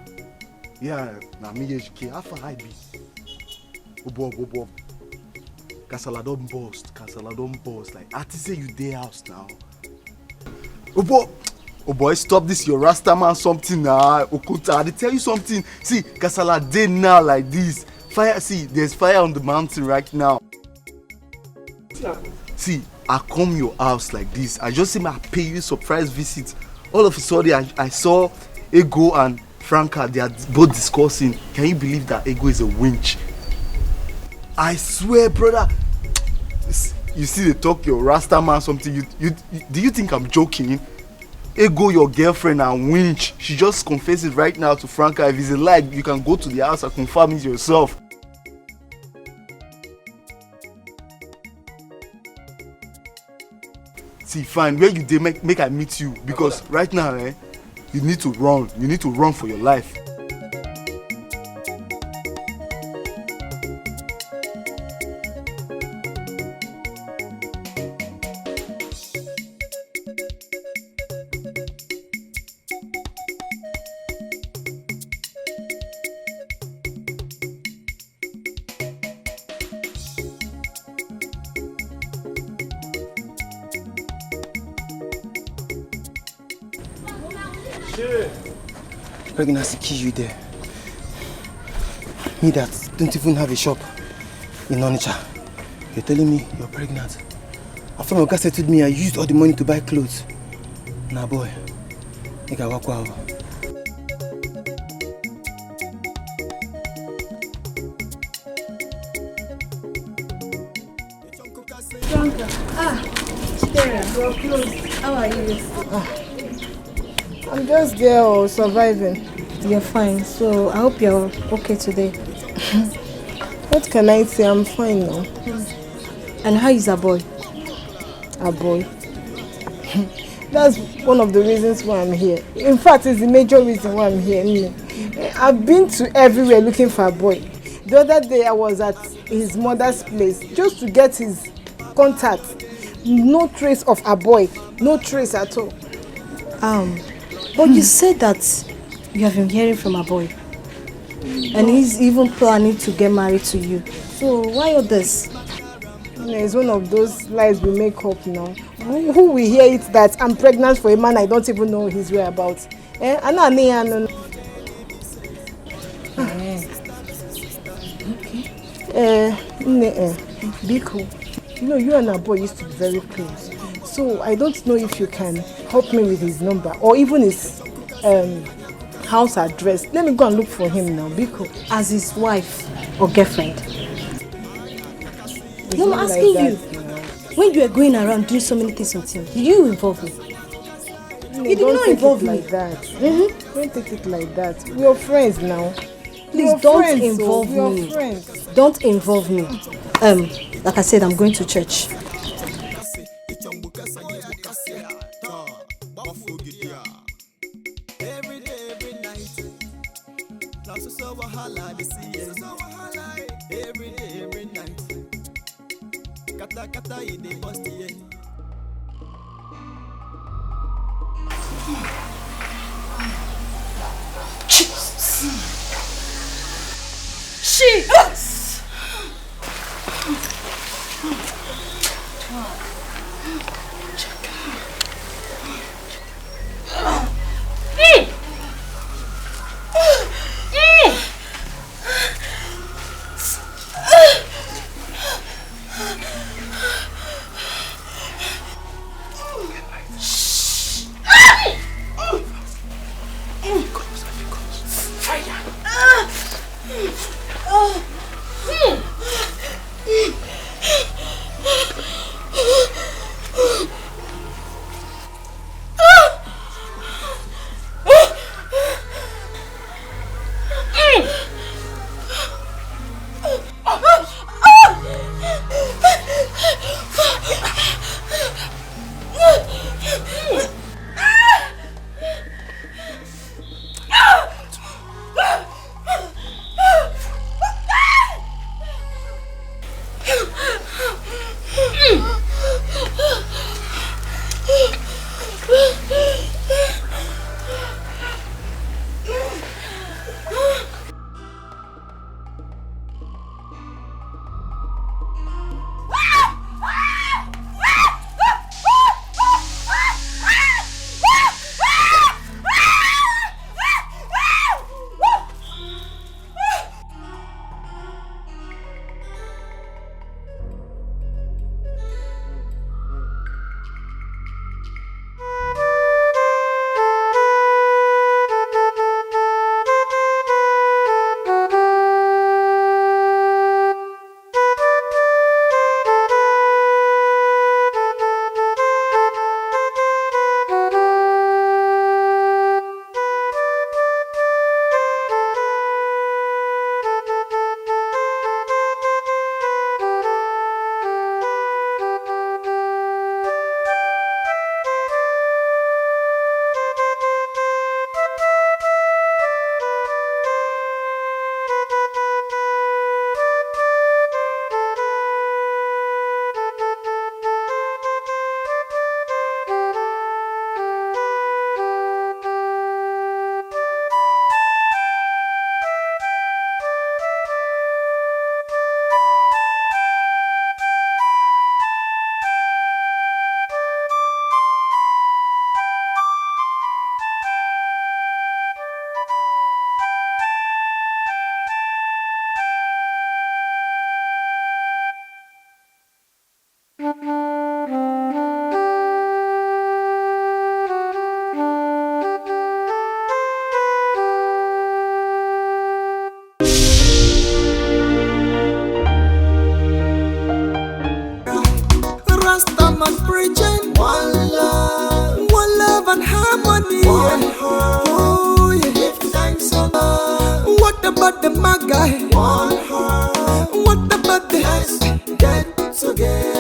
Yeah, na me HK. Alpha high be. Obo. Kasala don't boast. Like, I say you day house now. Obo, stop this your Rasta man something now. Okuta, I tell you something. See, Kasala day now like this. Fire, see, there's fire on the mountain right now. See, I come your house like this. I just say I pay you surprise visit. All of a sudden, I saw Ego and Franca, they are both discussing. Can you believe that Ego is a winch? I swear, brother. You see, they talk your Rasta man something. Do you think I'm joking? Ego, your girlfriend, and winch. She just confessed it right now to Franca. If it's a lie, you can go to the house and confirm it yourself. See, fine. Where you dey make I meet you, because right now, you need to run. You need to run for your life. pregnancy kill you there. Me that don't even have a shop in Onitsha. You're telling me you're pregnant. After my guy settled me, I used all the money to buy clothes. Nah boy, I can walk over. You're close. How are you? I'm just there surviving. You're fine, so I hope you're okay today. What can I say? I'm fine now. And how is our boy? Our boy? That's one of the reasons why I'm here. In fact, it's the major reason why I'm here. I've been to everywhere looking for a boy. The other day I was at his mother's place just to get his contact. No trace of a boy. No trace at all. But you said that you have been hearing from a boy. And he's even planning to get married to you. So why all this? It's one of those lies we make up now. Who will hear it that I'm pregnant for a man I don't even know his whereabouts? Biko, you and our boy used to be very close. So I don't know if you can help me with his number or even his house address. Let me go and look for him now, Biko. As his wife or girlfriend? No, I'm asking you. When you were going around doing so many things with him, did you involve me? You did not involve me. Like that. Don't take it like that. We are friends now. Please don't involve me. Don't involve me. Like I said, I'm going to church. Rastaman preaching one love and harmony. One heart. Oh, yeah. Give thanks to God. What about the Magai? One heart. What about the Let's get together?